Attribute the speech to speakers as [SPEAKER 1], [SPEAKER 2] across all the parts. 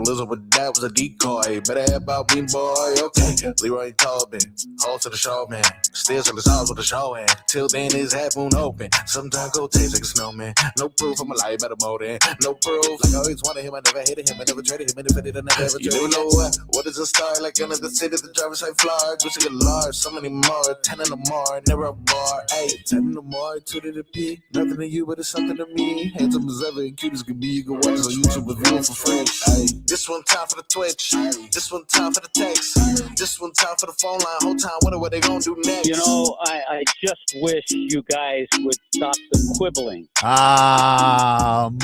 [SPEAKER 1] lizard, but that was a decoy. Better have about me, boy. Okay, Leroy Tobin, hold to the show, man. Still to the sauce with the show, and till then his half moon open. Sometimes go taste like a snowman. No proof of my life, better more than no proof. Like I always wanted him, I never hated him, I never traded him, independent, I never ever traded him. You never know what is a star, like under the city, the driver's side floor. Just to get large, so many more, 10 in the more, never a bar. Hey, 10 in the more, 2 to the P. Nothing to you, but it's something to me. Handsome as ever and cute as can be. You can watch us on YouTube with view for free. Hey, this one time for the Twitch. This one time for the text. This one time for the phone line. Whole time, wonder what they gonna do next.
[SPEAKER 2] You know, I just wish you guys would stop the quibbling.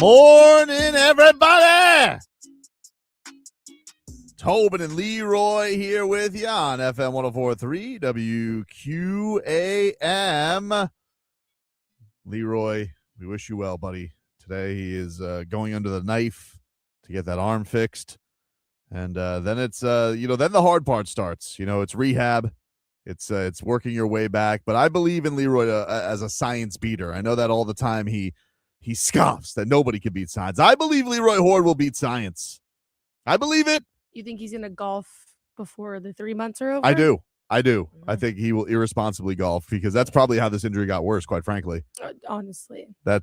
[SPEAKER 3] Morning, everybody. Tobin and Leroy here with you on FM 104.3 WQAM. Leroy, we wish you well, buddy. Today he is going under the knife to get that arm fixed. And then it's, then the hard part starts. It's rehab. It's working your way back. But I believe in Leroy as a science beater. I know that all the time he scoffs that nobody can beat science. I believe Leroy Hoard will beat science. I believe it.
[SPEAKER 4] You think he's going to golf before the 3 months are over?
[SPEAKER 3] I do. I think he will irresponsibly golf because that's probably how this injury got worse, quite frankly.
[SPEAKER 4] Honestly.
[SPEAKER 3] That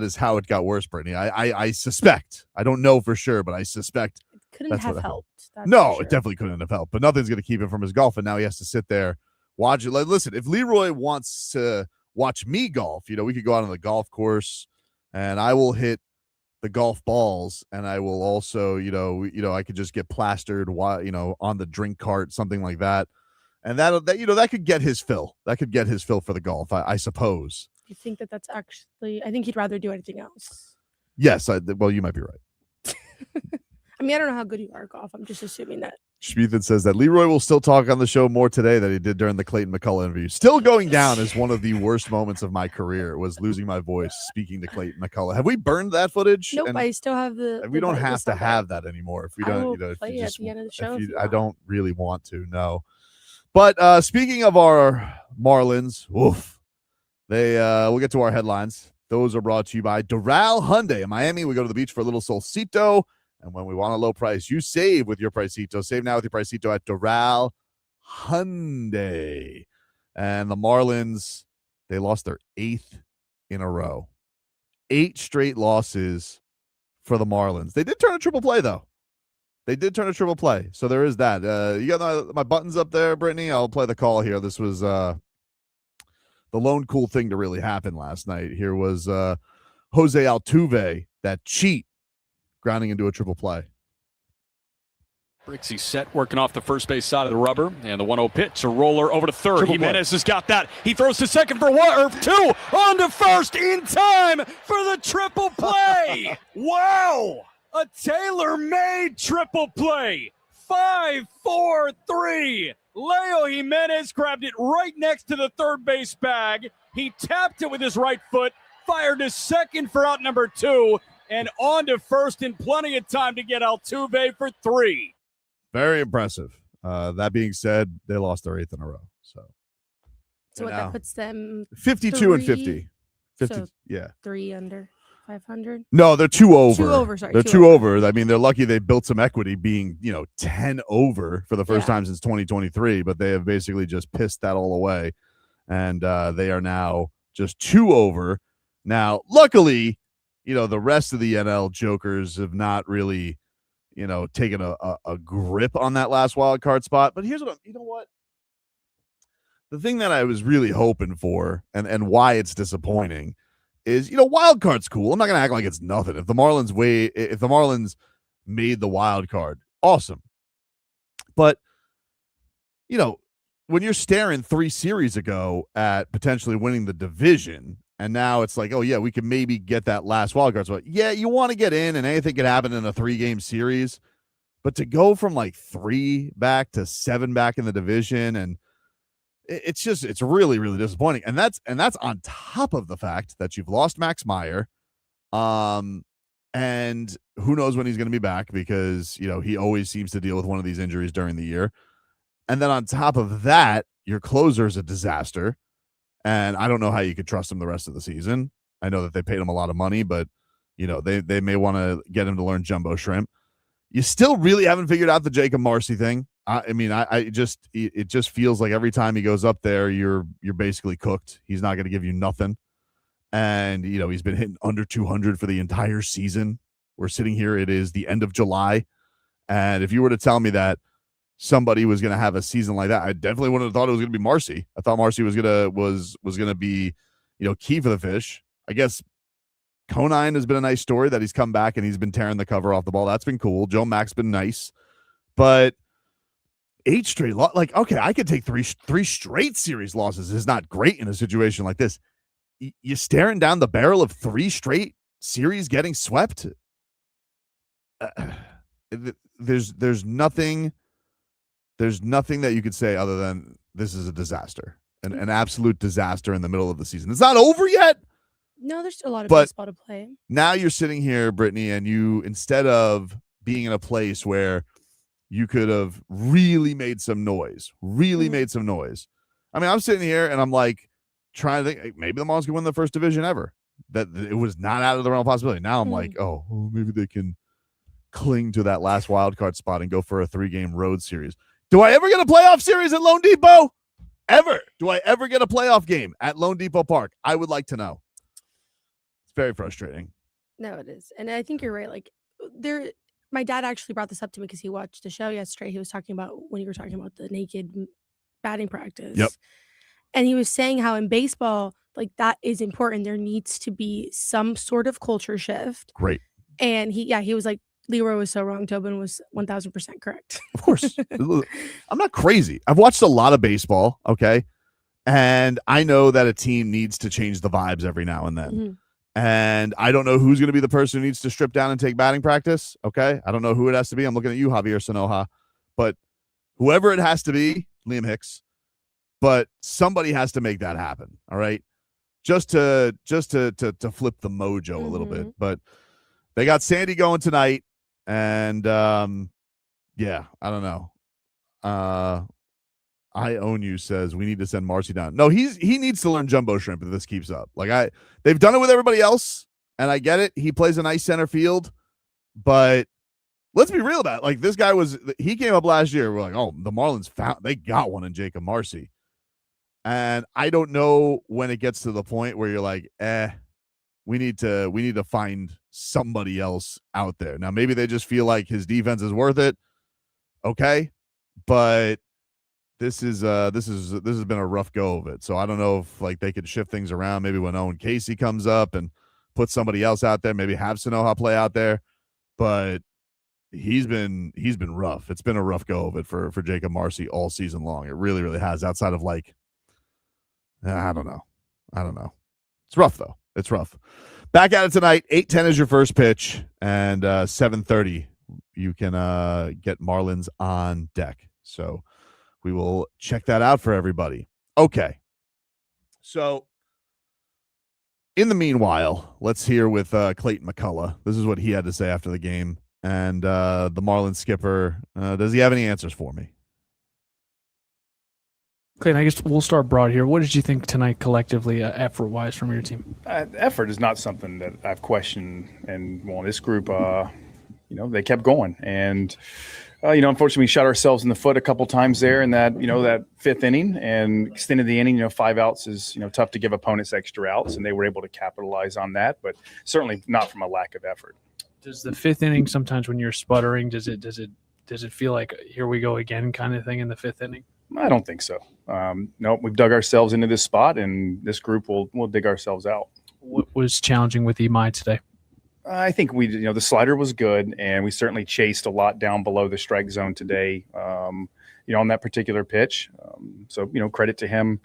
[SPEAKER 3] is how it got worse, Brittney. I suspect. I don't know for sure, but I suspect.
[SPEAKER 4] It couldn't have helped.
[SPEAKER 3] No,
[SPEAKER 4] sure.
[SPEAKER 3] It definitely couldn't have helped. But nothing's going to keep him from his golf, and now he has to sit there, watch it. Like, listen, if Leroy wants to watch me golf, we could go out on the golf course, and I will hit the golf balls, and I will also, I could just get plastered, on the drink cart, something like that, and that could get his fill. That could get his fill for the golf, I suppose.
[SPEAKER 4] You think that's actually? I think he'd rather do anything else.
[SPEAKER 3] Yes, well, you might be right.
[SPEAKER 4] I mean, I don't know how good you are at golf. I'm just assuming that.
[SPEAKER 3] Schmiethan says that Leroy will still talk on the show more today than he did during the Clayton McCullough interview. Still going down as one of the worst moments of my career was losing my voice speaking to Clayton McCullough. Have we burned that footage?
[SPEAKER 4] Nope,
[SPEAKER 3] and
[SPEAKER 4] I still have the.
[SPEAKER 3] We don't have to have that anymore. If we don't,
[SPEAKER 4] play at the end of the show.
[SPEAKER 3] I don't really want to. No. But speaking of our Marlins, we'll get to our headlines. Those are brought to you by Doral Hyundai in Miami. We go to the beach for a little solcito. And when we want a low price, you save with your Pricito. Save now with your Pricito at Doral Hyundai. And the Marlins, they lost their 8th in a row. 8 straight losses for the Marlins. They did turn a triple play, though. So there is that. You got my buttons up there, Brittney? I'll play the call here. This was the lone cool thing to really happen last night. Here was Jose Altuve, that cheat, grounding into a triple play.
[SPEAKER 5] Brooks, he's set, working off the first base side of the rubber, and the 1-0 pitch, a roller over to third.
[SPEAKER 3] Triple
[SPEAKER 5] Jimenez
[SPEAKER 3] play.
[SPEAKER 5] has got that. He throws to second for 1 or 2, on to first in time for the triple play. Wow, a tailor-made triple play. 5-4-3. Leo Jimenez grabbed it right next to the third base bag. He tapped it with his right foot, fired to second for out number 2. And on to first in plenty of time to get Altuve for 3.
[SPEAKER 3] Very impressive. That being said, they lost their 8th in a row. So
[SPEAKER 4] that puts them
[SPEAKER 3] 52 and 50. 50,
[SPEAKER 4] so
[SPEAKER 3] yeah.
[SPEAKER 4] 3 under 500.
[SPEAKER 3] No, they're 2 over.
[SPEAKER 4] 2 over, sorry.
[SPEAKER 3] They're 2 over. I mean, they're lucky they built some equity being, 10 over for the first time since 2023, but they have basically just pissed that all away. And they are now just 2 over. Now, luckily, the rest of the NL jokers have not really, taken a grip on that last wild card spot. But here's what the thing that I was really hoping for and why it's disappointing is, wild card's cool. I'm not going to act like it's nothing. If the Marlins made the wild card, awesome. But, when you're staring 3 series ago at potentially winning the division, and now it's like, oh, yeah, we can maybe get that last wild card spot. Yeah, you want to get in, and anything could happen in a 3-game series. But to go from like 3 back to 7 back in the division, and it's really, really disappointing. And that's on top of the fact that you've lost Max Meyer. And who knows when he's going to be back because, he always seems to deal with one of these injuries during the year. And then on top of that, your closer is a disaster. And I don't know how you could trust him the rest of the season. I know that they paid him a lot of money, but They may want to get him to learn jumbo shrimp. You still really haven't figured out the Jacob Marcy thing. It just feels like every time he goes up there, you're basically cooked. He's not going to give you nothing. And, he's been hitting under 200 for the entire season. We're sitting here. It is the end of July. And if you were to tell me that somebody was going to have a season like that, I definitely wouldn't have thought it was going to be Marcy. I thought Marcy was going to be, key for the Fish. I guess Conine has been a nice story that he's come back and he's been tearing the cover off the ball. That's been cool. Joe Mack's been nice. But 8 straight okay, I could take three straight series losses. Is not great in a situation like this. You staring down the barrel of 3 straight series getting swept. There's nothing that you could say other than this is a disaster, an absolute disaster in the middle of the season. It's not over yet.
[SPEAKER 4] No, there's still a lot of baseball to play.
[SPEAKER 3] Now you're sitting here, Brittney, and you, instead of being in a place where you could have really made some noise. I mean, I'm sitting here and I'm like trying to think maybe the Marlins can win the first division ever. That it was not out of the realm of possibility. Now I'm like, maybe they can cling to that last wild card spot and go for a 3-game road series. Do I ever get a playoff series at Lone Depot? Ever? Do I ever get a playoff game at Lone Depot Park? I would like to know. It's very frustrating.
[SPEAKER 4] No, it is. And I think you're right. Like my dad actually brought this up to me because he watched the show yesterday. He was talking about when you were talking about the naked batting practice.
[SPEAKER 3] Yep.
[SPEAKER 4] And he was saying how in baseball, like that is important. There needs to be some sort of culture shift.
[SPEAKER 3] Great.
[SPEAKER 4] And he was like, Leroy was so wrong. Tobin was 1000% correct.
[SPEAKER 3] Of course. I'm not crazy. I've watched a lot of baseball. Okay. And I know that a team needs to change the vibes every now and then.
[SPEAKER 4] Mm-hmm.
[SPEAKER 3] And I don't know who's going to be the person who needs to strip down and take batting practice. Okay. I don't know who it has to be. I'm looking at you, Javier Sanoja. But whoever it has to be, Liam Hicks. But somebody has to make that happen. All right. Just to flip the mojo a little bit. But they got Sandy going tonight. And I don't know. I own you says we need to send Marcy down. No, he needs to learn jumbo shrimp if this keeps up. Like they've done it with everybody else, and I get it. He plays a nice center field, but let's be real about it. Like this guy he came up last year. We're like, oh, the Marlins they got one in Jacob Marcy. And I don't know when it gets to the point where you're like, we need to find somebody else out there. Now maybe they just feel like his defense is worth it. Okay. But this has been a rough go of it. So I don't know if like they could shift things around. Maybe when Owen Casey comes up and put somebody else out there, maybe have Sanoja play out there. But he's been rough. It's been a rough go of it for Jacob Marcy all season long. It really, really has. Outside of like, I don't know. It's rough though. It's rough. Back at it tonight. 8:10 is your first pitch, and 7:30 you can get Marlins on deck. So we will check that out for everybody. Okay. So in the meanwhile, let's hear with Clayton McCullough. This is what he had to say after the game. And the Marlins skipper, does he have any answers for me?
[SPEAKER 6] Clayton, I guess we'll start broad here. What did you think tonight collectively, effort-wise, from your team?
[SPEAKER 7] Effort is not something that I've questioned. And, well, this group, they kept going. And, unfortunately, we shot ourselves in the foot a couple times there in that, that 5th inning and extended the inning. 5 outs is, tough to give opponents extra outs, and they were able to capitalize on that, but certainly not from a lack of effort.
[SPEAKER 6] Does the 5th inning sometimes when you're sputtering, does it feel like here we go again kind of thing in the 5th inning?
[SPEAKER 7] I don't think so. No, we've dug ourselves into this spot, and this group will dig ourselves out.
[SPEAKER 6] What was challenging with Imai today?
[SPEAKER 7] I think the slider was good, and we certainly chased a lot down below the strike zone today, on that particular pitch. So, credit to him,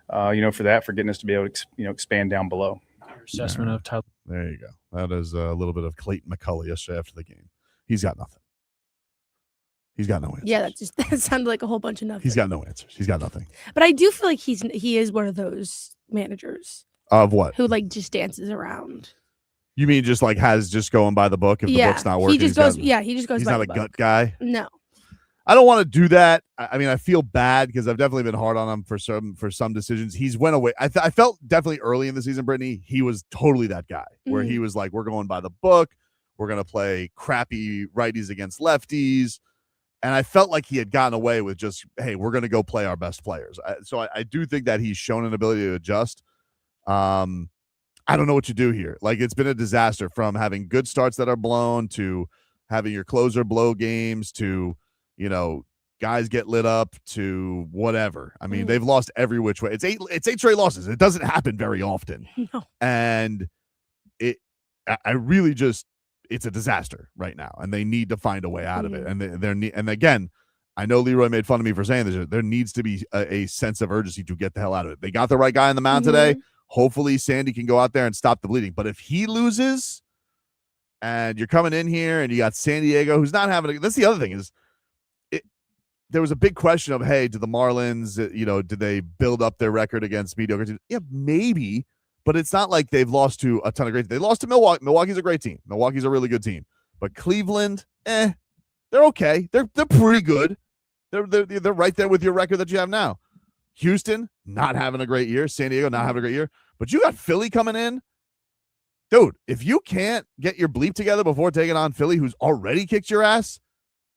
[SPEAKER 7] for that, for getting us to be able to, expand down below.
[SPEAKER 6] Your assessment of Tyler.
[SPEAKER 3] There you go. That is a little bit of Clayton McCullough yesterday after the game. He's got nothing. He's got no answers.
[SPEAKER 4] Yeah, that sounded like a whole bunch of nothing.
[SPEAKER 3] He's got no answers. He's got nothing.
[SPEAKER 4] But I do feel like he is one of those managers.
[SPEAKER 3] Of what?
[SPEAKER 4] Who like just dances around.
[SPEAKER 3] You mean just like has just going by the book if the book's not working?
[SPEAKER 4] He just goes. He just goes.
[SPEAKER 3] He's
[SPEAKER 4] by
[SPEAKER 3] not
[SPEAKER 4] the
[SPEAKER 3] a
[SPEAKER 4] book.
[SPEAKER 3] gut guy.
[SPEAKER 4] No.
[SPEAKER 3] I don't want to do that. I mean, I feel bad because I've definitely been hard on him for some decisions. He's went away. I felt definitely early in the season, Brittany, he was totally that guy where he was like, we're going by the book. We're going to play crappy righties against lefties. And I felt like he had gotten away with just, hey, we're going to go play our best players. So I do think that he's shown an ability to adjust. I don't know what you do here. Like, it's been a disaster from having good starts that are blown to having your closer blow games to, you know, guys get lit up to whatever. I mean, they've lost every which way. It's eight straight losses. It doesn't happen very often.
[SPEAKER 4] No.
[SPEAKER 3] And I really just, it's a disaster right now, and they need to find a way out of it. And and again, I know Leroy made fun of me for saying this. There needs to be a sense of urgency to get the hell out of it. They got the right guy on the mound today. Hopefully Sandy can go out there and stop the bleeding. But if he loses and you're coming in here and you got San Diego, who's not having that's the other thing is there was a big question of, hey, did the Marlins, did they build up their record against mediocre teams? Yeah, maybe, but it's not like they've lost to a ton of great. They lost to Milwaukee. Milwaukee's a great team. Milwaukee's a really good team. But Cleveland, they're okay. They're pretty good. They're right there with your record that you have now. Houston, not having a great year. San Diego, not having a great year. But you got Philly coming in. Dude, if you can't get your bleep together before taking on Philly, who's already kicked your ass,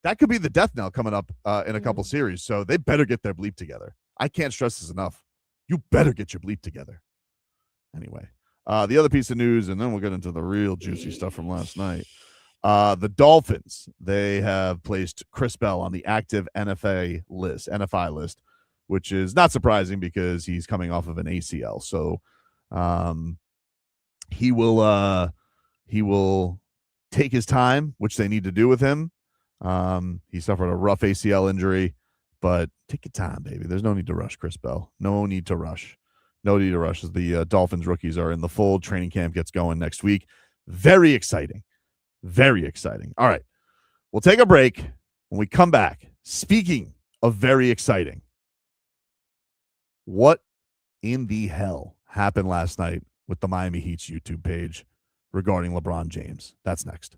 [SPEAKER 3] that could be the death knell coming up in a couple series. So they better get their bleep together. I can't stress this enough. You better get your bleep together. Anyway, the other piece of news, and then we'll get into the real juicy stuff from last night. The Dolphins, they have placed Chris Bell on the active NFI list, which is not surprising because he's coming off of an ACL. So he will take his time, which they need to do with him. He suffered a rough ACL injury, but take your time, baby. There's no need to rush Chris Bell. No need to rush. No need to rush as the Dolphins rookies are in the fold. Training camp gets going next week. Very exciting. Very exciting. All right. We'll take a break. When we come back, speaking of very exciting, what in the hell happened last night with the Miami Heat's YouTube page regarding LeBron James? That's next.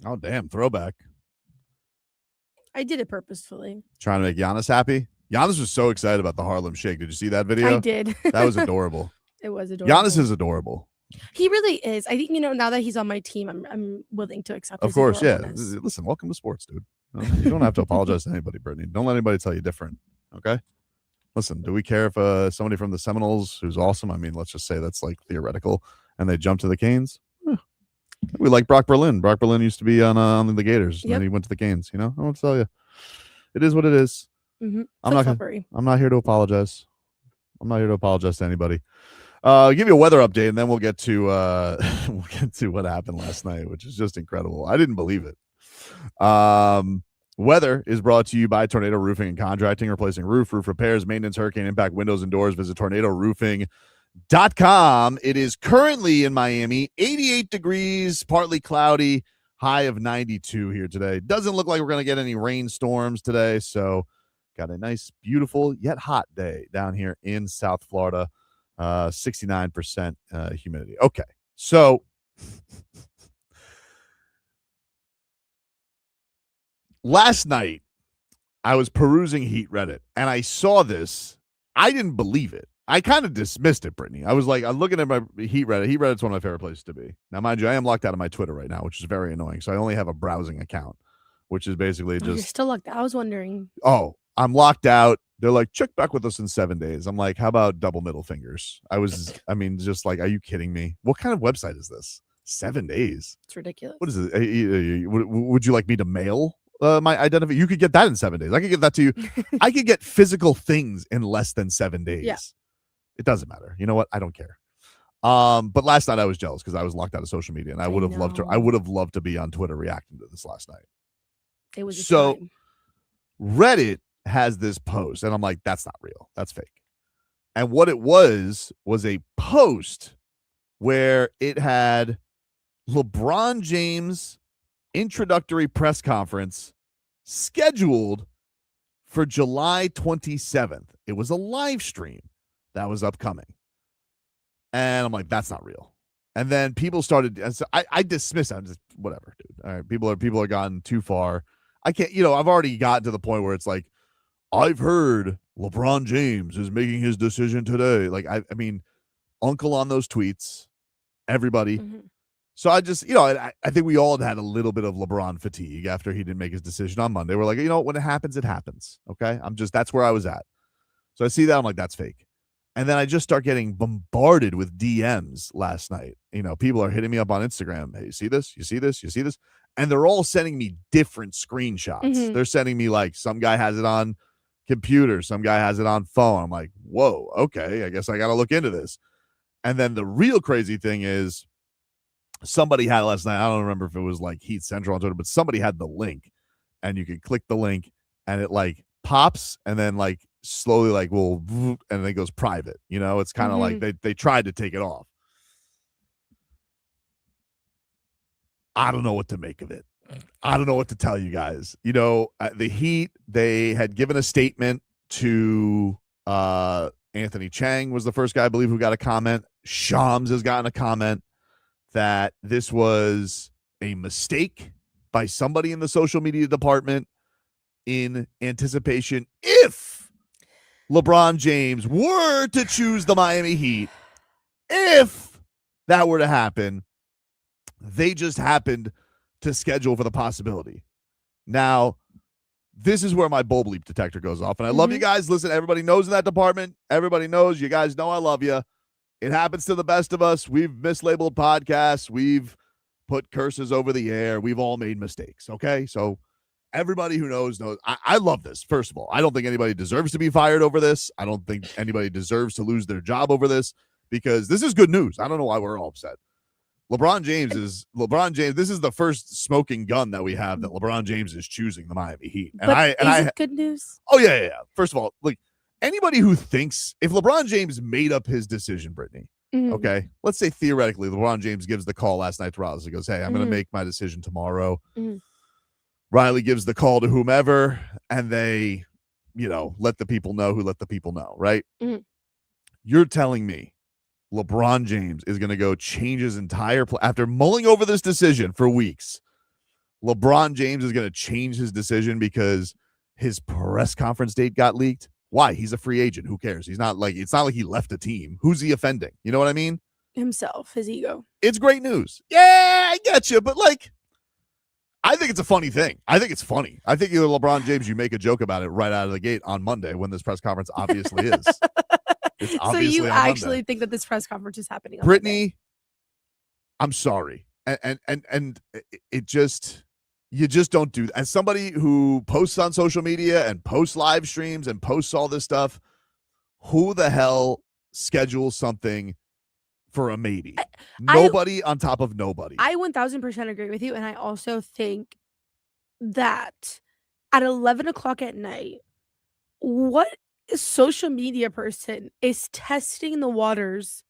[SPEAKER 3] Oh, damn. Throwback.
[SPEAKER 4] I did it purposefully.
[SPEAKER 3] Trying to make Giannis happy. Giannis was so excited about the Harlem Shake. Did you see that video?
[SPEAKER 4] I did.
[SPEAKER 3] That was adorable.
[SPEAKER 4] It was adorable.
[SPEAKER 3] Giannis is adorable.
[SPEAKER 4] He really is. I think, now that he's on my team, I'm willing to accept
[SPEAKER 3] Of
[SPEAKER 4] his
[SPEAKER 3] course, yeah.
[SPEAKER 4] adorableness.
[SPEAKER 3] Listen, welcome to sports, dude. You don't have to apologize to anybody, Brittany. Don't let anybody tell you different, okay? Listen, do we care if somebody from the Seminoles who's awesome, I mean, let's just say that's like theoretical, and they jump to the Canes? We like Brock Berlin. Brock Berlin used to be on the Gators, and then he went to the Canes. I want to tell you. It is what it is.
[SPEAKER 4] Mm-hmm.
[SPEAKER 3] I'm not here to apologize. I'm not here to apologize to anybody. I'll give you a weather update, and then we'll get to what happened last night, which is just incredible. I didn't believe it. Weather is brought to you by Tornado Roofing and Contracting, replacing roof repairs, maintenance, hurricane impact, windows, and doors. Visit tornadoroofing.com. It is currently in Miami, 88 degrees, partly cloudy, high of 92 here today. Doesn't look like we're going to get any rainstorms today, so got a nice, beautiful, yet hot day down here in South Florida. 69% humidity. Okay, so last night I was perusing Heat Reddit and I saw this. I didn't believe it. I kind of dismissed it, Brittany. I was like, I'm looking at my Heat Reddit. Heat Reddit's one of my favorite places to be. Now, mind you, I am locked out of my Twitter right now, which is very annoying. So I only have a browsing account, which is basically just.
[SPEAKER 4] You're still locked out. I was wondering.
[SPEAKER 3] Oh, I'm locked out. They're like, check back with us in 7 days. I'm like, how about double middle fingers? Just like, are you kidding me? What kind of website is this? 7 days.
[SPEAKER 4] It's ridiculous.
[SPEAKER 3] What is it? Would you like me to mail my identity? You could get that in 7 days. I could get that to you. I could get physical things in less than 7 days.
[SPEAKER 4] Yeah.
[SPEAKER 3] It doesn't matter. You know what? I don't care. But last night I was jealous because I was locked out of social media, and I would have loved to be on Twitter reacting to this last night.
[SPEAKER 4] It was
[SPEAKER 3] so
[SPEAKER 4] time.
[SPEAKER 3] Reddit has this post, and I'm like, that's not real. That's fake. And what it was a post where it had LeBron James introductory press conference scheduled for July 27th. It was a live stream that was upcoming. And I'm like, that's not real. And then people started, and so I dismiss it. I'm just, whatever, dude. All right, people are gone too far. I can't, I've already gotten to the point where it's like, I've heard LeBron James is making his decision today. Like, I mean, uncle on those tweets, everybody.
[SPEAKER 4] Mm-hmm.
[SPEAKER 3] So I just, I think we all had a little bit of LeBron fatigue after he didn't make his decision on Monday. We're like, when it happens, it happens. Okay. That's where I was at. So I see that. I'm like, that's fake. And then I just start getting bombarded with DMs last night. People are hitting me up on Instagram. Hey, you see this? You see this? You see this? And they're all sending me different screenshots.
[SPEAKER 4] Mm-hmm.
[SPEAKER 3] They're sending me like, some guy has it on computer, some guy has it on phone. I'm like, whoa, okay, I guess I got to look into this. And then the real crazy thing is somebody had last night, I don't remember if it was like Heat Central on Twitter, but somebody had the link and you could click the link and it like pops and then like slowly like will, and then it goes private. It's kind of like they tried to take it off. I don't know what to make of it. I don't know what to tell you guys. The Heat, they had given a statement to Anthony Chang was the first guy, I believe, who got a comment. Shams has gotten a comment that this was a mistake by somebody in the social media department in anticipation if LeBron James were to choose the Miami Heat. If that were to happen, they just happened to schedule for the possibility. Now, this is where my bulb leap detector goes off. And I love you guys. Listen, everybody knows in that department. Everybody knows. You guys know I love you. It happens to the best of us. We've mislabeled podcasts. We've put curses over the air. We've all made mistakes, okay? So everybody who knows. I love this, first of all. I don't think anybody deserves to be fired over this. I don't think anybody deserves to lose their job over this because this is good news. I don't know why we're all upset. LeBron James. This is the first smoking gun that we have that LeBron James is choosing the Miami Heat. And
[SPEAKER 4] is it good news?
[SPEAKER 3] Oh yeah. First of all, like anybody who thinks if LeBron James made up his decision, Brittany, okay, let's say theoretically LeBron James gives the call last night to Riley. He goes, "Hey, I'm going to make my decision tomorrow." Riley gives the call to whomever, and they, let the people know who let the people know, right? You're telling me LeBron James is going to go change his entire after mulling over this decision for weeks. LeBron James is going to change his decision because his press conference date got leaked. Why? He's a free agent. Who cares? He's not like, it's not like he left a team. Who's he offending? You know what I mean?
[SPEAKER 4] Himself, his ego.
[SPEAKER 3] It's great news. Yeah, I get you. But like, I think it's a funny thing. I think it's funny. I think you're LeBron James, you make a joke about it right out of the gate on Monday when this press conference obviously is. It's
[SPEAKER 4] So
[SPEAKER 3] obviously
[SPEAKER 4] you
[SPEAKER 3] on
[SPEAKER 4] actually
[SPEAKER 3] Monday.
[SPEAKER 4] think that this press conference is happening on Monday?
[SPEAKER 3] Brittney, I'm sorry. And it just, you just don't do that. As somebody who posts on social media and posts live streams and posts all this stuff, who the hell schedules something for a maybe? Nobody on top of nobody.
[SPEAKER 4] I 1000% agree with you. And I also think that at 11 o'clock at night, what social media person is testing the waters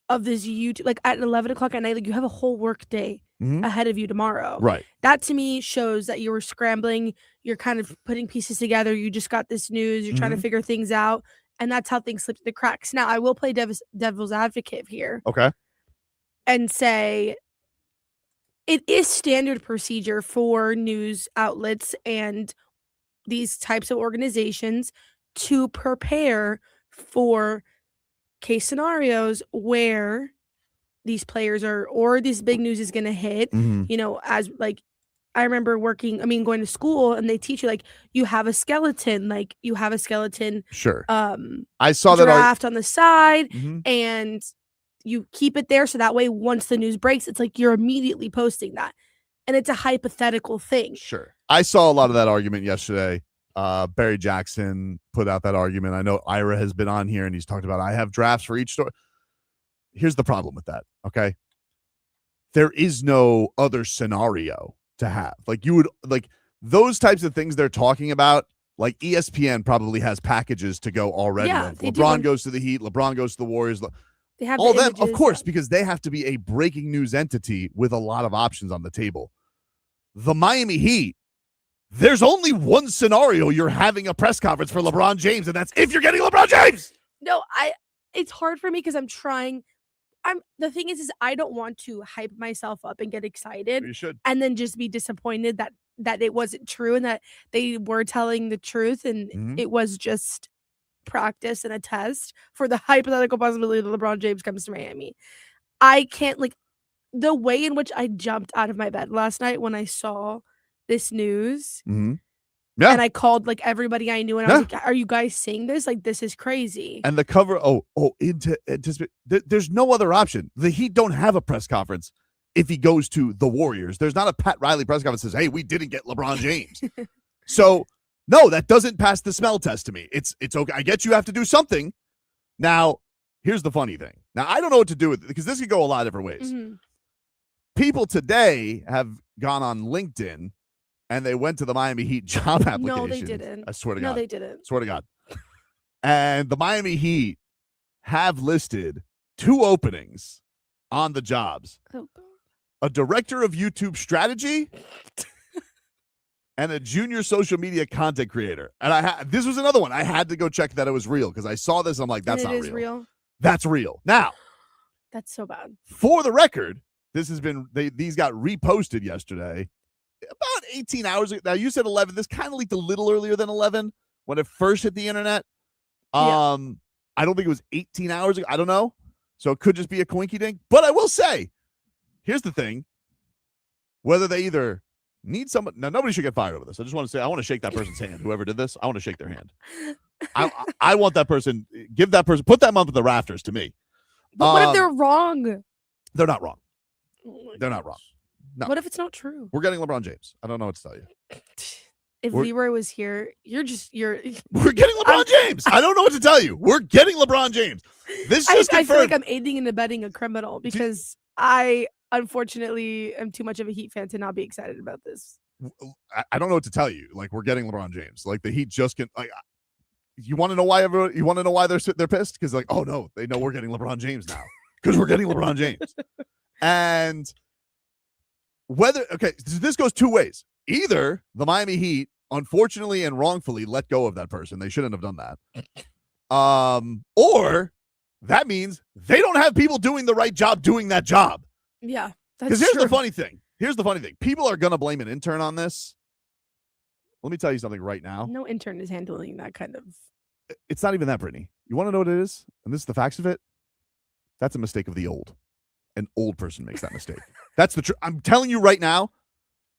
[SPEAKER 4] of this YouTube? Like at 11 o'clock at night, like you have a whole work day ahead of you tomorrow.
[SPEAKER 3] Right.
[SPEAKER 4] That to me shows that you were scrambling. You're kind of putting pieces together. You just got this news. You're trying to figure things out. And that's how things slip through the cracks. Now, I will play devil's advocate here
[SPEAKER 3] Okay.
[SPEAKER 4] and say it is standard procedure for news outlets and these types of organizations to prepare for case scenarios where these players are, or this big news is going to hit, you know, as like, I remember going to school and they teach you, like, you have a skeleton,
[SPEAKER 3] Sure. I saw that
[SPEAKER 4] draft on the side
[SPEAKER 3] Mhm.
[SPEAKER 4] and you keep it there. So that way, once the news breaks, it's like you're immediately posting that. And it's a hypothetical thing.
[SPEAKER 3] Sure. I saw a lot of that argument yesterday. Barry Jackson put out that argument. I know Ira has been on here and he's talked about, I have drafts for each story. Here's the problem with that. Okay. There is no other scenario to have. Like you would, like those types of things they're talking about, like ESPN probably has packages to go already.
[SPEAKER 4] Yeah,
[SPEAKER 3] Of
[SPEAKER 4] they do.
[SPEAKER 3] LeBron goes to the Heat, LeBron goes to the Warriors.
[SPEAKER 4] They have
[SPEAKER 3] All
[SPEAKER 4] the
[SPEAKER 3] them, of
[SPEAKER 4] images,
[SPEAKER 3] course,
[SPEAKER 4] yeah.
[SPEAKER 3] because they have to be a breaking news entity with a lot of options on the table. The Miami Heat, there's only one scenario you're having a press conference for LeBron James, and that's if you're getting LeBron James.
[SPEAKER 4] No, it's hard for me because the thing is I don't want to hype myself up and get excited
[SPEAKER 3] You should.
[SPEAKER 4] and then just be disappointed that it wasn't true and that they were telling the truth and it was just practice and a test for the hypothetical possibility that LeBron James comes to Miami. I can't, like, the way in which I jumped out of my bed last night when I saw this news
[SPEAKER 3] Yeah.
[SPEAKER 4] and I called like everybody I knew and I was like, are you guys seeing this? Like, this is crazy.
[SPEAKER 3] And the cover, there's no other option. The Heat don't have a press conference if he goes to the Warriors. There's not a Pat Riley press conference that says, hey, we didn't get LeBron James. So, no, that doesn't pass the smell test to me. It's okay. I get you have to do something. Now, here's the funny thing. Now, I don't know what to do with it because this could go a lot of different ways. People today have gone on LinkedIn and they went to the Miami Heat job application.
[SPEAKER 4] No, they didn't.
[SPEAKER 3] I swear to God.
[SPEAKER 4] No, they didn't.
[SPEAKER 3] Swear to God. And the Miami Heat have listed 2 openings on the jobs.
[SPEAKER 4] Oh, God.
[SPEAKER 3] A director of YouTube strategy and a junior social media content creator. And this was another one. I had to go check that it was real because I saw this. I'm like, that's
[SPEAKER 4] And
[SPEAKER 3] not
[SPEAKER 4] it is real.
[SPEAKER 3] That's real. Now,
[SPEAKER 4] That's so bad.
[SPEAKER 3] for the record, this has been, these got reposted yesterday about 18 hours ago. Now, you said 11. This kind of leaked a little earlier than 11 when it first hit the internet.
[SPEAKER 4] Yeah.
[SPEAKER 3] I don't think it was 18 hours ago. I don't know. So it could just be a coinky dink. But I will say, here's the thing. Whether they either need someone. Now, nobody should get fired over this. I just want to say, I want to shake that person's hand. Whoever did this, I want to shake their hand. I want that person, put them up at the rafters to me.
[SPEAKER 4] But what if they're wrong?
[SPEAKER 3] They're not wrong.
[SPEAKER 4] Oh my
[SPEAKER 3] They're not
[SPEAKER 4] gosh.
[SPEAKER 3] wrong. No.
[SPEAKER 4] What if it's not true?
[SPEAKER 3] We're getting LeBron James. I don't know what to tell you.
[SPEAKER 4] If Leroy was here, you're
[SPEAKER 3] We're getting LeBron James. I don't know what to tell you. We're getting LeBron James. This just
[SPEAKER 4] I feel
[SPEAKER 3] confirmed.
[SPEAKER 4] like I'm aiding and abetting a criminal because I unfortunately am too much of a Heat fan to not be excited about this.
[SPEAKER 3] I don't know what to tell you. Like, we're getting LeBron James. Like, the Heat just can. Like, you want to know why everyone? You want to know why they're pissed? Because like, oh no, they know we're getting LeBron James now because we're getting LeBron James. And this goes 2 ways. Either the Miami Heat, unfortunately and wrongfully, let go of that person. They shouldn't have done that. Or that means they don't have people doing the right job doing that job.
[SPEAKER 4] Yeah,
[SPEAKER 3] Because
[SPEAKER 4] that's
[SPEAKER 3] here's
[SPEAKER 4] true.
[SPEAKER 3] the funny thing. here's the funny thing. People are going to blame an intern on this. Let me tell you something right now.
[SPEAKER 4] No intern is handling that kind of.
[SPEAKER 3] It's not even that, Brittany. You want to know what it is? And this is the facts of it. That's a mistake of the old. An old person makes that mistake. That's the truth. I'm telling you right now,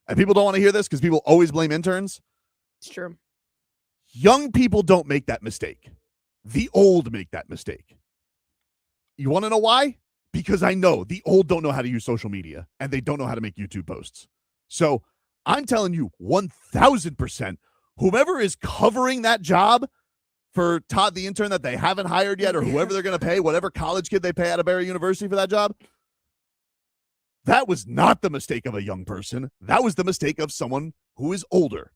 [SPEAKER 3] and people don't want to hear this because people always blame interns.
[SPEAKER 4] It's true.
[SPEAKER 3] Young people don't make that mistake. The old make that mistake. You want to know why? Because I know the old don't know how to use social media and they don't know how to make YouTube posts. So I'm telling you 1,000%, whomever is covering that job for Todd the intern that they haven't hired yet, or whoever they're going to pay, whatever college kid they pay out of Barry University for that job, that was not the mistake of a young person. That was the mistake of someone who is older.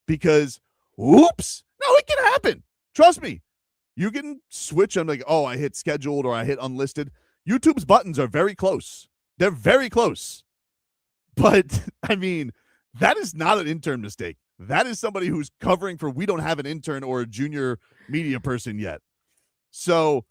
[SPEAKER 3] Because, oops, no, it can happen. Trust me. You can switch. I'm like, oh, I hit scheduled or I hit unlisted. YouTube's buttons are very close. They're very close. But, I mean, that is not an intern mistake. That is somebody who's covering for we don't have an intern or a junior media person yet. So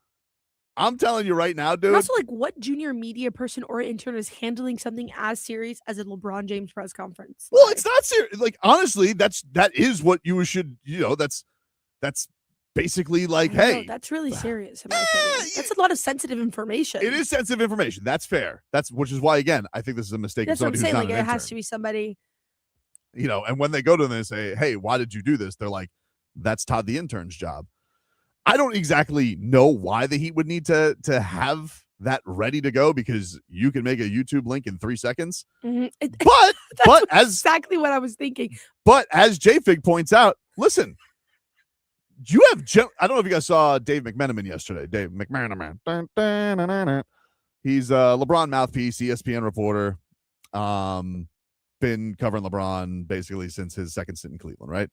[SPEAKER 3] I'm telling you right now, dude.
[SPEAKER 4] And also, like, what junior media person or intern is handling something as serious as a LeBron James press conference?
[SPEAKER 3] Well, it's not serious. Like, honestly, that is what you should, that's basically like, hey.
[SPEAKER 4] That's really serious. In my opinion. That's a lot of sensitive information.
[SPEAKER 3] It is sensitive information. That's fair. Which is why, again, I think this is a mistake.
[SPEAKER 4] That's what I'm saying. Like, it
[SPEAKER 3] has
[SPEAKER 4] has to be somebody.
[SPEAKER 3] And when they go to them and say, hey, why did you do this? They're like, that's Todd the intern's job. I don't exactly know why the Heat would need to have that ready to go, because you can make a YouTube link in 3 seconds.
[SPEAKER 4] Mm-hmm.
[SPEAKER 3] But as
[SPEAKER 4] exactly what I was thinking.
[SPEAKER 3] But as JFig points out, listen, you have I don't know if you guys saw Dave McMenamin yesterday. Dave McMenamin. He's a LeBron mouthpiece, ESPN reporter. Been covering LeBron basically since his second stint in Cleveland, right?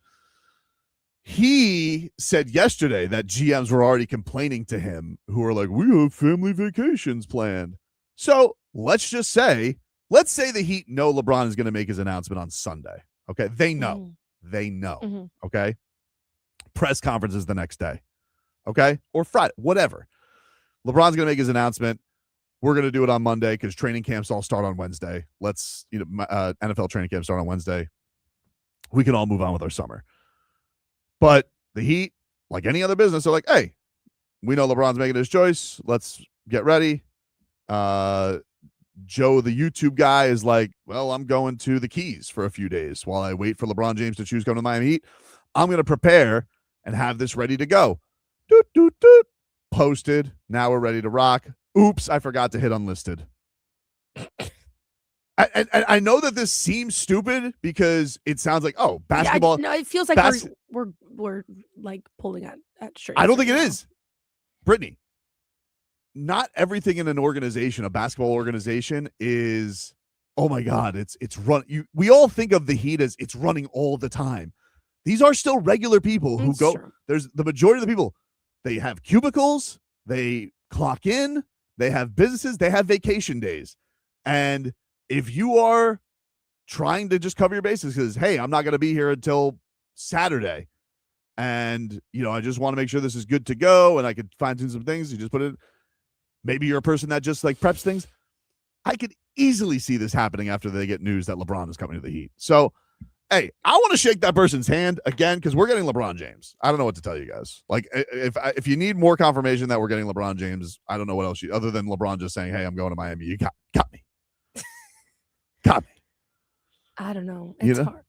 [SPEAKER 3] He said yesterday that GMs were already complaining to him, who are like, we have family vacations planned. So let's say the Heat know LeBron is going to make his announcement on Sunday. Okay. They know. They know.
[SPEAKER 4] Mm-hmm.
[SPEAKER 3] Okay. Press conferences the next day. Okay. Or Friday, whatever. LeBron's going to make his announcement. We're going to do it on Monday because training camps all start on Wednesday. NFL training camps start on Wednesday. We can all move on with our summer. But the Heat, like any other business, are like, hey, we know LeBron's making his choice. Let's get ready. Joe, the YouTube guy, is like, well, I'm going to the Keys for a few days while I wait for LeBron James to choose going to Miami Heat. I'm going to prepare and have this ready to go. Doot, doot, doot. Posted. Now we're ready to rock. Oops, I forgot to hit unlisted. I know that this seems stupid because it sounds like, oh, basketball.
[SPEAKER 4] No, it feels like we're like pulling at strings.
[SPEAKER 3] I don't think it is. Brittany, not everything in an organization, a basketball organization, is, oh my God, it's run. We all think of the Heat as it's running all the time. These are still regular people who go.
[SPEAKER 4] True.
[SPEAKER 3] There's the majority of the people. They have cubicles. They clock in. They have businesses. They have vacation days. And if you are trying to just cover your bases because, hey, I'm not going to be here until Saturday, and, I just want to make sure this is good to go and I could fine tune some things, you just put it, maybe you're a person that just like preps things. I could easily see this happening after they get news that LeBron is coming to the Heat. So, hey, I want to shake that person's hand again because we're getting LeBron James. I don't know what to tell you guys. Like, if you need more confirmation that we're getting LeBron James, I don't know what else other than LeBron just saying, hey, I'm going to Miami. You got me. Got me.
[SPEAKER 4] I don't know. It's hard.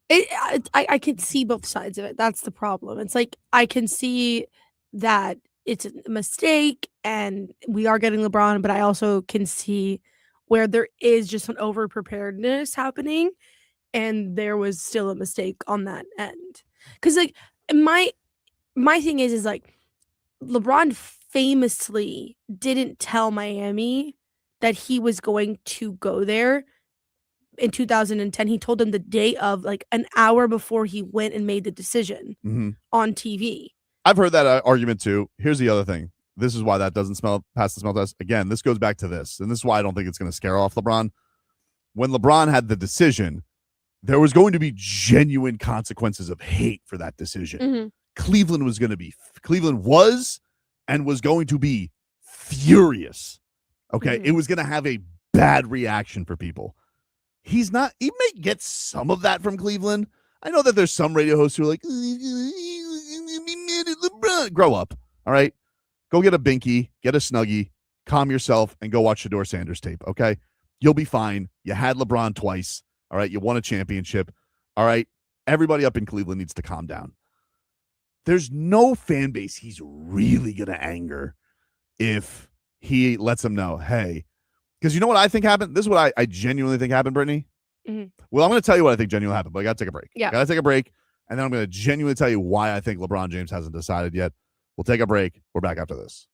[SPEAKER 4] I can see both sides of it. That's the problem. It's like I can see that it's a mistake and we are getting LeBron, but I also can see where there is just an over preparedness happening. And there was still a mistake on that end. Because, like, my thing is like, LeBron famously didn't tell Miami that he was going to go there in 2010. He told them the day of, like, an hour before he went and made the decision on TV.
[SPEAKER 3] I've heard that argument, too. Here's the other thing. This is why that doesn't pass the smell test. Again, this goes back to this. And this is why I don't think it's going to scare off LeBron. When LeBron had the decision, there was going to be genuine consequences of hate for that decision.
[SPEAKER 4] Mm-hmm.
[SPEAKER 3] Cleveland was and was going to be furious. Okay. Mm-hmm. It was going to have a bad reaction for people. He's not. He may get some of that from Cleveland. I know that there's some radio hosts who are like, LeBron. Grow up, all right? Go get a binky, get a Snuggie, calm yourself, and go watch Shedeur Sanders tape, okay? You'll be fine. You had LeBron twice, all right? You won a championship, all right? Everybody up in Cleveland needs to calm down. There's no fan base he's really going to anger if he lets them know, hey, because you know what I think happened? This is what I genuinely think happened, Brittany.
[SPEAKER 4] Mhm.
[SPEAKER 3] Well, I'm going to tell you what I think genuinely happened, but I got to take a break.
[SPEAKER 4] Yeah.
[SPEAKER 3] Got to take a break, and then I'm going to genuinely tell you why I think LeBron James hasn't decided yet. We'll take a break. We're back after this.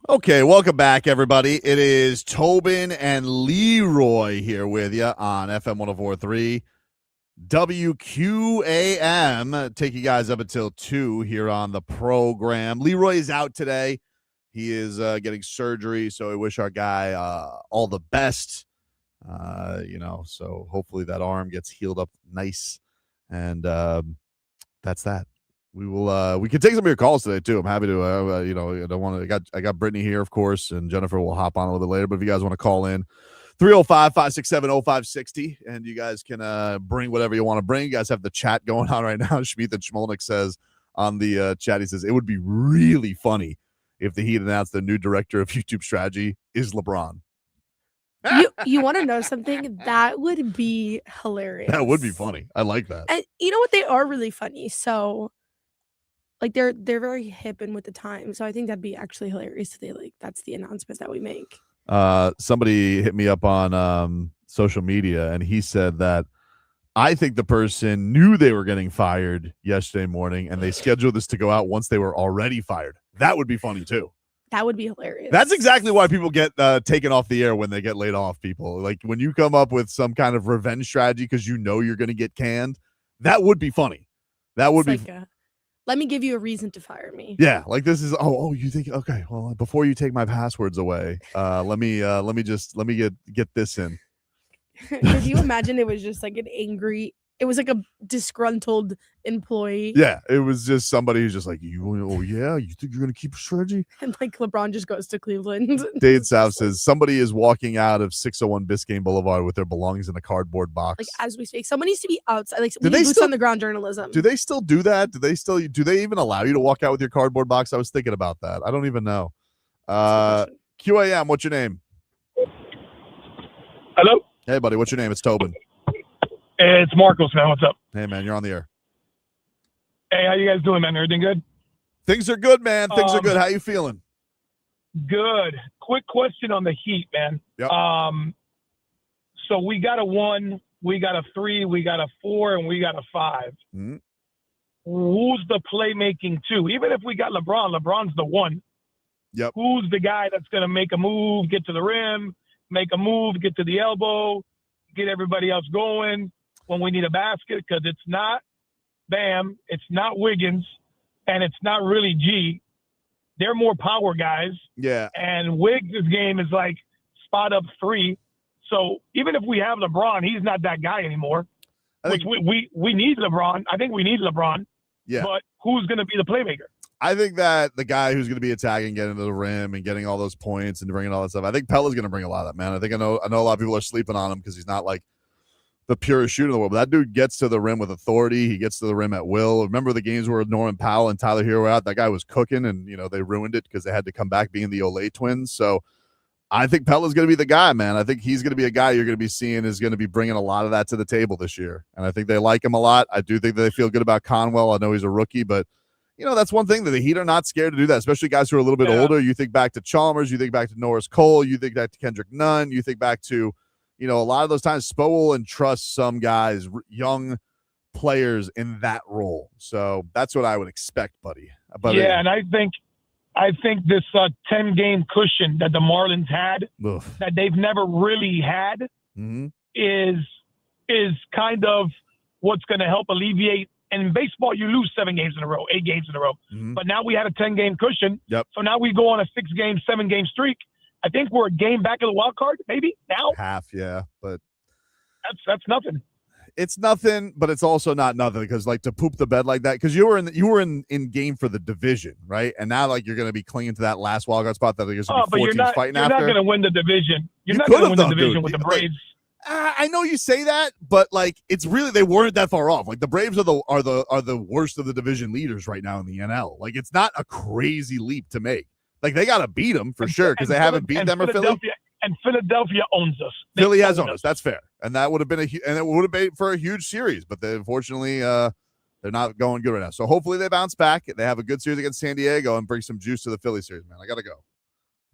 [SPEAKER 3] Okay, welcome back, everybody. It is Tobin and Leroy here with you on FM 104.3 WQAM. Take you guys up until 2 here on the program. Leroy is out today. He is getting surgery, so I wish our guy all the best. So hopefully that arm gets healed up nice. And that's that. We will. We can take some of your calls today too. I'm happy to. I don't want to. I got Brittney here, of course, and Jennifer will hop on a little bit later. But if you guys want to call in, 305-567-0560, and you guys can bring whatever you want to bring. You guys have the chat going on right now. Schmeeth and Schmolnick says on the chat, he says it would be really funny if the Heat announced the new director of YouTube strategy is LeBron.
[SPEAKER 4] You want to know something? That would be hilarious.
[SPEAKER 3] That would be funny. I like that.
[SPEAKER 4] And you know what? They are really funny. So. Like they're very hip and with the time, so I think that'd be actually hilarious. That's the announcement that we make.
[SPEAKER 3] Somebody hit me up on social media, and he said that I think the person knew they were getting fired yesterday morning, and they scheduled this to go out once they were already fired. That would be funny too.
[SPEAKER 4] That would be hilarious.
[SPEAKER 3] That's exactly why people get taken off the air when they get laid off. People like when you come up with some kind of revenge strategy because you know you're going to get canned. That would be funny. That would be.
[SPEAKER 4] Let me give you a reason to fire me.
[SPEAKER 3] Yeah, like this is you think okay, well before you take my passwords away, let me get this in.
[SPEAKER 4] Could you imagine it was just like it was like a disgruntled employee.
[SPEAKER 3] Yeah, it was just somebody who's just like, you think you're gonna keep a strategy?
[SPEAKER 4] And like LeBron just goes to Cleveland.
[SPEAKER 3] Dade South says somebody is walking out of 601 Biscayne Boulevard with their belongings in a cardboard box.
[SPEAKER 4] Like as we speak, someone needs to be outside. Like we need boots on the ground journalism.
[SPEAKER 3] Do they still do that? Do they even allow you to walk out with your cardboard box? I was thinking about that. I don't even know. QAM, what's your name?
[SPEAKER 8] Hello.
[SPEAKER 3] Hey, buddy, what's your name? It's Tobin.
[SPEAKER 8] It's Marcos, man. What's up?
[SPEAKER 3] Hey, man, you're on the air.
[SPEAKER 8] Hey, how you guys doing, man? Everything good?
[SPEAKER 3] Things are good, man. Things are good. How you feeling?
[SPEAKER 8] Good. Quick question on the Heat, man.
[SPEAKER 3] Yep.
[SPEAKER 8] So we got a 1, we got a 3, we got a 4, and we got a 5.
[SPEAKER 3] Mm-hmm.
[SPEAKER 8] Who's the playmaking 2? Even if we got LeBron's the 1.
[SPEAKER 3] Yep.
[SPEAKER 8] Who's the guy that's going to make a move, get to the rim, make a move, get to the elbow, get everybody else going when we need a basket? Because it's not Bam, it's not Wiggins, and it's not really G. They're more power guys.
[SPEAKER 3] Yeah.
[SPEAKER 8] And Wiggs' game is like spot up 3. So even if we have LeBron, he's not that guy anymore. Which we need LeBron. I think we need LeBron.
[SPEAKER 3] Yeah.
[SPEAKER 8] But who's going to be the playmaker?
[SPEAKER 3] I think that the guy who's going to be attacking, getting to the rim and getting all those points and bringing all that stuff, I think Pelle's going to bring a lot of that, man. I know a lot of people are sleeping on him because he's not like the purest shooter in the world. But that dude gets to the rim with authority. He gets to the rim at will. Remember the games where Norman Powell and Tyler Hero were out? That guy was cooking, and they ruined it because they had to come back being the Olay twins. So I think Pelle's going to be the guy, man. I think he's going to be a guy you're going to be seeing is going to be bringing a lot of that to the table this year. And I think they like him a lot. I do think that they feel good about Conwell. I know he's a rookie, but that's one thing that the Heat are not scared to do that, especially guys who are a little bit older. You think back to Chalmers, you think back to Norris Cole, you think back to Kendrick Nunn, you think back to, a lot of those times Spo will entrust some guys, young players in that role. So that's what I would expect, buddy.
[SPEAKER 8] And I think this 10-game cushion that the Marlins had, that they've never really had, is kind of what's going to help alleviate. And in baseball, you lose 7 games in a row, 8 games in a row. Mm-hmm. But now we had a 10-game cushion.
[SPEAKER 3] Yep.
[SPEAKER 8] So now we go on a 6-game, 7-game streak. I think we're a game back of the wild card, maybe now.
[SPEAKER 3] Half, yeah. But
[SPEAKER 8] that's nothing.
[SPEAKER 3] It's nothing, but it's also not nothing because like to poop the bed like that, because you were in game for the division, right? And now like you're going to be clinging to that last wild card spot that there's going to be 4 teams fighting after.
[SPEAKER 8] You're not going to win the division. You're not going to win the division with the Braves.
[SPEAKER 3] I know you say that, but like it's really they weren't that far off. Like the Braves are the worst of the division leaders right now in the NL. Like it's not a crazy leap to make. Like they got to beat them for sure because they haven't beat them or Philly.
[SPEAKER 8] And Philadelphia owns us.
[SPEAKER 3] Philly has owned us. That's fair, and that would have been it would have been for a huge series. But unfortunately, they're not going good right now. So hopefully they bounce back. They have a good series against San Diego and bring some juice to the Philly series. Man, I got to go.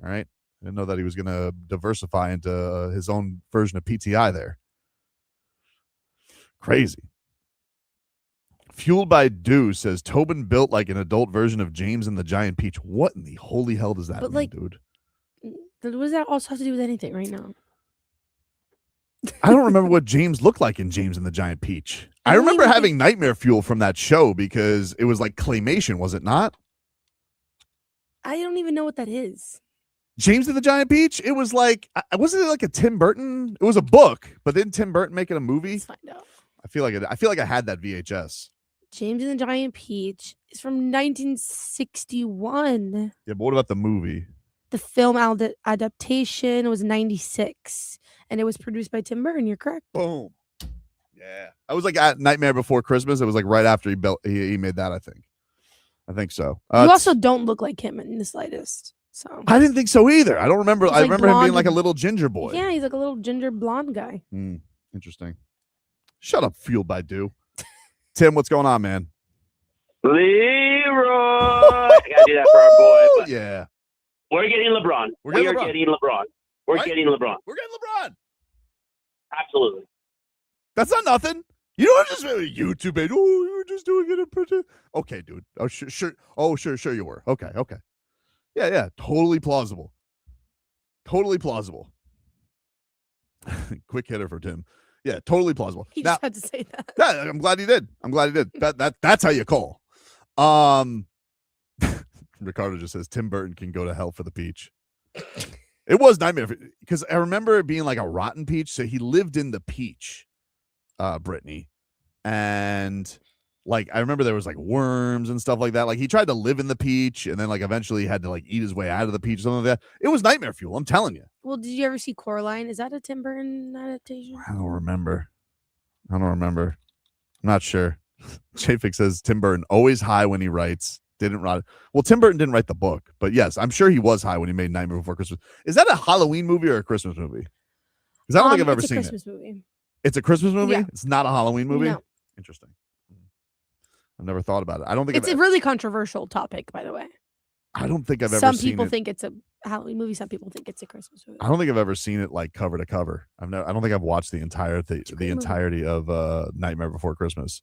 [SPEAKER 3] All right. I didn't know that he was going to diversify into his own version of PTI there. Crazy. Fueled by Dew says Tobin built like an adult version of James and the Giant Peach. What in the holy hell does that mean, dude?
[SPEAKER 4] What does that also have to do with anything right now?
[SPEAKER 3] I don't remember what James looked like in James and the Giant Peach. I remember having nightmare fuel from that show because it was like claymation, was it not?
[SPEAKER 4] I don't even know what that is.
[SPEAKER 3] James and the Giant Peach? It was like, wasn't it like a Tim Burton? It was a book, but didn't Tim Burton make it a movie?
[SPEAKER 4] Let's find out.
[SPEAKER 3] I feel like I had that VHS.
[SPEAKER 4] James and the Giant Peach is from 1961.
[SPEAKER 3] Yeah, but what about the movie?
[SPEAKER 4] The film adaptation was 96, and it was produced by Tim Burton. You're correct.
[SPEAKER 3] Boom. Yeah. I was like at Nightmare Before Christmas. It was like right after he made that, I think so.
[SPEAKER 4] You also don't look like him in the slightest. So
[SPEAKER 3] I didn't think so either. I don't remember. I remember him being like a little ginger boy.
[SPEAKER 4] Yeah, he's like a little ginger blonde guy.
[SPEAKER 3] Interesting. Shut up, Fueled by Dew. Tim, what's going on, man?
[SPEAKER 9] Leroy. I gotta do that for our boy. But
[SPEAKER 3] Yeah.
[SPEAKER 9] we're getting LeBron. We're getting LeBron. We're
[SPEAKER 3] What?
[SPEAKER 9] getting LeBron.
[SPEAKER 3] We're getting LeBron.
[SPEAKER 9] Absolutely.
[SPEAKER 3] That's not nothing. You don't just YouTube it. Oh, you were just doing it in print. Okay, dude. Oh, sure. Oh, sure you were. Okay. Yeah. Totally plausible. Quick hitter for Tim. Yeah, totally plausible.
[SPEAKER 4] He just had to say that.
[SPEAKER 3] Yeah, I'm glad he did. That's how you call. Ricardo just says Tim Burton can go to hell for the peach. It was nightmare because I remember it being like a rotten peach. So he lived in the peach, Brittney, and like I remember there was like worms and stuff like that. Like he tried to live in the peach, and then like eventually he had to like eat his way out of the peach, something like that. It was nightmare fuel. I'm telling you.
[SPEAKER 4] Well, did you ever see Coraline? Is that a Tim Burton adaptation?
[SPEAKER 3] I don't remember. I'm not sure. JFig says Tim Burton always high when he writes. Didn't write. Well, Tim Burton didn't write the book, but yes, I'm sure he was high when he made Nightmare Before Christmas. Is that a Halloween movie or a Christmas movie? Because I don't think I've ever seen
[SPEAKER 4] it. It's a Christmas movie.
[SPEAKER 3] It's a Christmas movie?
[SPEAKER 4] Yeah.
[SPEAKER 3] It's not a Halloween movie?
[SPEAKER 4] No.
[SPEAKER 3] Interesting. I've never thought about it. I don't think
[SPEAKER 4] It's a really controversial topic, by the way.
[SPEAKER 3] I don't think I've ever
[SPEAKER 4] Some
[SPEAKER 3] seen
[SPEAKER 4] people
[SPEAKER 3] it.
[SPEAKER 4] think it's a Halloween movie. Some people think it's a Christmas movie.
[SPEAKER 3] I don't think I've ever seen it like cover to cover. I don't think I've watched the entirety of Nightmare Before Christmas.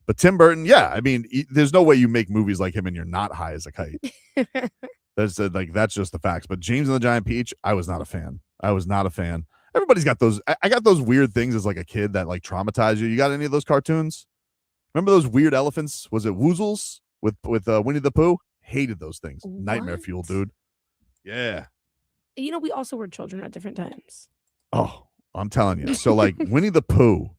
[SPEAKER 3] But Tim Burton, yeah, I mean, there's no way you make movies like him and you're not high as a kite. That's just the facts. But James and the Giant Peach, I was not a fan. Everybody's got those. I got those weird things as like a kid that like traumatize you. You got any of those cartoons? Remember those weird elephants? Was it Woozles with Winnie the Pooh? Hated those things.
[SPEAKER 4] What?
[SPEAKER 3] Nightmare fuel, dude. Yeah.
[SPEAKER 4] You know, we also were children at different times.
[SPEAKER 3] Oh, I'm telling you. So like Winnie the Pooh,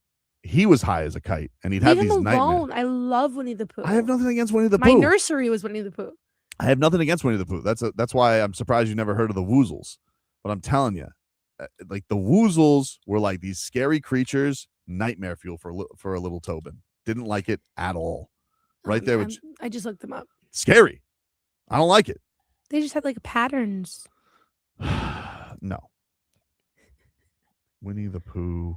[SPEAKER 3] he was high as a kite, and he'd have
[SPEAKER 4] Leave
[SPEAKER 3] these
[SPEAKER 4] him
[SPEAKER 3] nightmares.
[SPEAKER 4] alone. I love Winnie the Pooh.
[SPEAKER 3] I have nothing against Winnie the
[SPEAKER 4] My
[SPEAKER 3] Pooh.
[SPEAKER 4] nursery was Winnie the Pooh.
[SPEAKER 3] I have nothing against Winnie the Pooh. That's why I'm surprised you never heard of the Woozles. But I'm telling you, like the Woozles were like these scary creatures, nightmare fuel for a little Tobin. Didn't like it at all. Right there, with
[SPEAKER 4] I just looked them up.
[SPEAKER 3] scary. I don't like it.
[SPEAKER 4] They just had like patterns.
[SPEAKER 3] No. Winnie the Pooh.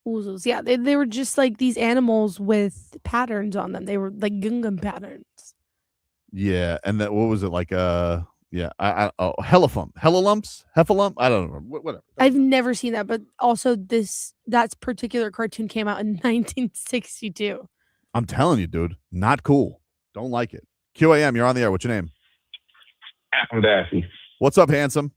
[SPEAKER 4] Oozles. Yeah, they were just like these animals with patterns on them. They were like Gungan patterns.
[SPEAKER 3] Yeah, and that what was it like? Yeah, Heffalumps. I don't know. Whatever.
[SPEAKER 4] I've never seen that, but also that particular cartoon came out in 1962.
[SPEAKER 3] I'm telling you, dude, not cool. Don't like it. QAM, you're on the air. What's your name?
[SPEAKER 10] I'm Daffy.
[SPEAKER 3] What's up, handsome?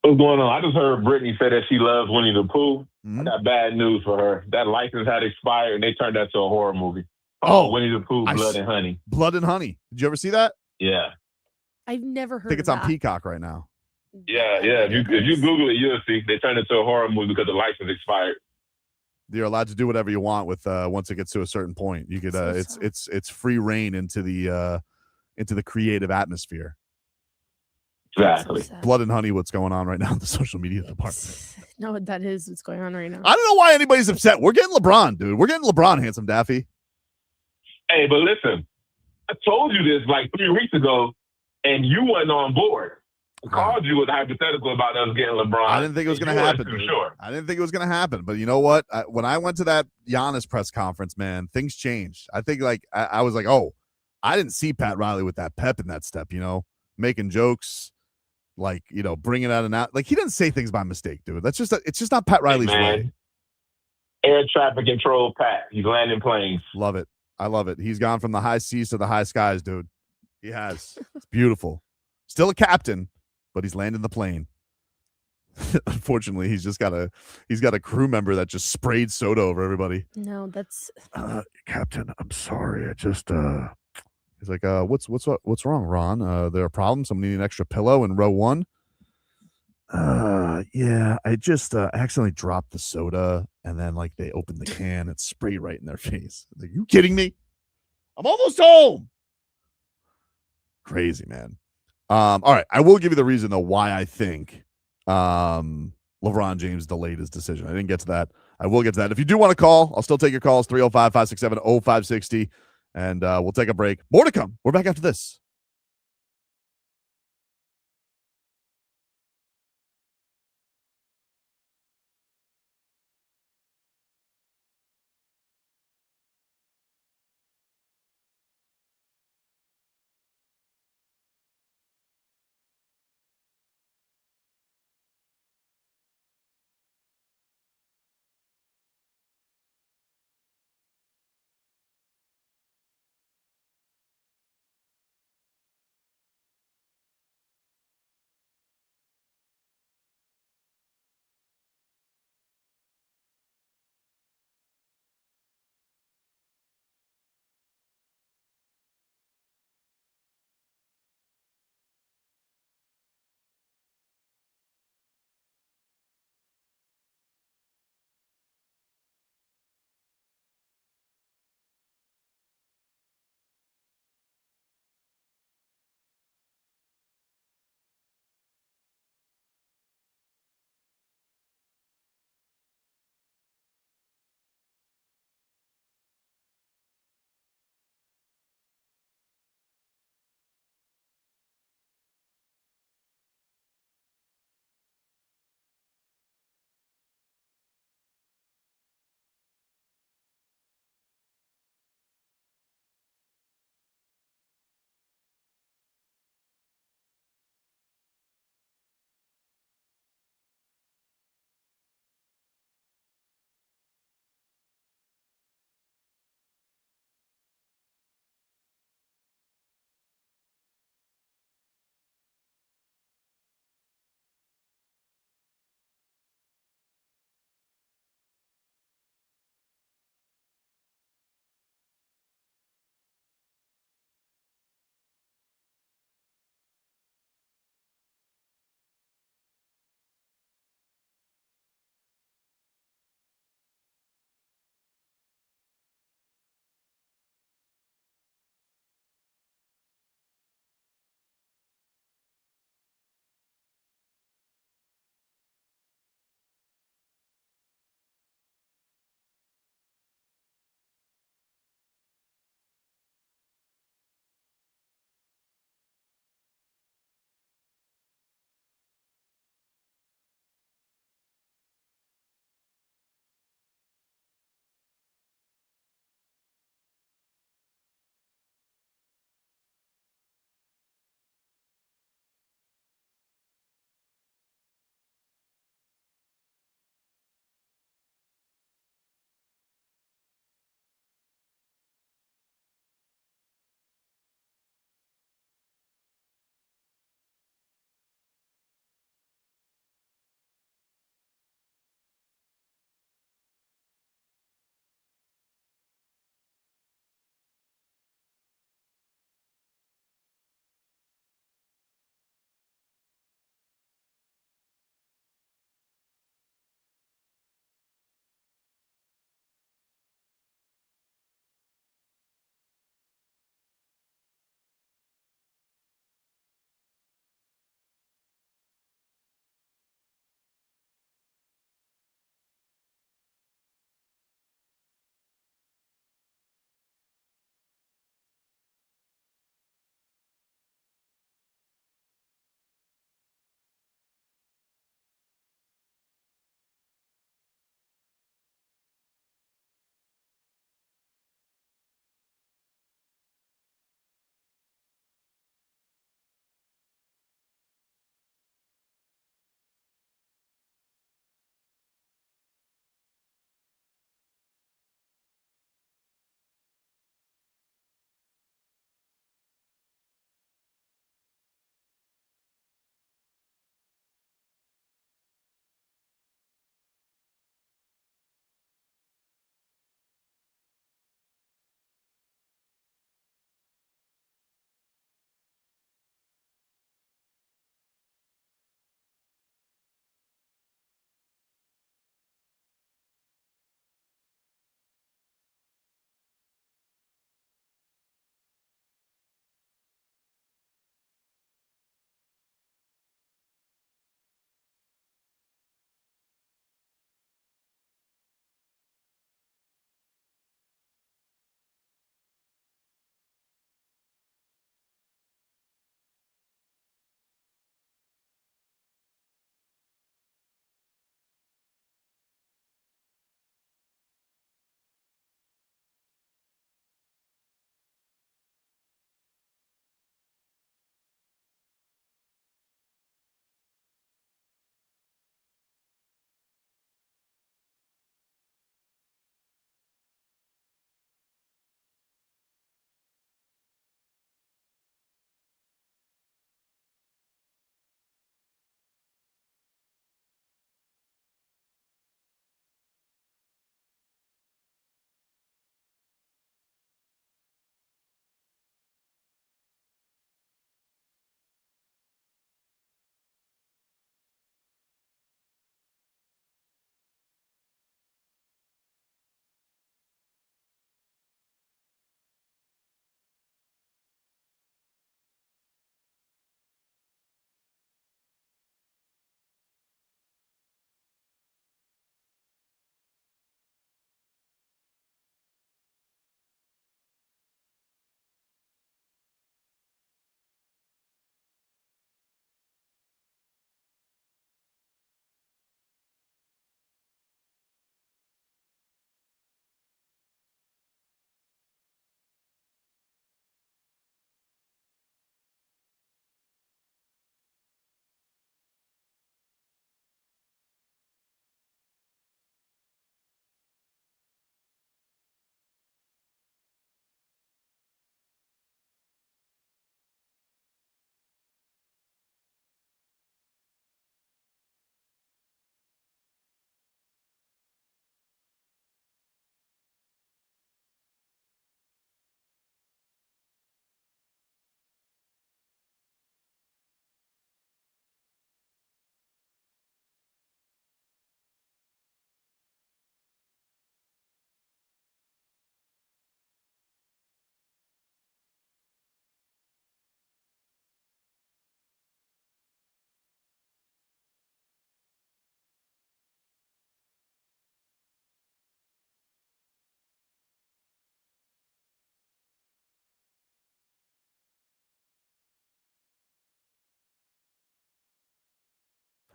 [SPEAKER 10] What's going on? I just heard Brittany say that she loves Winnie the Pooh.
[SPEAKER 3] Mhm.
[SPEAKER 10] I got bad news for her. That license had expired, and they turned that to a horror movie.
[SPEAKER 3] Oh,
[SPEAKER 10] Winnie the Pooh, Blood and Honey.
[SPEAKER 3] Blood and Honey. Did you ever see that?
[SPEAKER 10] Yeah.
[SPEAKER 4] I've never
[SPEAKER 3] I
[SPEAKER 4] heard
[SPEAKER 3] think
[SPEAKER 4] of
[SPEAKER 3] it's on
[SPEAKER 4] that.
[SPEAKER 3] Peacock right now.
[SPEAKER 10] Yeah. If you Google it, you'll see. They turned it to a horror movie because the license expired.
[SPEAKER 3] You're allowed to do whatever you want with once it gets to a certain point. You could it's free reign into the creative atmosphere.
[SPEAKER 10] Exactly.
[SPEAKER 3] Blood and Honey, what's going on right now in the social media department?
[SPEAKER 4] know what that is. What's going on right now?
[SPEAKER 3] I don't know why anybody's upset. We're getting LeBron, dude. We're getting LeBron, handsome Daffy.
[SPEAKER 10] Hey, but listen, I told you this like 3 weeks ago, and you wasn't on board. I called you with a hypothetical about us getting LeBron.
[SPEAKER 3] I didn't think it was going to happen. Dude.
[SPEAKER 10] Sure.
[SPEAKER 3] I didn't think it was going to happen. But you know what? When I went to that Giannis press conference, man, things changed. I think I was like, oh, I didn't see Pat Riley with that pep in that step, making jokes, bringing out and out. Like, he didn't say things by mistake, dude. It's just not Pat Riley's way.
[SPEAKER 10] Air traffic control, Pat. He's landing planes.
[SPEAKER 3] Love it. I love it. He's gone from the high seas to the high skies, dude. He has. It's beautiful. Still a captain, but he's landing the plane. Unfortunately, he's got a crew member that just sprayed soda over everybody.
[SPEAKER 4] No, that's
[SPEAKER 3] Captain, I'm sorry. I just he's like, what's wrong, Ron? There a problem? Somebody need an extra pillow in row 1? Yeah, I just accidentally dropped the soda, and then like they opened the can and sprayed right in their face. Like, you kidding me? I'm almost home. Crazy, man. All right, I will give you the reason though why I think LeBron James delayed his decision. I didn't get to that. I will get to that. If you do want to call, I'll still take your calls, 305-567-0560, and we'll take a break. More to come. We're back after this.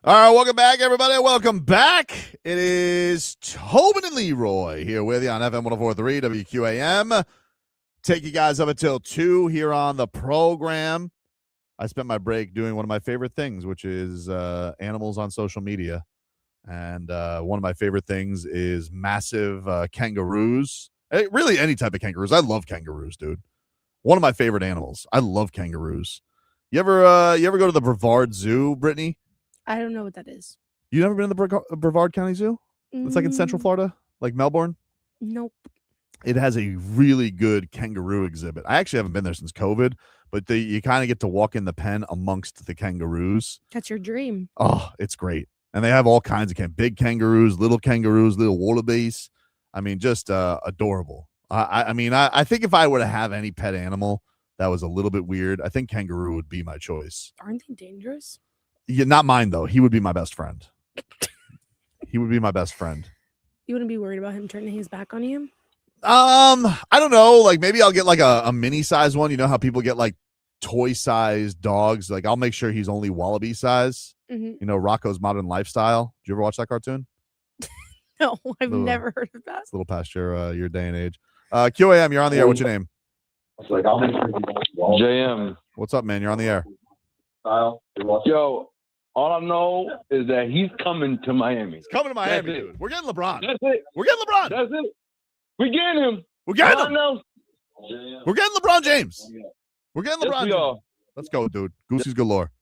[SPEAKER 3] All right, welcome back, everybody. Welcome back. It is Tobin and Leroy here with you on FM 104.3 WQAM. Take you guys up until 2 here on the program. I spent my break doing one of my favorite things, which is animals on social media. And one of my favorite things is massive kangaroos. Really, any type of kangaroos. I love kangaroos, dude. One of my favorite animals. I love kangaroos. You ever go to the Brevard Zoo, Brittney?
[SPEAKER 4] I don't know what that is.
[SPEAKER 3] You never been to the Brevard County Zoo? It's like in Central Florida, like Melbourne.
[SPEAKER 4] Nope.
[SPEAKER 3] It has a really good kangaroo exhibit. I actually haven't been there since COVID, but you kind of get to walk in the pen amongst the kangaroos.
[SPEAKER 4] That's your dream.
[SPEAKER 3] Oh, it's great. And they have all kinds of big kangaroos, little wallabies. I mean, just adorable. I think if I were to have any pet animal that was a little bit weird, I think kangaroo would be my choice.
[SPEAKER 4] Aren't they dangerous?
[SPEAKER 3] Yeah, not mine, though. He would be my best friend. He would be my best friend.
[SPEAKER 4] You wouldn't be worried about him turning his back on you?
[SPEAKER 3] I don't know. Like, maybe I'll get like a mini size one. You know how people get like toy sized dogs? Like, I'll make sure he's only wallaby size.
[SPEAKER 4] Mm-hmm.
[SPEAKER 3] You know, Rocco's Modern Lifestyle. Did you ever watch that cartoon?
[SPEAKER 4] No, I've never heard of that.
[SPEAKER 3] It's a little past your day and age. QAM, you're on the air. What's your name?
[SPEAKER 11] JM.
[SPEAKER 3] What's up, man? You're on the air.
[SPEAKER 11] Yo, all I know is that he's coming to Miami.
[SPEAKER 3] He's coming to Miami, dude. We're getting LeBron.
[SPEAKER 11] That's it.
[SPEAKER 3] We're getting LeBron.
[SPEAKER 11] That's it. We're getting him.
[SPEAKER 3] We're getting him.
[SPEAKER 11] Know.
[SPEAKER 3] We're getting LeBron James. We're getting LeBron
[SPEAKER 11] Yes,
[SPEAKER 3] James. Let's go, dude. Goosey's galore.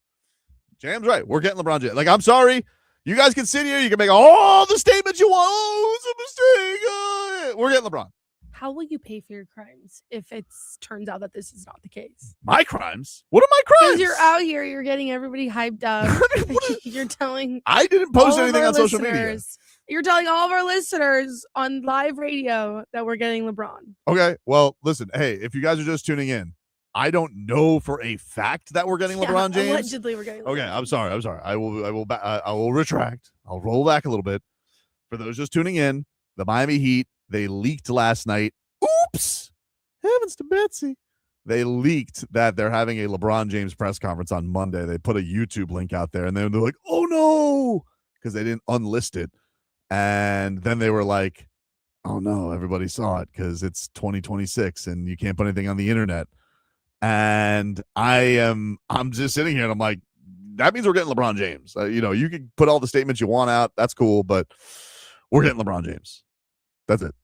[SPEAKER 3] Jam's right. We're getting LeBron James. Like, I'm sorry. You guys can sit here. You can make all the statements you want. Oh, it's a mistake. We're getting LeBron.
[SPEAKER 4] How will you pay for your crimes if it turns out that this is not the case?
[SPEAKER 3] My crimes? What are my crimes?
[SPEAKER 4] Because you're out here, you're getting everybody hyped up. You're telling
[SPEAKER 3] I didn't post anything on social media.
[SPEAKER 4] You're telling all of our listeners on live radio that we're getting LeBron.
[SPEAKER 3] Okay, well, listen. Hey, if you guys are just tuning in, I don't know for a fact that we're getting LeBron James.
[SPEAKER 4] Allegedly, we're getting LeBron. Okay,
[SPEAKER 3] I'm sorry. I will retract. I'll roll back a little bit. For those just tuning in, the Miami Heat, they leaked last night. Oops! Heavens to Betsy. They leaked that they're having a LeBron James press conference on Monday. They put a YouTube link out there, and then they're like, oh, no, because they didn't unlist it. And then they were like, oh, no, everybody saw it because it's 2026, and you can't put anything on the internet. And I'm just sitting here, and I'm like, that means we're getting LeBron James. You can put all the statements you want out. That's cool, but we're getting LeBron James. That's it.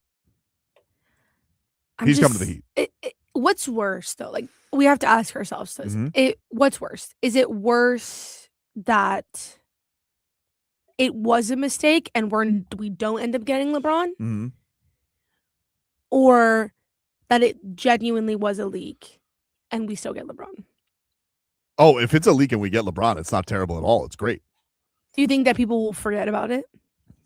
[SPEAKER 3] He's coming to the Heat.
[SPEAKER 4] What's worse, though? Like, we have to ask ourselves this. What's worse? Is it worse that it was a mistake and we don't end up getting LeBron?
[SPEAKER 3] Mm-hmm.
[SPEAKER 4] Or that it genuinely was a leak and we still get LeBron?
[SPEAKER 3] Oh, if it's a leak and we get LeBron, it's not terrible at all. It's great.
[SPEAKER 4] Do you think that people will forget about it?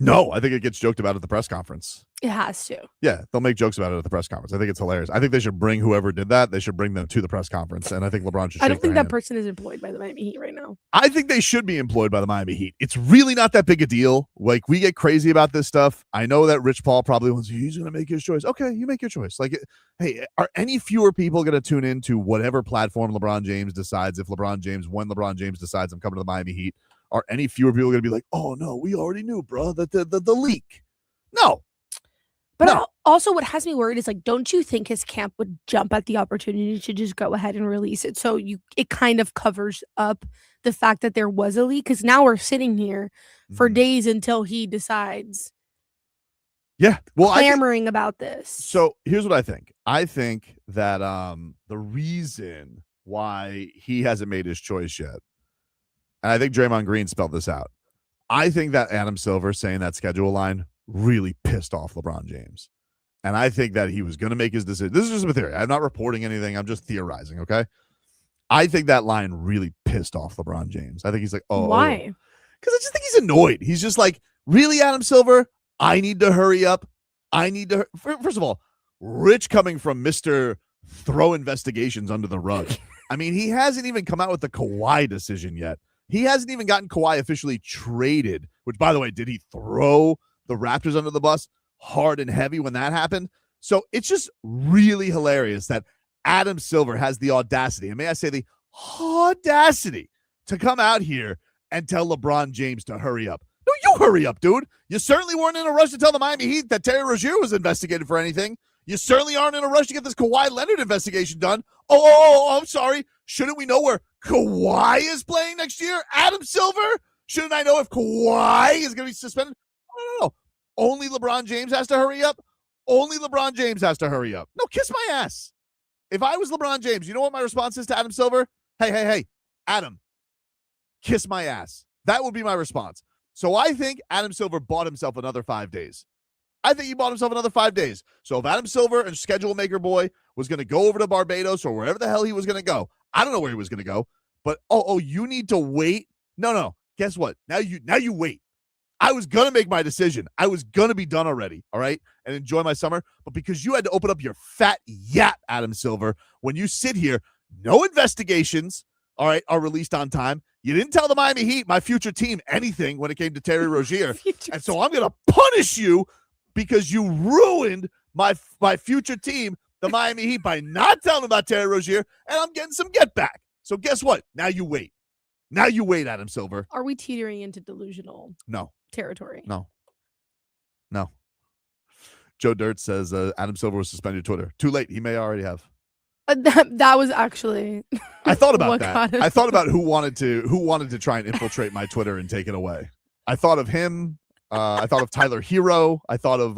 [SPEAKER 3] No, I think it gets joked about at the press conference.
[SPEAKER 4] It has to.
[SPEAKER 3] Yeah, they'll make jokes about it at the press conference. I think it's hilarious. I think they should bring whoever did that. They should bring them to the press conference, and I think LeBron should.
[SPEAKER 4] I don't think that person is employed by the Miami Heat right now.
[SPEAKER 3] I think they should be employed by the Miami Heat. It's really not that big a deal. Like, we get crazy about this stuff. I know that Rich Paul probably wants. He's going to make his choice. Okay, you make your choice. Like, hey, are any fewer people going to tune in to whatever platform LeBron James decides? When LeBron James decides I'm coming to the Miami Heat, are any fewer people going to be like, oh no, we already knew, bro, that the leak? No.
[SPEAKER 4] But
[SPEAKER 3] no.
[SPEAKER 4] Also, what has me worried is, like, don't you think his camp would jump at the opportunity to just go ahead and release it? So it kind of covers up the fact that there was a leak, because now we're sitting here for days until he decides.
[SPEAKER 3] Yeah, well,
[SPEAKER 4] clamoring about this.
[SPEAKER 3] So here's what I think. I think that the reason why he hasn't made his choice yet, and I think Draymond Green spelled this out. I think that Adam Silver saying that schedule line really pissed off LeBron James. And I think that he was going to make his decision. This is just a theory. I'm not reporting anything. I'm just theorizing, okay? I think that line really pissed off LeBron James. I think he's like, oh.
[SPEAKER 4] Why?
[SPEAKER 3] Because I just think he's annoyed. He's just like, really, Adam Silver? I need to hurry up. I need to. First of all, Rich coming from Mr. Throw investigations under the rug. I mean, he hasn't even come out with the Kawhi decision yet. He hasn't even gotten Kawhi officially traded, which, by the way, did he throw the Raptors under the bus hard and heavy when that happened? So it's just really hilarious that Adam Silver has the audacity, and may I say the audacity, to come out here and tell LeBron James to hurry up. No, you hurry up, dude. You certainly weren't in a rush to tell the Miami Heat that Terry Rozier was investigated for anything. You certainly aren't in a rush to get this Kawhi Leonard investigation done. Oh, I'm sorry. Shouldn't we know where Kawhi is playing next year? Adam Silver? Shouldn't I know if Kawhi is going to be suspended? No. Only LeBron James has to hurry up? Only LeBron James has to hurry up. No, kiss my ass. If I was LeBron James, you know what my response is to Adam Silver? Hey, Adam, kiss my ass. That would be my response. So I think Adam Silver bought himself another 5 days. I think he bought himself another 5 days. So if Adam Silver and Schedule Maker Boy was going to go over to Barbados or wherever the hell he was going to go, I don't know where he was going to go, but you need to wait. No. Guess what? Now you wait. I was going to make my decision. I was going to be done already, all right, and enjoy my summer. But because you had to open up your fat yap, Adam Silver, when you sit here, no investigations, all right, are released on time. You didn't tell the Miami Heat, my future team, anything when it came to Terry Rozier. And so I'm going to punish you because you ruined my future team, the Miami Heat, by not telling about Terry Rozier, and I'm getting some get back. So guess what? Now you wait. Now you wait, Adam Silver.
[SPEAKER 4] Are we teetering into delusional territory?
[SPEAKER 3] No. Joe Dirt says Adam Silver was suspended Twitter. Too late. He may already have.
[SPEAKER 4] That was actually.
[SPEAKER 3] I thought about that. I thought about who wanted to try and infiltrate my Twitter and take it away. I thought of him. I thought of Tyler Hero. I thought of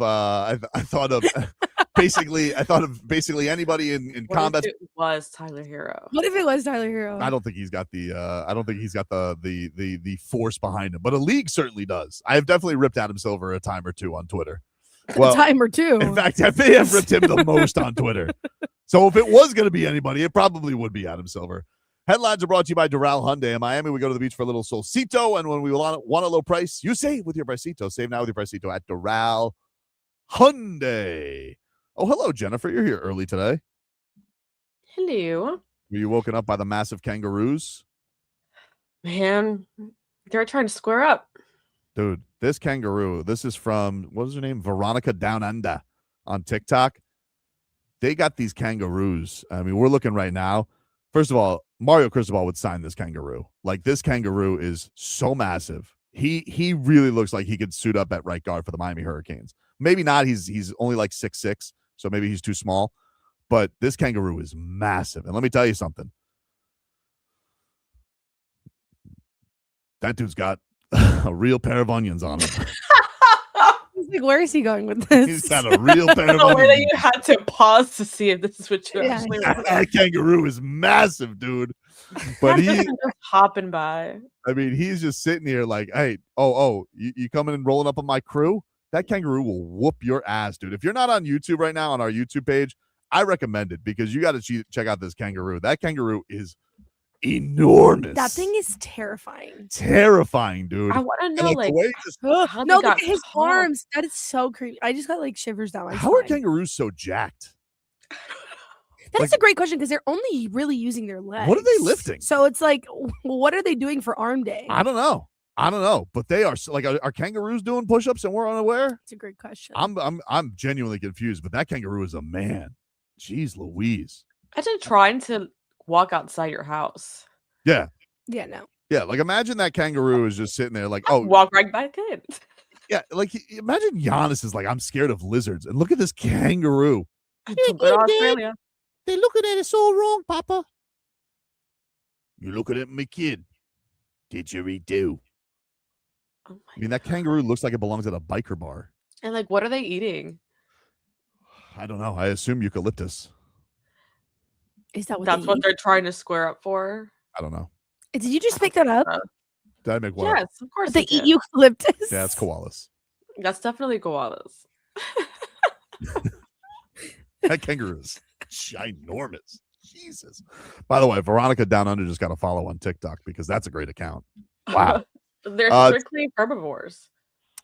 [SPEAKER 3] basically anybody in combat.
[SPEAKER 12] If it was Tyler Hero.
[SPEAKER 4] What if it was Tyler Hero?
[SPEAKER 3] I don't think he's got the force behind him, but a league certainly does. I have definitely ripped Adam Silver a time or two on Twitter.
[SPEAKER 4] Well, a time or two.
[SPEAKER 3] In fact, I may have ripped him the most on Twitter. So if it was going to be anybody, it probably would be Adam Silver. Headlines are brought to you by Doral Hyundai. In Miami, we go to the beach for a little solcito, and when we want a low price, you save with your Pricito. Save now with your Pricito at Doral Hyundai. Oh, hello, Jennifer. You're here early today.
[SPEAKER 12] Hello.
[SPEAKER 3] Were you woken up by the massive kangaroos?
[SPEAKER 12] Man, they're trying to square up.
[SPEAKER 3] Dude, this kangaroo, this is from, what was her name? Veronica Down Under on TikTok. They got these kangaroos. I mean, we're looking right now. First of all, Mario Cristobal would sign this kangaroo. Like, this kangaroo is so massive. He really looks like he could suit up at right guard for the Miami Hurricanes. Maybe not. He's only like 6'6", so maybe he's too small. But this kangaroo is massive. And let me tell you something. That dude's got a real pair of onions on him.
[SPEAKER 4] Like, where is he going with this?
[SPEAKER 3] He's got a real pair of
[SPEAKER 12] The way that
[SPEAKER 3] onions.
[SPEAKER 12] you had to pause to see if this is what you actually want.
[SPEAKER 3] That kangaroo is massive, dude. But
[SPEAKER 12] Just hopping by.
[SPEAKER 3] I mean, he's just sitting here like, hey, you coming and rolling up on my crew? That kangaroo will whoop your ass, dude. If you're not on YouTube right now, on our YouTube page, I recommend it because you got to check out this kangaroo. That kangaroo is enormous.
[SPEAKER 4] That thing is terrifying.
[SPEAKER 3] Terrifying, dude.
[SPEAKER 12] I want to know, like, how
[SPEAKER 4] no,
[SPEAKER 12] they
[SPEAKER 4] look
[SPEAKER 12] got
[SPEAKER 4] at his
[SPEAKER 12] tall.
[SPEAKER 4] arms. That is so creepy. I just got like shivers down my
[SPEAKER 3] How are
[SPEAKER 4] spine.
[SPEAKER 3] kangaroos so jacked?
[SPEAKER 4] That's a great question because they're only really using their legs.
[SPEAKER 3] What are they lifting?
[SPEAKER 4] So it's like, what are they doing for arm day?
[SPEAKER 3] I don't know. But they are like, are kangaroos doing push-ups and we're unaware?
[SPEAKER 4] It's a great question.
[SPEAKER 3] I'm genuinely confused, but that kangaroo is a man. Jeez Louise.
[SPEAKER 12] Imagine trying to walk outside your house.
[SPEAKER 3] Yeah.
[SPEAKER 4] Yeah, no.
[SPEAKER 3] Yeah, like imagine that kangaroo is just sitting there like,
[SPEAKER 12] Walk right back in.
[SPEAKER 3] Yeah, like imagine Giannis is like, I'm scared of lizards. And look at this kangaroo.
[SPEAKER 12] Australia.
[SPEAKER 3] They're looking at us all wrong, Papa. You're looking at me, kid. Didgeridoo.
[SPEAKER 12] Oh
[SPEAKER 3] I mean, that kangaroo looks like it belongs at a biker bar.
[SPEAKER 12] And like, what are they eating?
[SPEAKER 3] I don't know. I assume eucalyptus.
[SPEAKER 4] Is that what
[SPEAKER 12] That's
[SPEAKER 4] they
[SPEAKER 12] what
[SPEAKER 4] eat?
[SPEAKER 12] they're trying to square up for?
[SPEAKER 3] I don't know.
[SPEAKER 4] Did you just pick that up?
[SPEAKER 3] Did I make one?
[SPEAKER 12] Yes, of course.
[SPEAKER 4] They
[SPEAKER 12] you
[SPEAKER 4] eat
[SPEAKER 12] did.
[SPEAKER 4] eucalyptus.
[SPEAKER 3] Yeah, it's koalas.
[SPEAKER 12] That's definitely koalas.
[SPEAKER 3] That kangaroo is ginormous. Jesus. By the way, Veronica Down Under just got a follow on TikTok because that's a great account. Wow.
[SPEAKER 12] They're strictly herbivores.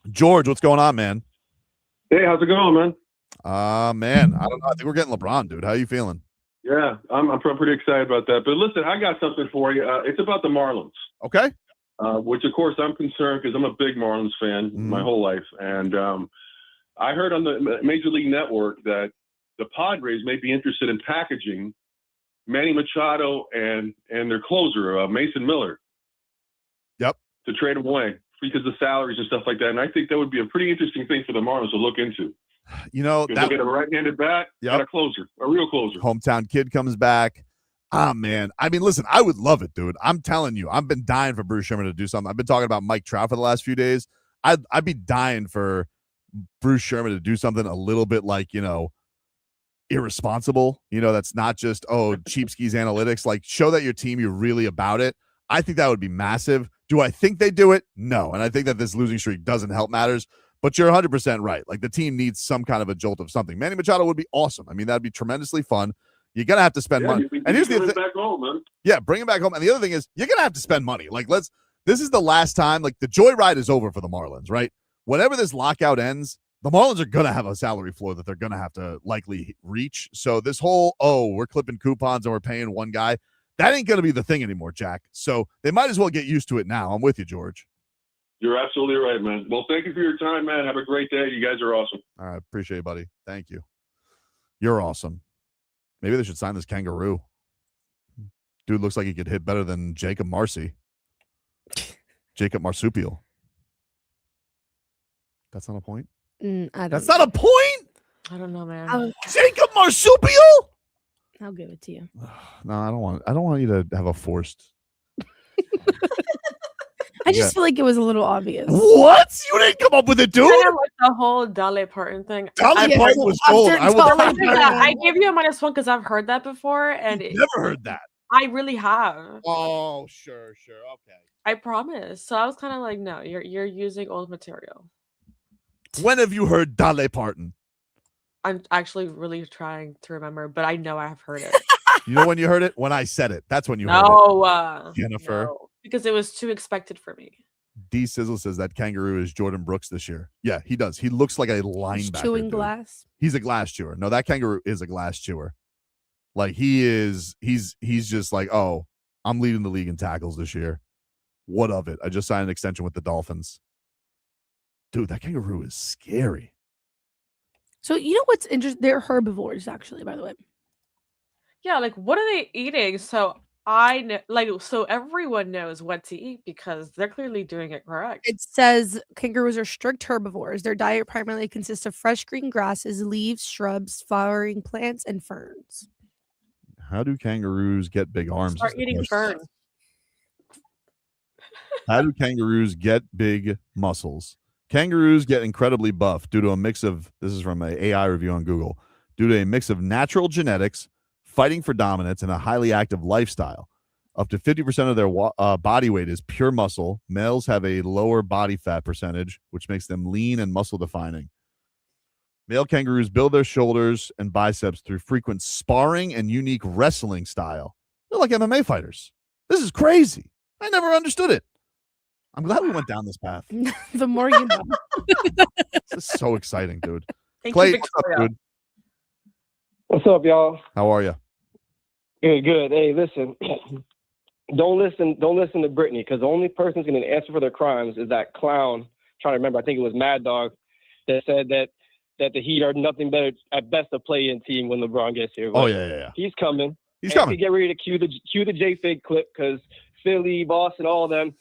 [SPEAKER 3] George, what's going on, man?
[SPEAKER 13] Hey, how's it going, man?
[SPEAKER 3] Man, I don't know. I think we're getting LeBron, dude. How you feeling?
[SPEAKER 13] Yeah, I'm pretty excited about that. But listen, I got something for you. It's about the Marlins.
[SPEAKER 3] Okay.
[SPEAKER 13] Which, of course, I'm concerned because I'm a big Marlins fan my whole life. And I heard on the Major League Network that the Padres may be interested in packaging Manny Machado and their closer, Mason Miller.
[SPEAKER 3] Yep.
[SPEAKER 13] to trade him away because of salaries and stuff like that. And I think that would be a pretty interesting thing for the Marlins to look into.
[SPEAKER 3] You know,
[SPEAKER 13] Because they'll get a right-handed bat and a closer, a real closer.
[SPEAKER 3] Hometown kid comes back. Ah, man. I mean, listen, I would love it, dude. I'm telling you, I've been dying for Bruce Sherman to do something. I've been talking about Mike Trout for the last few days. I'd be dying for Bruce Sherman to do something a little bit like, you know, irresponsible. You know, that's not just, cheap skis analytics. Like, show that your team, you're really about it. I think that would be massive. Do I think they do it? No. And I think that this losing streak doesn't help matters. But you're 100% right. Like, the team needs some kind of a jolt of something. Manny Machado would be awesome. I mean, that'd be tremendously fun. You're going to have to spend money. And here's the thing.
[SPEAKER 13] Back home, man.
[SPEAKER 3] Yeah, bring him back home. And the other thing is, you're going to have to spend money. Like, this is the last time. Like, the joyride is over for the Marlins, right? Whenever this lockout ends, the Marlins are going to have a salary floor that they're going to have to likely reach. So this whole, we're clipping coupons and we're paying one guy, that ain't going to be the thing anymore, Jack. So they might as well get used to it now. I'm with you, George.
[SPEAKER 13] You're absolutely right, man. Well, thank you for your time, man. Have a great day. You guys are awesome.
[SPEAKER 3] All right. Appreciate it, buddy. Thank you. You're awesome. Maybe they should sign this Kangaroo. Dude looks like he could hit better than Jacob Marsupial. That's not a point? That's not a point?
[SPEAKER 12] I don't know, man.
[SPEAKER 3] Jacob Marsupial?
[SPEAKER 4] I'll give it to you.
[SPEAKER 3] No, I don't want you to have a forced.
[SPEAKER 4] I just feel like it was a little obvious.
[SPEAKER 3] What? You didn't come up with it, dude?
[SPEAKER 12] Kind of like the whole Dolly Parton thing.
[SPEAKER 3] Dolly Parton was gold.
[SPEAKER 12] I give you a -1 because I've heard that before, and
[SPEAKER 3] never heard that.
[SPEAKER 12] I really have.
[SPEAKER 3] Oh, sure, okay.
[SPEAKER 12] I promise. So I was kind of like, no, you're using old material.
[SPEAKER 3] When have you heard Dolly Parton?
[SPEAKER 12] I'm actually really trying to remember, but I know I have heard it.
[SPEAKER 3] You know when you heard it? When I said it. That's when you heard it. Jennifer.
[SPEAKER 12] No, because it was too expected for me.
[SPEAKER 3] D Sizzle says that Kangaroo is Jordyn Brooks this year. Yeah, he does. He looks like a linebacker.
[SPEAKER 4] He's chewing
[SPEAKER 3] dude.
[SPEAKER 4] glass.
[SPEAKER 3] He's a glass chewer. No, that Kangaroo is a glass chewer. Like he's just like, I'm leading the league in tackles this year. What of it? I just signed an extension with the Dolphins. Dude, that Kangaroo is scary.
[SPEAKER 4] So you know what's interesting? They're herbivores, actually, by the way.
[SPEAKER 12] Yeah, like what are they eating? So I know, so everyone knows what to eat because they're clearly doing it correct.
[SPEAKER 4] It says kangaroos are strict herbivores. Their diet primarily consists of fresh green grasses, leaves, shrubs, flowering plants, and ferns.
[SPEAKER 3] How do kangaroos get big arms?
[SPEAKER 12] Start eating ferns.
[SPEAKER 3] How do kangaroos get big muscles? Kangaroos get incredibly buff due to a mix of, this is from an AI review on Google, due to a mix of natural genetics, fighting for dominance, and a highly active lifestyle. Up to 50% of their body weight is pure muscle. Males have a lower body fat percentage, which makes them lean and muscle defining. Male kangaroos build their shoulders and biceps through frequent sparring and unique wrestling style. They're like MMA fighters. This is crazy. I never understood it. I'm glad we went down this path.
[SPEAKER 4] The more you know.
[SPEAKER 3] This is so exciting, dude.
[SPEAKER 12] Thank
[SPEAKER 3] Clay,
[SPEAKER 12] you,
[SPEAKER 3] what's up,
[SPEAKER 12] Victoria.
[SPEAKER 3] dude?
[SPEAKER 14] What's up, y'all?
[SPEAKER 3] How are you?
[SPEAKER 14] Good. Hey, listen. Don't listen to Brittney because the only person who's going to answer for their crimes is that clown. I'm trying to remember. I think it was Mad Dog that said that the Heat are nothing better at best a play-in team when LeBron gets here.
[SPEAKER 3] Oh yeah.
[SPEAKER 14] He's coming.
[SPEAKER 3] He's coming.
[SPEAKER 14] Get ready to cue the JFig clip because Philly, Boston, all of them,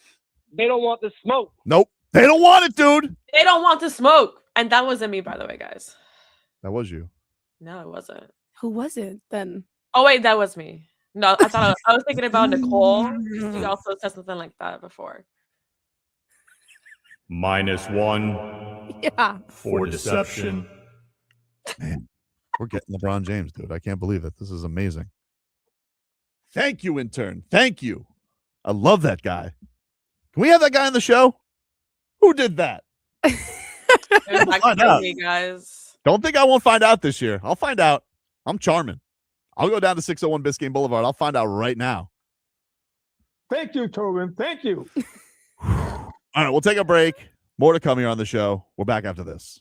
[SPEAKER 14] they don't want the smoke.
[SPEAKER 3] Nope. They don't want it, dude.
[SPEAKER 12] They don't want to smoke. And that wasn't me, by the way, guys.
[SPEAKER 3] That was you.
[SPEAKER 12] No, it wasn't.
[SPEAKER 4] Who was it then?
[SPEAKER 12] Oh, wait, that was me. No, I thought I was thinking about Nicole. She also said something like that before.
[SPEAKER 15] -1
[SPEAKER 4] Yeah.
[SPEAKER 15] for deception.
[SPEAKER 3] Man, we're getting LeBron James, dude. I can't believe it. This is amazing. Thank you, intern. Thank you. I love that guy. Can we have that guy on the show? Who did that?
[SPEAKER 12] It was actually me, guys.
[SPEAKER 3] Don't think I won't find out this year. I'll find out. I'm charming. I'll go down to 601 Biscayne Boulevard. I'll find out right now.
[SPEAKER 16] Thank you, Tobin. Thank you.
[SPEAKER 3] All right, we'll take a break. More to come here on the show. We're back after this.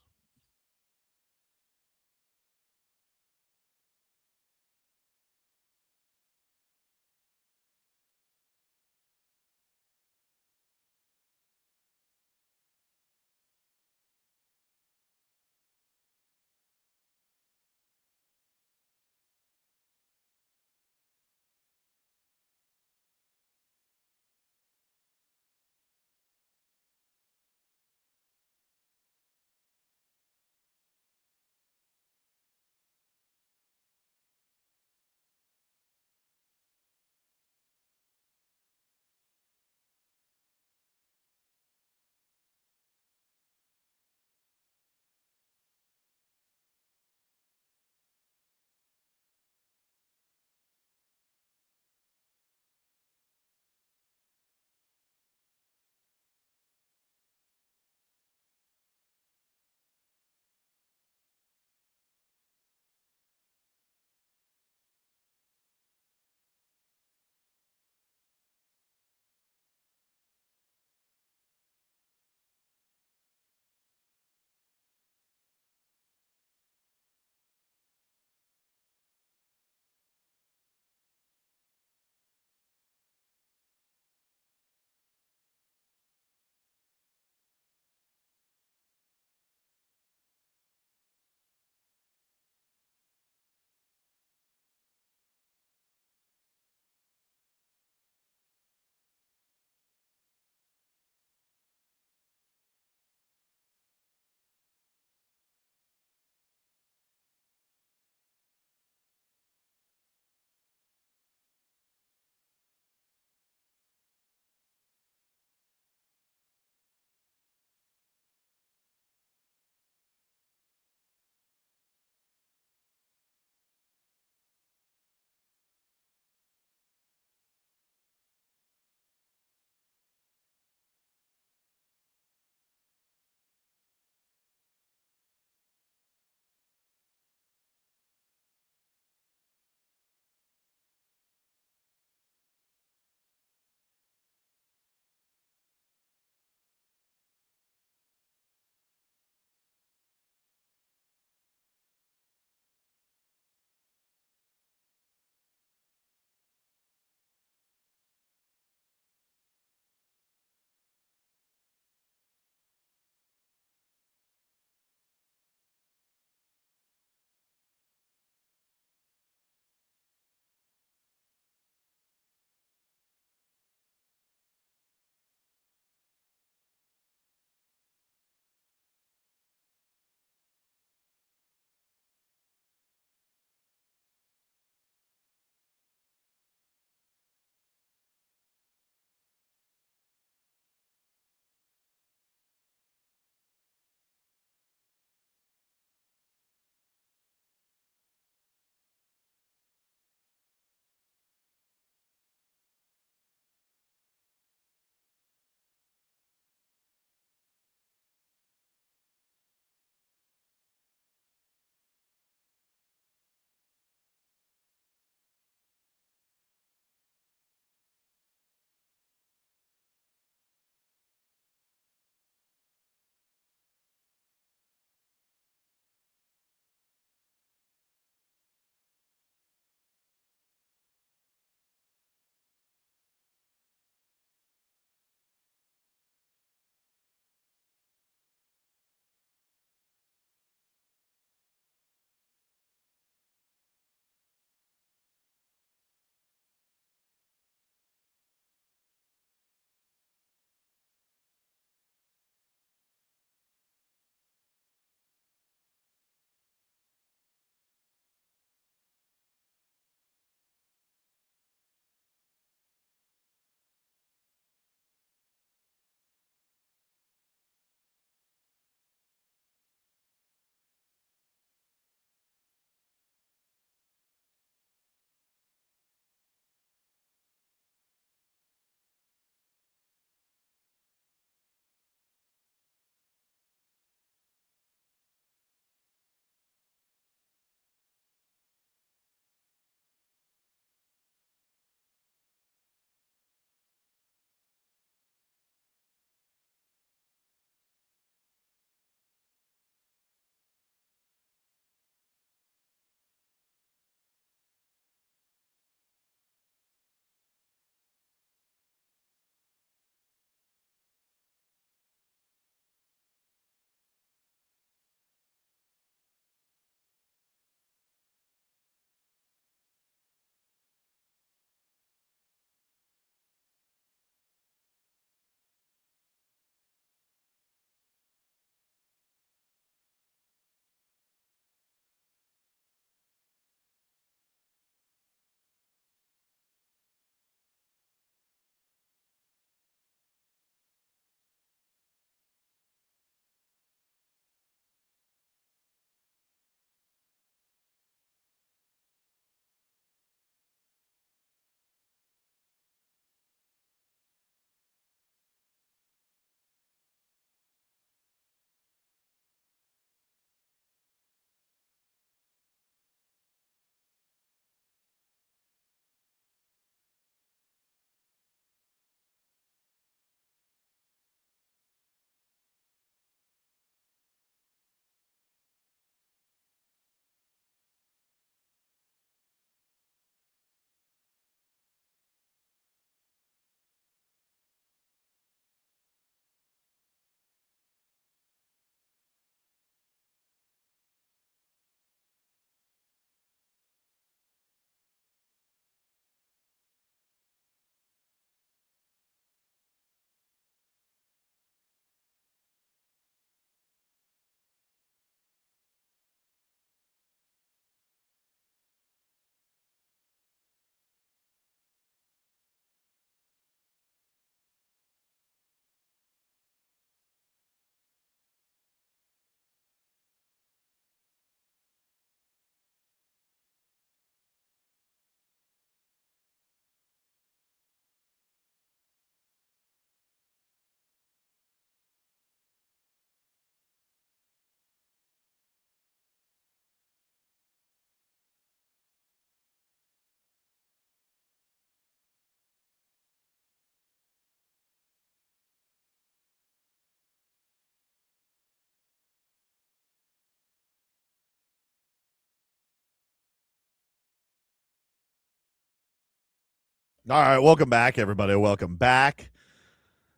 [SPEAKER 3] All right, welcome back, everybody. Welcome back.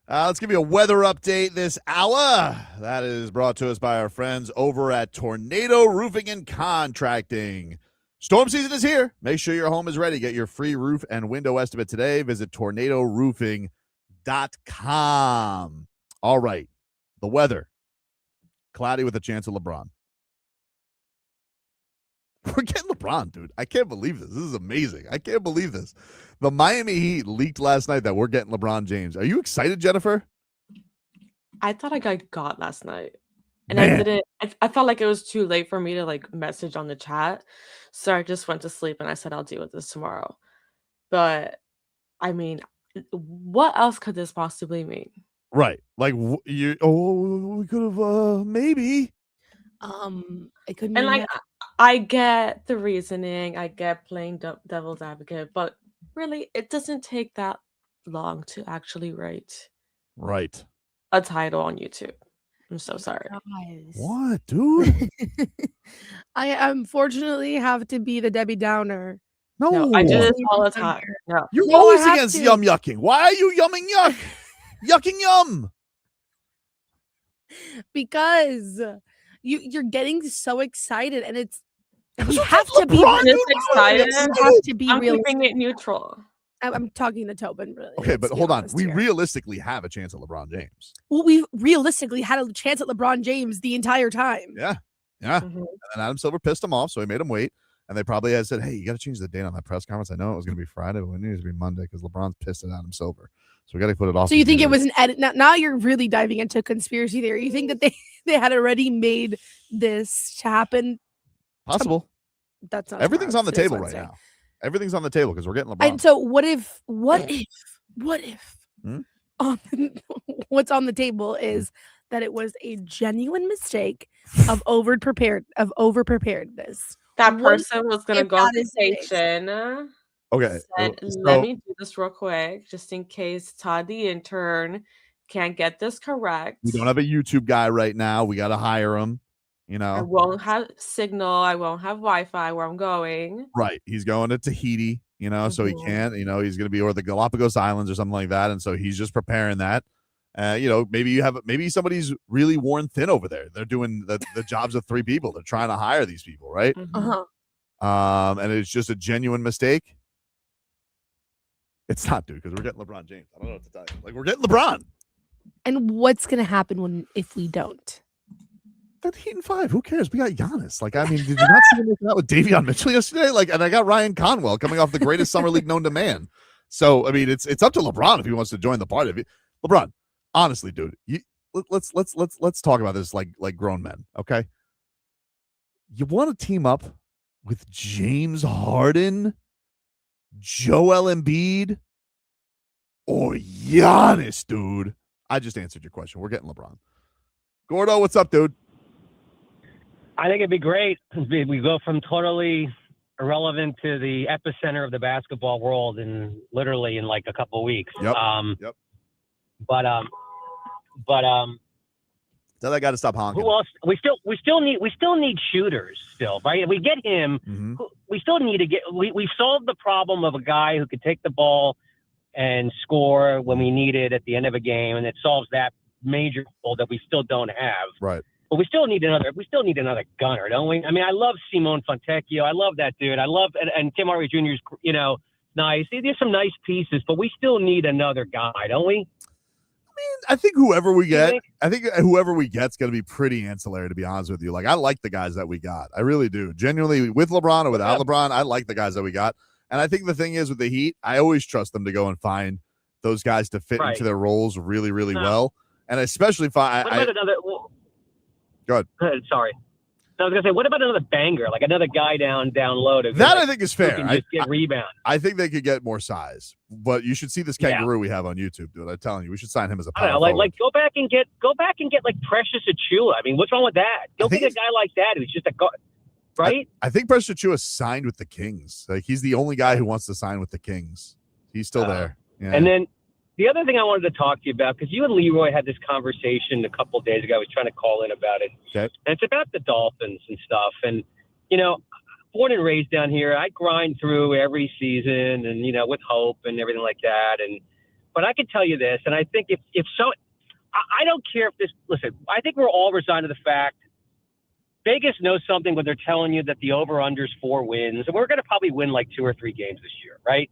[SPEAKER 3] Let's give you a weather update this hour. That is brought to us by our friends over at Tornado Roofing and Contracting. Storm season is here. Make sure your home is ready. Get your free roof and window estimate today. Visit tornadoroofing.com. All right, the weather. Cloudy with a chance of LeBron. We're getting LeBron, dude. I can't believe this. This is amazing. I can't believe this. The Miami Heat leaked last night that we're getting LeBron James. Are you excited, Jennifer?
[SPEAKER 12] I thought I got last night. And
[SPEAKER 3] Man.
[SPEAKER 12] I didn't I felt like it was too late for me to like message on the chat. So I just went to sleep and I said I'll deal with this tomorrow. But I mean, what else could this possibly mean?
[SPEAKER 3] Right. Like we could have maybe.
[SPEAKER 4] It could mean
[SPEAKER 12] And like I get the reasoning, I get playing devil's advocate, but really it doesn't take that long to actually write
[SPEAKER 3] Right.
[SPEAKER 12] a title on YouTube. I'm so sorry.
[SPEAKER 4] Guys.
[SPEAKER 3] What, dude?
[SPEAKER 4] I unfortunately have to be the Debbie Downer.
[SPEAKER 3] No,
[SPEAKER 12] I do this all the time. No.
[SPEAKER 3] You're
[SPEAKER 4] No, I
[SPEAKER 3] always
[SPEAKER 4] have
[SPEAKER 3] against
[SPEAKER 4] to.
[SPEAKER 3] yum yucking. Why are you yumming yuck? Yucking yum.
[SPEAKER 4] Because you're getting so excited, and it's
[SPEAKER 3] Because
[SPEAKER 4] you
[SPEAKER 3] we
[SPEAKER 4] have
[SPEAKER 3] got
[SPEAKER 4] to be
[SPEAKER 3] LeBron,
[SPEAKER 12] Just
[SPEAKER 3] dude.
[SPEAKER 12] excited.
[SPEAKER 4] You have to be
[SPEAKER 12] I'm
[SPEAKER 4] real.
[SPEAKER 12] keeping it neutral.
[SPEAKER 4] I'm talking to Tobin, really.
[SPEAKER 3] Okay,
[SPEAKER 4] let's
[SPEAKER 3] but
[SPEAKER 4] be
[SPEAKER 3] hold on.
[SPEAKER 4] honest
[SPEAKER 3] We
[SPEAKER 4] here.
[SPEAKER 3] realistically have a chance at LeBron James.
[SPEAKER 4] Well, we realistically had a chance at LeBron James the entire time.
[SPEAKER 3] Yeah. Yeah.
[SPEAKER 12] Mhm.
[SPEAKER 3] And Adam Silver pissed him off, so he made him wait. And they probably had said, hey, you got to change the date on that press conference. I know it was going to be Friday, but it needs to be Monday because LeBron's pissed at Adam Silver. So we got to put it off.
[SPEAKER 4] So you think it was an edit? Now you're really diving into conspiracy theory. You think that they had already made this to happen?
[SPEAKER 3] possible?
[SPEAKER 4] That's not
[SPEAKER 3] Everything's
[SPEAKER 4] tomorrow.
[SPEAKER 3] on the
[SPEAKER 4] Today's
[SPEAKER 3] table right
[SPEAKER 4] Wednesday.
[SPEAKER 3] now. Everything's on the table because we're getting LeBron.
[SPEAKER 4] And so what if
[SPEAKER 3] Hmm?
[SPEAKER 4] what's on the table is that it was a genuine mistake of over preparedness.
[SPEAKER 12] That
[SPEAKER 4] What
[SPEAKER 12] person was gonna
[SPEAKER 4] if
[SPEAKER 12] go on
[SPEAKER 4] that is the case?
[SPEAKER 12] vacation.
[SPEAKER 3] Okay,
[SPEAKER 12] Said, let me do this real quick, just in case Todd the intern can't get this correct.
[SPEAKER 3] we don't have a YouTube guy right now. We got to hire him. You
[SPEAKER 12] I
[SPEAKER 3] know,
[SPEAKER 12] won't have signal. I won't have Wi-Fi where I'm going.
[SPEAKER 3] right? He's going to Tahiti. You know, so he can't. You know, he's going to be or the Galapagos Islands or something like that. And so he's just preparing that. You know, maybe somebody's really worn thin over there. They're doing the jobs of 3 people. They're trying to hire these people, right? And it's just a genuine mistake. It's not, dude, because we're getting LeBron James. I don't know what to tell you. Like, we're getting LeBron.
[SPEAKER 4] And what's gonna happen if we don't?
[SPEAKER 3] Then Heat in 5. Who cares? We got Giannis. Like, I mean, did you not see him making out with Davion Mitchell yesterday? Like, and I got Ryan Conwell coming off the greatest summer league known to man. So, I mean, it's up to LeBron if he wants to join the party. LeBron, honestly, dude, let's talk about this like grown men, okay? You want to team up with James Harden, Joel Embiid, or Giannis, dude? I just answered your question. We're getting LeBron. Gordo, what's up, dude?
[SPEAKER 17] I think it'd be great. We go from totally irrelevant to the epicenter of the basketball world literally in like a couple of weeks.
[SPEAKER 3] Yep.
[SPEAKER 17] But
[SPEAKER 3] Tell that guy to stop honking.
[SPEAKER 17] who else? We still need shooters still, right? If we get him, we still need to get. We've solved the problem of a guy who could take the ball and score when we need it at the end of a game, and it solves that major hole that we still don't have.
[SPEAKER 3] Right.
[SPEAKER 17] But we still need another gunner, don't we? I mean, I love Simone Fontecchio. I love that dude. I love and Tim Hardaway Jr.'s, nice. There's some nice pieces, but we still need another guy, don't we?
[SPEAKER 3] I think whoever we get, is going to be pretty ancillary, to be honest with you. Like, I like the guys that we got. I really do. Genuinely, with LeBron or without LeBron, I like the guys that we got. And I think the thing is with the Heat, I always trust them to go and find those guys to fit into their roles really, really well. And especially if
[SPEAKER 17] What about another?
[SPEAKER 3] Go ahead.
[SPEAKER 17] Sorry. I was gonna say, what about another banger, like another guy down low?
[SPEAKER 3] I think is fair.
[SPEAKER 17] Who can just get rebound.
[SPEAKER 3] I think they could get more size, but you should see this Kangaroo we have on YouTube, dude. I'm telling you, we should sign him as a
[SPEAKER 17] I don't
[SPEAKER 3] power
[SPEAKER 17] know, like go back and get like Precious Achiuwa. I mean, what's wrong with that? Go get a guy like that who's just a guy, right?
[SPEAKER 3] I think Precious Achiuwa signed with the Kings. Like, he's the only guy who wants to sign with the Kings. He's still there. Yeah.
[SPEAKER 17] And then the other thing I wanted to talk to you about, because you and Leroy had this conversation a couple of days ago. I was trying to call in about it.
[SPEAKER 3] Okay.
[SPEAKER 17] And it's about the Dolphins and stuff. And, born and raised down here. I grind through every season, and with hope and everything like that. But I can tell you this, and I think if so, I don't care if this. Listen, I think we're all resigned to the fact Vegas knows something when they're telling you that the over/under's 4 wins, and we're going to probably win like 2 or 3 games this year, right?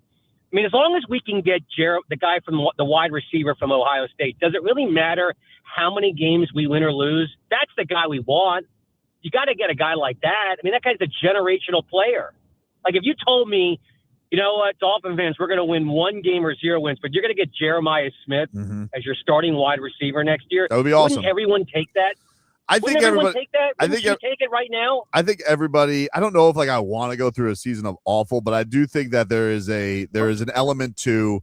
[SPEAKER 17] I mean, as long as we can get the guy from the wide receiver from Ohio State, does it really matter how many games we win or lose? That's the guy we want. You got to get a guy like that. I mean, that guy's a generational player. Like, if you told me, you know what, Dolphin fans, we're going to win 1 game or 0 wins, but you're going to get Jeremiah Smith as your starting wide receiver next year.
[SPEAKER 3] That would be awesome.
[SPEAKER 17] Wouldn't everyone take that?
[SPEAKER 3] I think everyone
[SPEAKER 17] take that. Wouldn't you take it right now.
[SPEAKER 3] I think everybody. I don't know if I want to go through a season of awful, but I do think that there is an element to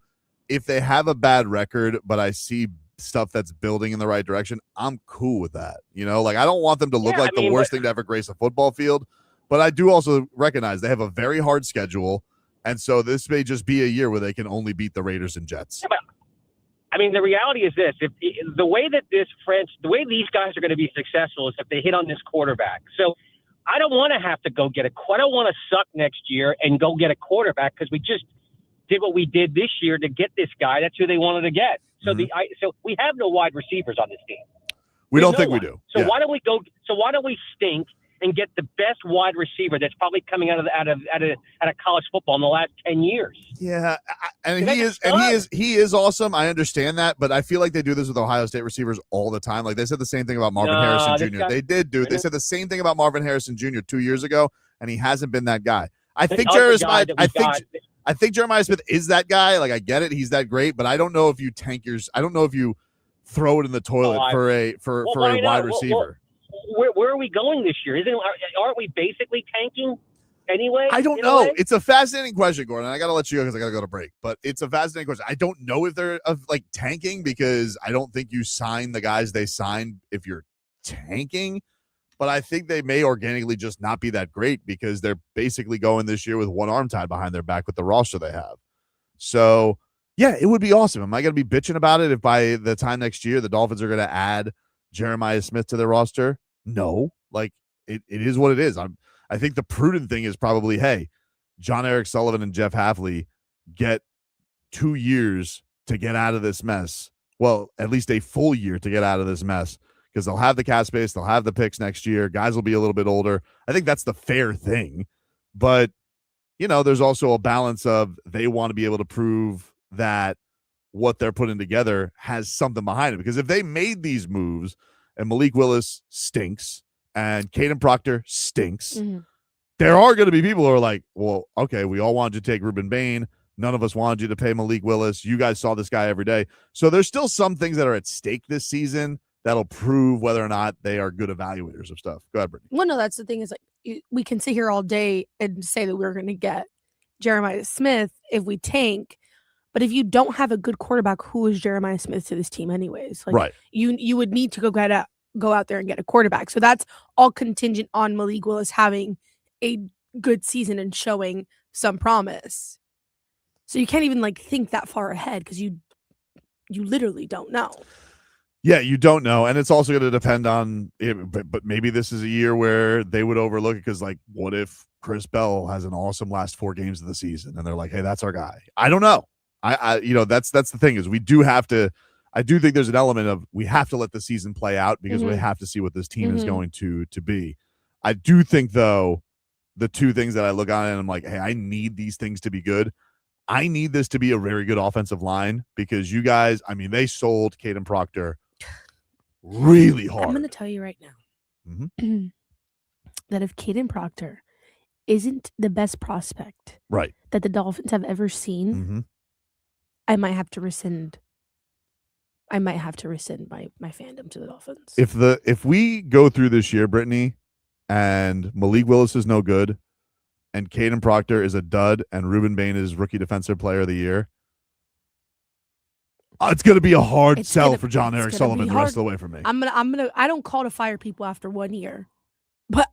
[SPEAKER 3] if they have a bad record, but I see stuff that's building in the right direction. I'm cool with that. I don't want them to look like the worst thing to ever grace a football field, but I do also recognize they have a very hard schedule, and so this may just be a year where they can only beat the Raiders and Jets.
[SPEAKER 17] Yeah, I mean, the reality is this: if the way that the way these guys are going to be successful is if they hit on this quarterback. So I don't want to have to go get I don't want to suck next year and go get a quarterback because we just did what we did this year to get this guy. That's who they wanted to get. So so we have no wide receivers on this team.
[SPEAKER 3] We don't think we do.
[SPEAKER 17] So why don't we go? So why don't we stink and get the best wide receiver that's probably coming out of college football in the last 10 years?
[SPEAKER 3] Yeah, he is awesome. I understand that, but I feel like they do this with Ohio State receivers all the time. Like they said the same thing about Marvin Harrison Jr. They did, dude. They said the same thing about Marvin Harrison Jr. 2 years ago, and he hasn't been that guy. I think Jeremiah Smith is that guy. Like I get it, he's that great, but I don't know if you tank yours. I don't know if you throw it in the toilet for a wide receiver.
[SPEAKER 17] Where are we going this year? Aren't we basically tanking anyway?
[SPEAKER 3] I don't know. It's a fascinating question, Gordon. I got to let you go because I got to go to break. But it's a fascinating question. I don't know if they're tanking because I don't think you sign the guys they signed if you're tanking. But I think they may organically just not be that great because they're basically going this year with one arm tied behind their back with the roster they have. So, yeah, it would be awesome. Am I going to be bitching about it if by the time next year the Dolphins are going to add Jeremiah Smith to their roster? No. It is what it is. I think the prudent thing is probably, hey, John Eric Sullivan and Jeff Hafley get 2 years to get out of this mess. Well, at least a full year to get out of this mess. Because they'll have the cap space, they'll have the picks next year. Guys will be a little bit older. I think that's the fair thing. But, there's also a balance of they want to be able to prove that what they're putting together has something behind it. Because if they made these moves and Malik Willis stinks and Kadyn Proctor stinks, there are going to be people who are like, well, okay, we all wanted you to take Ruben Bain. None of us wanted you to pay Malik Willis. You guys saw this guy every day. So there's still some things that are at stake this season that'll prove whether or not they are good evaluators of stuff. Go ahead, Brittney.
[SPEAKER 4] Well, no, that's the thing is we can sit here all day and say that we're going to get Jeremiah Smith if we tank. But if you don't have a good quarterback, who is Jeremiah Smith to this team anyways?
[SPEAKER 3] Right.
[SPEAKER 4] You would need to go out there and get a quarterback. So that's all contingent on Malik Willis having a good season and showing some promise. So you can't even think that far ahead because you literally don't know.
[SPEAKER 3] Yeah, you don't know. And it's also going to depend on it, but maybe this is a year where they would overlook it because, what if Chris Bell has an awesome last 4 games of the season and they're like, hey, that's our guy. I don't know. That's the thing is we do have to – I do think there's an element of we have to let the season play out because we have to see what this team is going to be. I do think, though, the 2 things that I look on and I'm like, hey, I need these things to be good. I need this to be a very good offensive line because you guys – they sold Kadyn Proctor – really hard.
[SPEAKER 4] I'm going to tell you right now that if Kadyn Proctor isn't the best prospect that the Dolphins have ever seen, I might have to rescind my fandom to the Dolphins.
[SPEAKER 3] If we go through this year, Brittney, and Malik Willis is no good, and Kadyn Proctor is a dud, and Ruben Bain is Rookie Defensive Player of the Year, it's going to be a hard sell for John Eric Sullivan the rest of the way for me.
[SPEAKER 4] I don't call to fire people after 1 year, but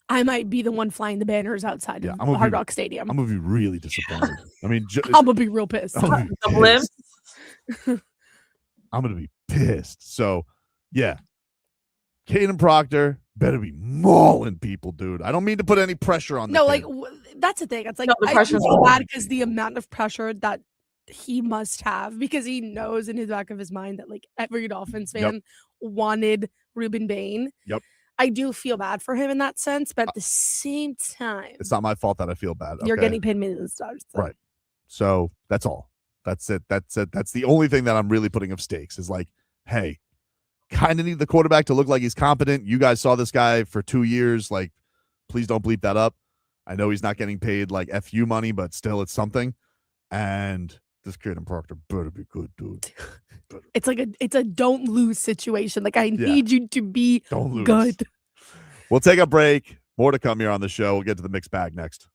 [SPEAKER 4] I might be the one flying the banners outside of Hard Rock Stadium.
[SPEAKER 3] I'm going to be really disappointed.
[SPEAKER 4] I'm going to be real pissed.
[SPEAKER 3] I'm going to be pissed. So, yeah. Kadyn Proctor, better be mauling people, dude. I don't mean to put any pressure on the
[SPEAKER 4] No,
[SPEAKER 3] kid.
[SPEAKER 4] like that's the thing. It's like
[SPEAKER 12] No, the
[SPEAKER 4] I
[SPEAKER 12] pressure's
[SPEAKER 4] feel
[SPEAKER 12] on.
[SPEAKER 4] bad because the amount of pressure that he must have because he knows in his back of his mind that like every Dolphins fan wanted Ruben Bain.
[SPEAKER 3] Yep.
[SPEAKER 4] I do feel bad for him in that sense, but at the same time,
[SPEAKER 3] It's not my fault that I feel bad.
[SPEAKER 4] you're
[SPEAKER 3] okay?
[SPEAKER 4] getting paid millions of dollars. So.
[SPEAKER 3] Right. So that's all. That's it. That's it. That's the only thing that I'm really putting of stakes is like, hey, kind of need the quarterback to look like he's competent. You guys saw this guy for 2 years. Like, please don't bleep that up. I know he's not getting paid like FU money, but still it's something. And this Kadyn Proctor better be good, dude.
[SPEAKER 4] It's like a don't lose situation. Like I need you to be
[SPEAKER 3] Don't lose.
[SPEAKER 4] good.
[SPEAKER 3] We'll take a break. More to come here on the show. We'll get to the mixed bag next.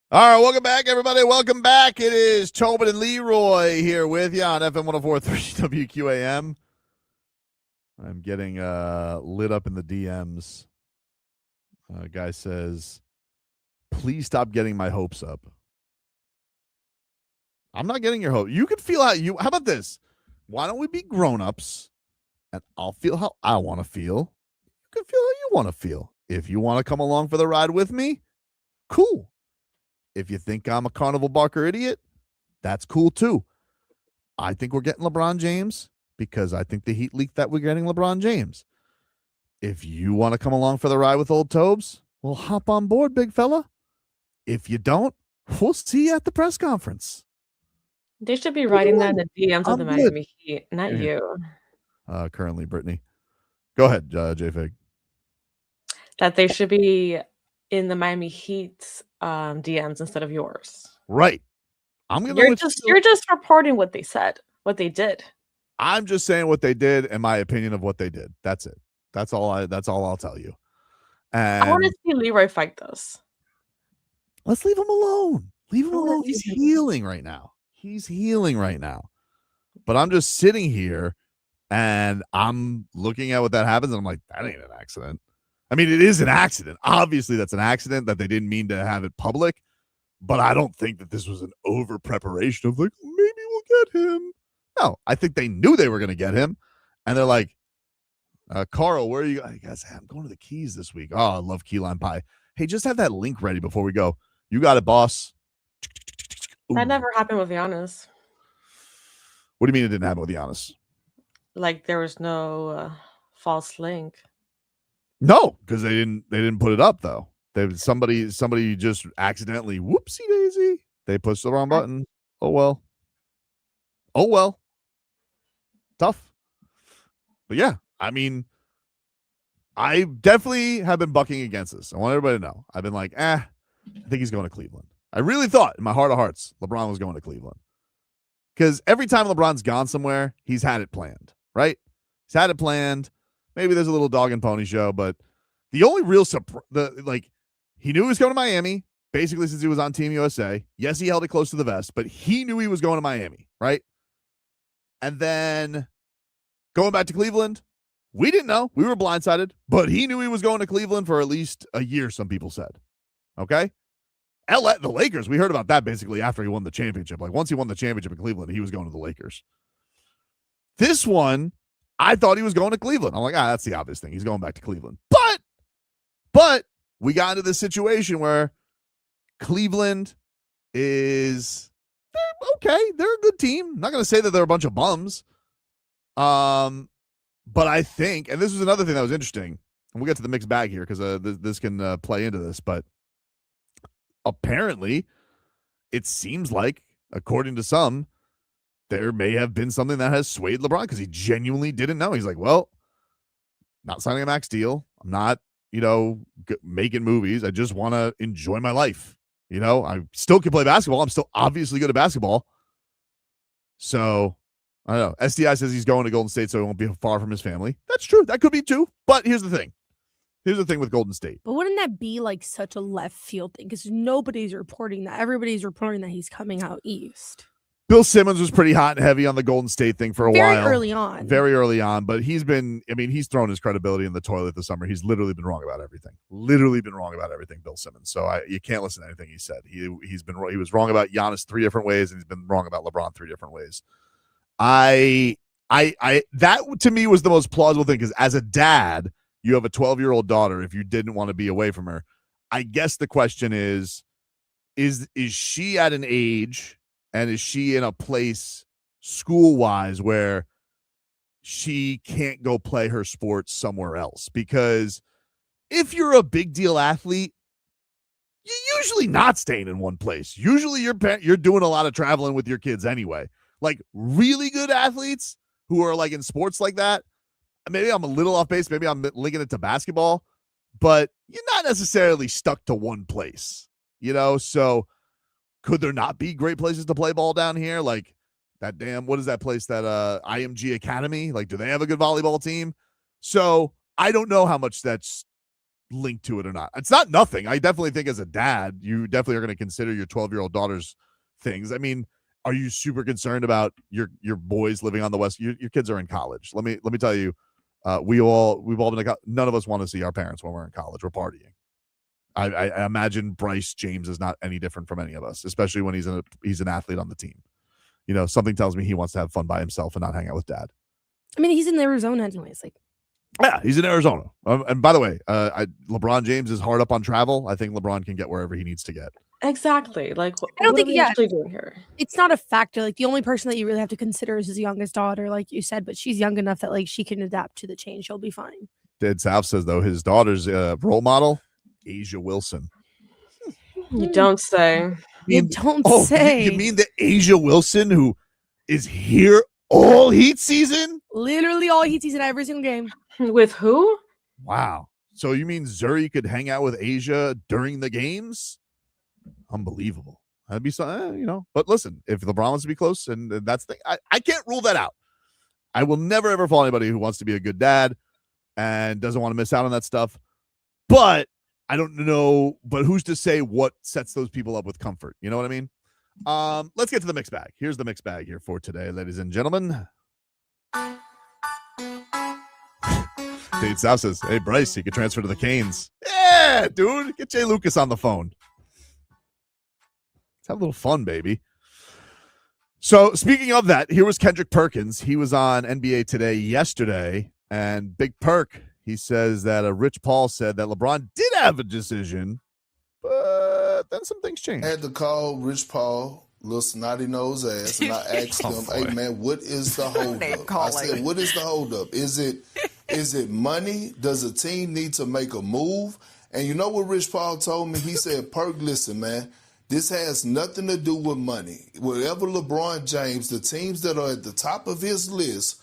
[SPEAKER 3] All right, welcome back, everybody. Welcome back. It is Tobin and Leroy here with you on FM 104.3 WQAM. I'm getting lit up in the DMs. Guy says, please stop getting my hopes up. I'm not getting your hope. You can feel how about this? Why don't we be grown-ups and I'll feel how I want to feel. You can feel how you want to feel. If you want to come along for the ride with me, cool. If you think I'm a carnival barker idiot, that's cool too. I think we're getting LeBron James because I think the Heat leaked that we're getting LeBron James. If you want to come along for the ride with old Tobes, well, hop on board, big fella. If you don't, we'll see you at the press conference.
[SPEAKER 12] They should be writing that in the DMs of the
[SPEAKER 3] good.
[SPEAKER 12] Miami Heat, not
[SPEAKER 3] Yeah.
[SPEAKER 12] you.
[SPEAKER 3] Currently, Brittney. Go ahead, JFig.
[SPEAKER 12] That they should be in the Miami Heat's DMs instead of yours.
[SPEAKER 3] Right. I'm gonna.
[SPEAKER 12] You're just reporting what they said, what they did.
[SPEAKER 3] I'm just saying what they did and my opinion of what they did. That's it. That's all I'll tell you. And
[SPEAKER 12] I want to see Leroy fight this.
[SPEAKER 3] let's leave him alone. Leave him alone. He's healing right now. But I'm just sitting here and I'm looking at what that happens and I'm like, that ain't an accident. I mean, it is an accident. Obviously, that's an accident that they didn't mean to have it public. But I don't think that this was an over preparation of like, maybe we'll get him. No, I think they knew they were going to get him. And they're like, Carl, where are you? Guys, I'm going to the Keys this week. Oh, I love key lime pie. Hey, just have that link ready before we go. You got it, boss.
[SPEAKER 12] That never happened with Giannis.
[SPEAKER 3] What do you mean it didn't happen with Giannis?
[SPEAKER 12] Like there was no false link.
[SPEAKER 3] No, because they didn't put it up though. Somebody just accidentally whoopsie daisy. They pushed the wrong button. Oh well. Tough. But yeah, I mean, I definitely have been bucking against this. I want everybody to know. I've been like, I think he's going to Cleveland. I really thought in my heart of hearts LeBron was going to Cleveland. Because every time LeBron's gone somewhere, he's had it planned, right? He's had it planned. Maybe there's a little dog and pony show, but the only real he knew he was going to Miami, basically since he was on Team USA. Yes, he held it close to the vest, but he knew he was going to Miami, right? And then going back to Cleveland, we didn't know. We were blindsided, but he knew he was going to Cleveland for at least a year, some people said. Okay? The Lakers, we heard about that basically after he won the championship. Like once he won the championship in Cleveland, he was going to the Lakers. This one, I thought he was going to Cleveland. I'm like, that's the obvious thing. He's going back to Cleveland. But we got into this situation where Cleveland they're okay. They're a good team. I'm not going to say that they're a bunch of bums. But I think, and this was another thing that was interesting, and we'll get to the mixed bag here because this can play into this, but apparently it seems like, according to some, there may have been something that has swayed LeBron because he genuinely didn't know. He's like, well, not signing a max deal. I'm not, making movies. I just want to enjoy my life. I still can play basketball. I'm still obviously good at basketball. So, I don't know. SDI says he's going to Golden State so he won't be far from his family. That's true. That could be true. But here's the thing. Here's the thing with Golden State.
[SPEAKER 4] But wouldn't that be like such a left field thing? Because nobody's reporting that. Everybody's reporting that he's coming out east.
[SPEAKER 3] Bill Simmons was pretty hot and heavy on the Golden State thing for a while. Very early on. But he's thrown his credibility in the toilet this summer. He's literally been wrong about everything. Bill Simmons. So you can't listen to anything he said. He was wrong about Giannis 3 different ways, and he's been wrong about LeBron 3 different ways. That to me was the most plausible thing, because as a dad, you have a 12-year-old daughter. If you didn't want to be away from her, I guess the question is she at an age and is she in a place school-wise where she can't go play her sports somewhere else? Because if you're a big deal athlete, you're usually not staying in one place. Usually you're doing a lot of traveling with your kids anyway. Like really good athletes who are like in sports like that, maybe I'm a little off base, maybe I'm linking it to basketball, but you're not necessarily stuck to one place, so could there not be great places to play ball down here? Like that what is that place, that IMG Academy? Like, do they have a good volleyball team? So I don't know how much that's linked to it or not. It's not nothing. I definitely think as a dad, you definitely are going to consider your 12-year-old daughter's things. I mean, are you super concerned about your boys living on the West? Your kids are in college. Let me tell you, we've all been. None of us want to see our parents when we're in college. We're partying. I imagine Bryce James is not any different from any of us, especially when he's an athlete on the team. You know, something tells me he wants to have fun by himself and not hang out with dad.
[SPEAKER 4] I mean, he's in Arizona anyways. Like,
[SPEAKER 3] yeah, he's in Arizona. And by the way, LeBron James is hard up on travel. I think LeBron can get wherever he needs to get.
[SPEAKER 12] Exactly. Like,
[SPEAKER 4] I don't think
[SPEAKER 12] what are we actually doing here?
[SPEAKER 4] It's not a factor. Like, the only person that you really have to consider is his youngest daughter, like you said, but she's young enough that like she can adapt to the change. She'll be fine.
[SPEAKER 3] Dead South says though his daughter's role model, Asia Wilson.
[SPEAKER 12] You don't say.
[SPEAKER 4] You don't say.
[SPEAKER 3] You mean the Asia Wilson who is here all Heat season?
[SPEAKER 4] Literally all Heat season, every single game.
[SPEAKER 12] With who?
[SPEAKER 3] Wow. So you mean Zuri could hang out with Asia during the games? Unbelievable. That'd be something, But listen, if LeBron wants to be close, and that's the thing, I can't rule that out. I will never ever follow anybody who wants to be a good dad and doesn't want to miss out on that stuff. But I don't know. But who's to say what sets those people up with comfort? You know what I mean? Let's get to the mixed bag. Here's the mixed bag here for today, ladies and gentlemen. Dave South says, hey, Bryce, you could transfer to the Canes. Yeah, dude. Get Jay Lucas on the phone. Let's have a little fun, baby. So speaking of that, here was Kendrick Perkins. He was on NBA Today yesterday, and Big Perk, he says that Rich Paul said that LeBron did have a decision, but then some things changed.
[SPEAKER 18] I had to call Rich Paul, little snotty nose ass, and I asked him, hey, man, what is the holdup? I said, what is the holdup? Is it money? Does a team need to make a move? And you know what Rich Paul told me? He said, Perk, listen, man, this has nothing to do with money. Whatever LeBron James, the teams that are at the top of his list,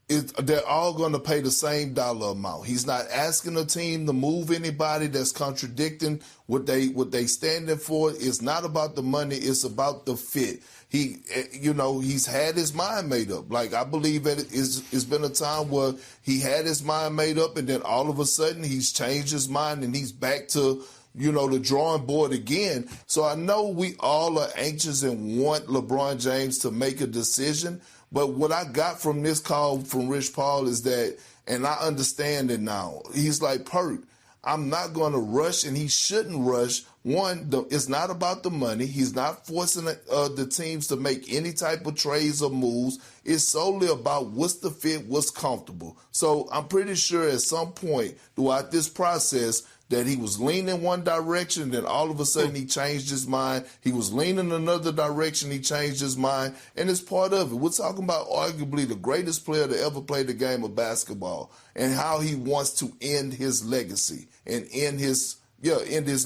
[SPEAKER 18] they're all going to pay the same dollar amount. He's not asking a team to move anybody that's contradicting what they standing for. It's not about the money. It's about the fit. He's had his mind made up. Like, I believe that it's been a time where he had his mind made up, and then all of a sudden he's changed his mind and he's back to, the drawing board again. So I know we all are anxious and want LeBron James to make a decision. But what I got from this call from Rich Paul is that, and I understand it now, he's like, Perk, I'm not going to rush, and he shouldn't rush. One, it's not about the money. He's not forcing the teams to make any type of trades or moves. It's solely about what's the fit, what's comfortable. So I'm pretty sure at some point throughout this process that he was leaning one direction, then all of a sudden he changed his mind. He was leaning another direction, he changed his mind, and it's part of it. We're talking about arguably the greatest player to ever play the game of basketball and how he wants to end his legacy and end his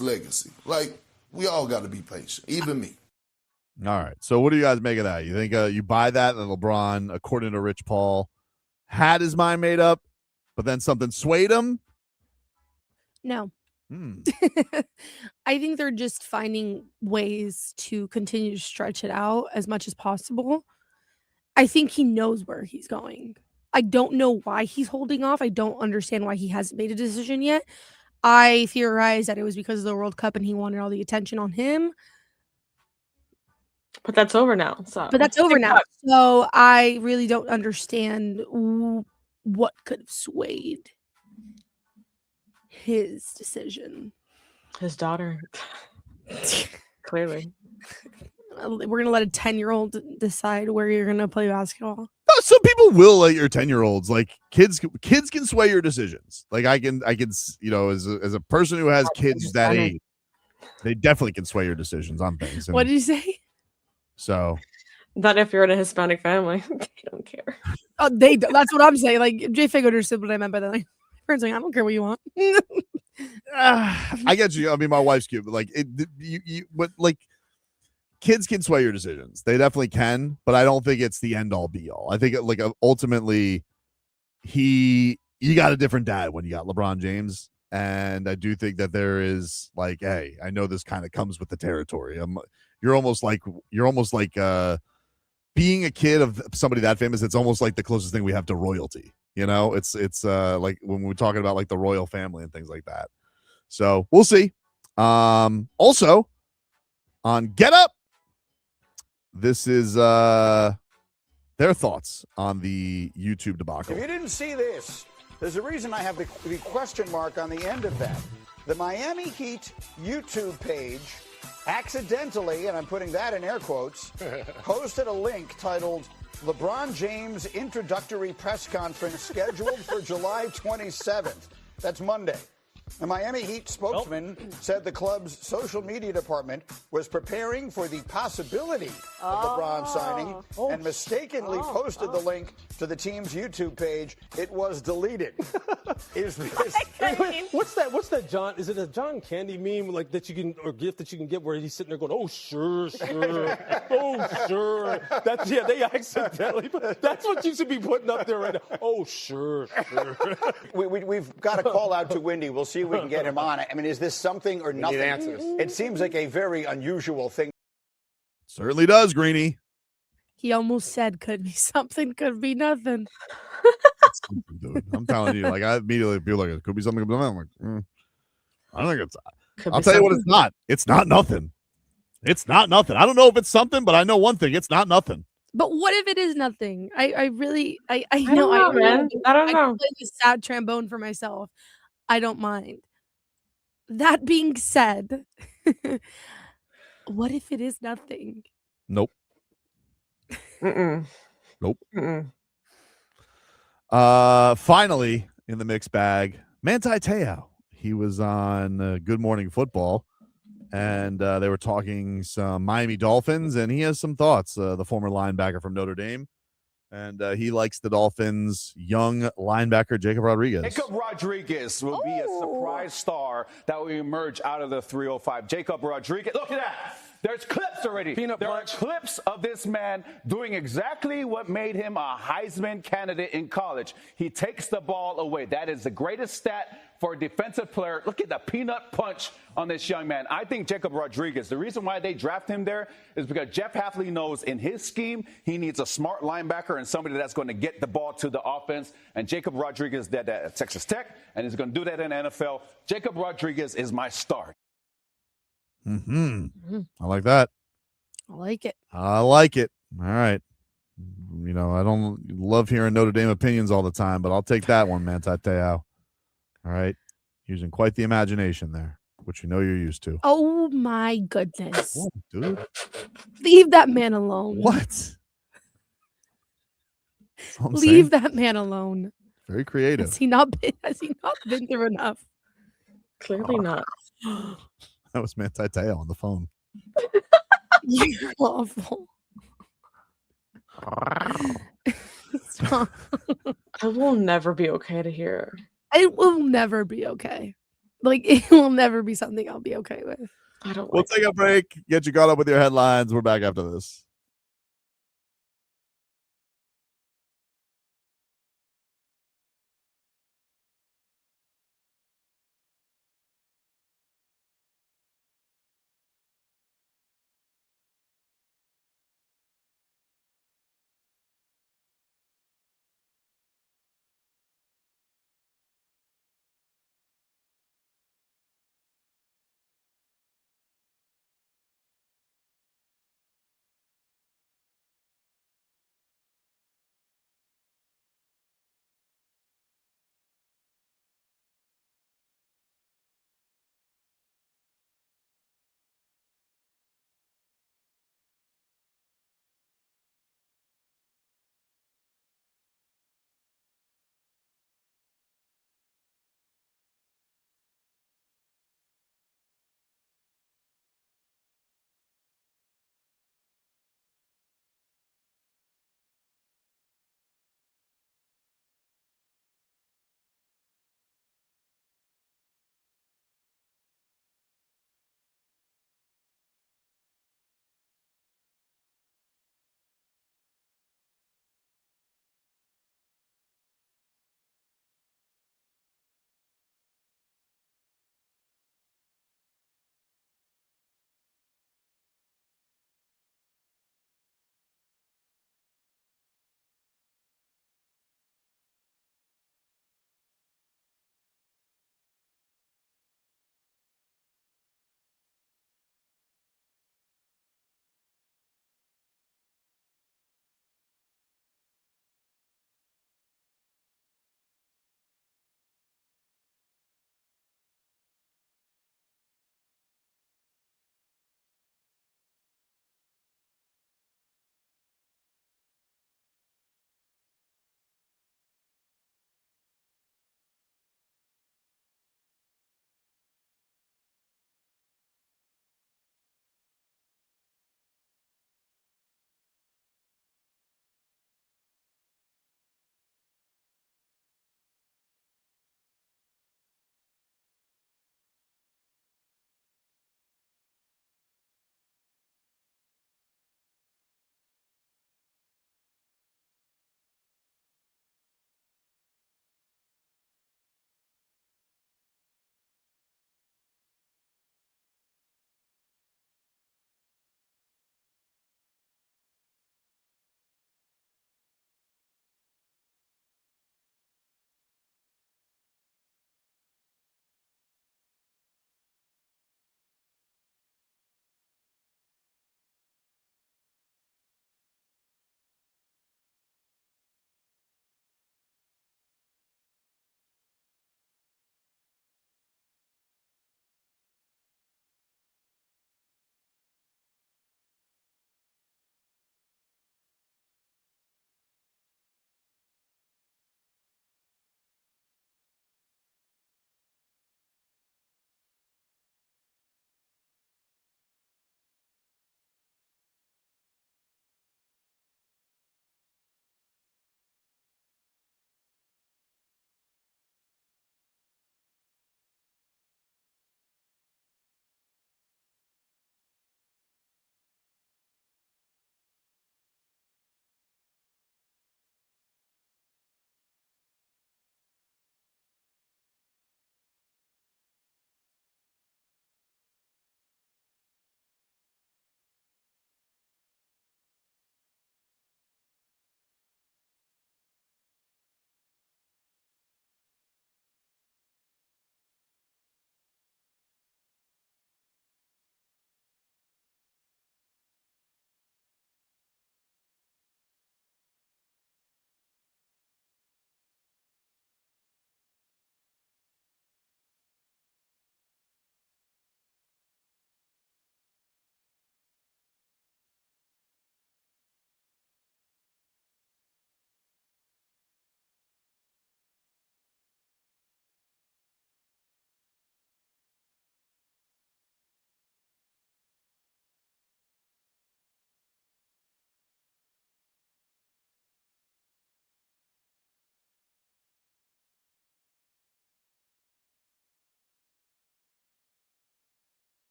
[SPEAKER 18] legacy. Like, we all got to be patient, even me.
[SPEAKER 3] All right. So what do you guys make of that? You think you buy that LeBron, according to Rich Paul, had his mind made up, but then something swayed him?
[SPEAKER 4] No. I think they're just finding ways to continue to stretch it out as much as possible. I think he knows where he's going. I don't know why he's holding off. I don't understand why he hasn't made a decision yet. I theorize that it was because of the World Cup and he wanted all the attention on him.
[SPEAKER 12] But that's over now. So
[SPEAKER 4] I really don't understand what could have swayed his decision.
[SPEAKER 12] His daughter. Clearly.
[SPEAKER 4] We're going to let a 10-year-old decide where you're going to play basketball.
[SPEAKER 3] Some people will let your 10-year-olds, like kids can sway your decisions. Like I can, as a person who has kids that age, they definitely can sway your decisions on things.
[SPEAKER 4] What did you say?
[SPEAKER 3] So
[SPEAKER 12] not if you're in a Hispanic family. They don't care.
[SPEAKER 4] Oh, that's what I'm saying. Like, JFig understood what I meant by that. Like, friends, like, I don't care what you want.
[SPEAKER 3] I get you. I mean, my wife's cute, but kids can sway your decisions. They definitely can, but I don't think it's the end all be all. I think ultimately you got a different dad when you got LeBron James. And I do think that there is like, hey, I know this kind of comes with the territory. You're almost like being a kid of somebody that famous. It's almost like the closest thing we have to royalty. It's like when we're talking about like the royal family and things like that. So we'll see. Also on Get Up, this is their thoughts on the YouTube debacle.
[SPEAKER 19] If you didn't see this, there's a reason I have the question mark on the end of that. The Miami Heat YouTube page accidentally, and I'm putting that in air quotes, posted a link titled LeBron James introductory press conference scheduled for July 27th. That's Monday. The Miami Heat spokesman said the club's social media department was preparing for the possibility of LeBron signing and mistakenly posted the link to the team's YouTube page. It was deleted. Is this?
[SPEAKER 20] Wait, what's that, John? Is it a John Candy meme like that you can, or gift that you can get where he's sitting there going, "Oh sure, oh sure." They accidentally. That's what you should be putting up there right now. Oh sure.
[SPEAKER 19] We've got a call out to Windy. We'll see if we can get him on. I mean, is this something or nothing?
[SPEAKER 20] need answers.
[SPEAKER 19] It seems like a very unusual thing.
[SPEAKER 3] Certainly does, Greeny.
[SPEAKER 4] He almost said could be something, could be nothing.
[SPEAKER 3] Dude, I'm telling you, like I immediately feel like it could be something. I'm like, I don't think it's. I'll tell you what, it's not. It's not nothing. It's not nothing. I don't know if it's something, but I know one thing: it's not nothing.
[SPEAKER 4] But what if it is nothing? I really
[SPEAKER 12] I
[SPEAKER 4] know
[SPEAKER 12] don't know, man. I don't know.
[SPEAKER 4] can play the sad trombone for myself. I don't mind. That being said, what if it is nothing?
[SPEAKER 3] Nope.
[SPEAKER 12] Mm-mm.
[SPEAKER 3] Nope.
[SPEAKER 12] Mm-mm.
[SPEAKER 3] Finally, in the mixed bag, Manti Te'o. He was on Good Morning Football, and they were talking some Miami Dolphins, and he has some thoughts. The former linebacker from Notre Dame, and he likes the Dolphins' young linebacker Jacob Rodriguez.
[SPEAKER 21] Jacob Rodriguez will be a surprise star that will emerge out of the 305. Jacob Rodriguez, look at that. There's clips already. There are clips of this man doing exactly what made him a Heisman candidate in college. He takes the ball away. That is the greatest stat for a defensive player. Look at the peanut punch on this young man. I think Jacob Rodriguez, the reason why they draft him there is because Jeff Hafley knows in his scheme, he needs a smart linebacker and somebody that's going to get the ball to the offense. And Jacob Rodriguez did that at Texas Tech, and he's going to do that in the NFL. Jacob Rodriguez is my star.
[SPEAKER 3] I like that.
[SPEAKER 4] I like it.
[SPEAKER 3] I like it. All right. You know, I don't love hearing Notre Dame opinions all the time, but I'll take that one, Manti Te'o. All right. Using quite the imagination there, which you know you're used to.
[SPEAKER 4] Oh my goodness.
[SPEAKER 3] What, dude?
[SPEAKER 4] Leave that man alone.
[SPEAKER 3] What?
[SPEAKER 4] Leave that man alone.
[SPEAKER 3] Very creative.
[SPEAKER 4] Has he not been through enough?
[SPEAKER 12] Clearly not.
[SPEAKER 3] That was Manti Te'o on the phone.
[SPEAKER 4] You're awful. Stop.
[SPEAKER 12] I will never be okay to hear.
[SPEAKER 4] It will never be okay. Like, it will never be something I'll be okay with.
[SPEAKER 12] I don't.
[SPEAKER 3] We'll take a break. Get you caught up with your headlines. We're back after this.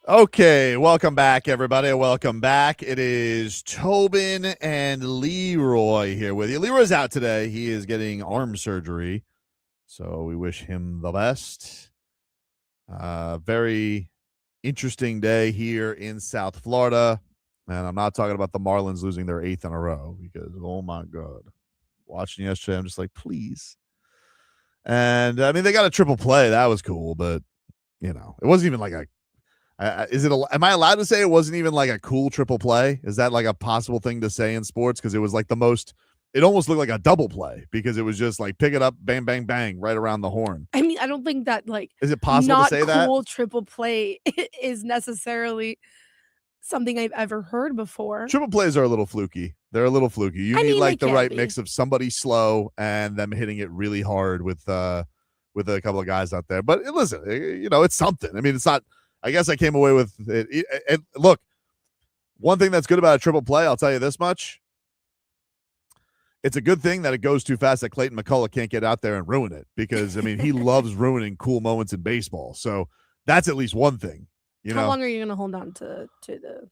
[SPEAKER 3] Okay, welcome back, everybody. Welcome back. It is Tobin and Leroy here with you. Leroy's out today. He is getting arm surgery, so we wish him the best. Very interesting day here in South Florida, and I'm not talking about the Marlins losing their 8th in a row because, oh, my God. Watching yesterday, I'm just like, please. And, I mean, they got a triple play. That was cool, but, you know, it wasn't even like a am I allowed to say it wasn't even like a cool triple play? Is that like a possible thing to say in sports? Because it was like it almost looked like a double play because it was just like pick it up, bang, bang, bang, right around the horn.
[SPEAKER 4] I mean, I don't think that like
[SPEAKER 3] is it possible to say that?
[SPEAKER 4] Not cool triple play is necessarily something I've ever heard before.
[SPEAKER 3] Triple plays are a little fluky. They're a little fluky. You need like the right mix of somebody slow and them hitting it really hard with a couple of guys out there. But listen, you know, it's something. I mean, it's not. I guess I came away with it. And look, one thing that's good about a triple play, I'll tell you this much. It's a good thing that it goes too fast that Clayton McCullough can't get out there and ruin it because, I mean, he loves ruining cool moments in baseball. So that's at least one thing.
[SPEAKER 4] How long are you going to hold on to the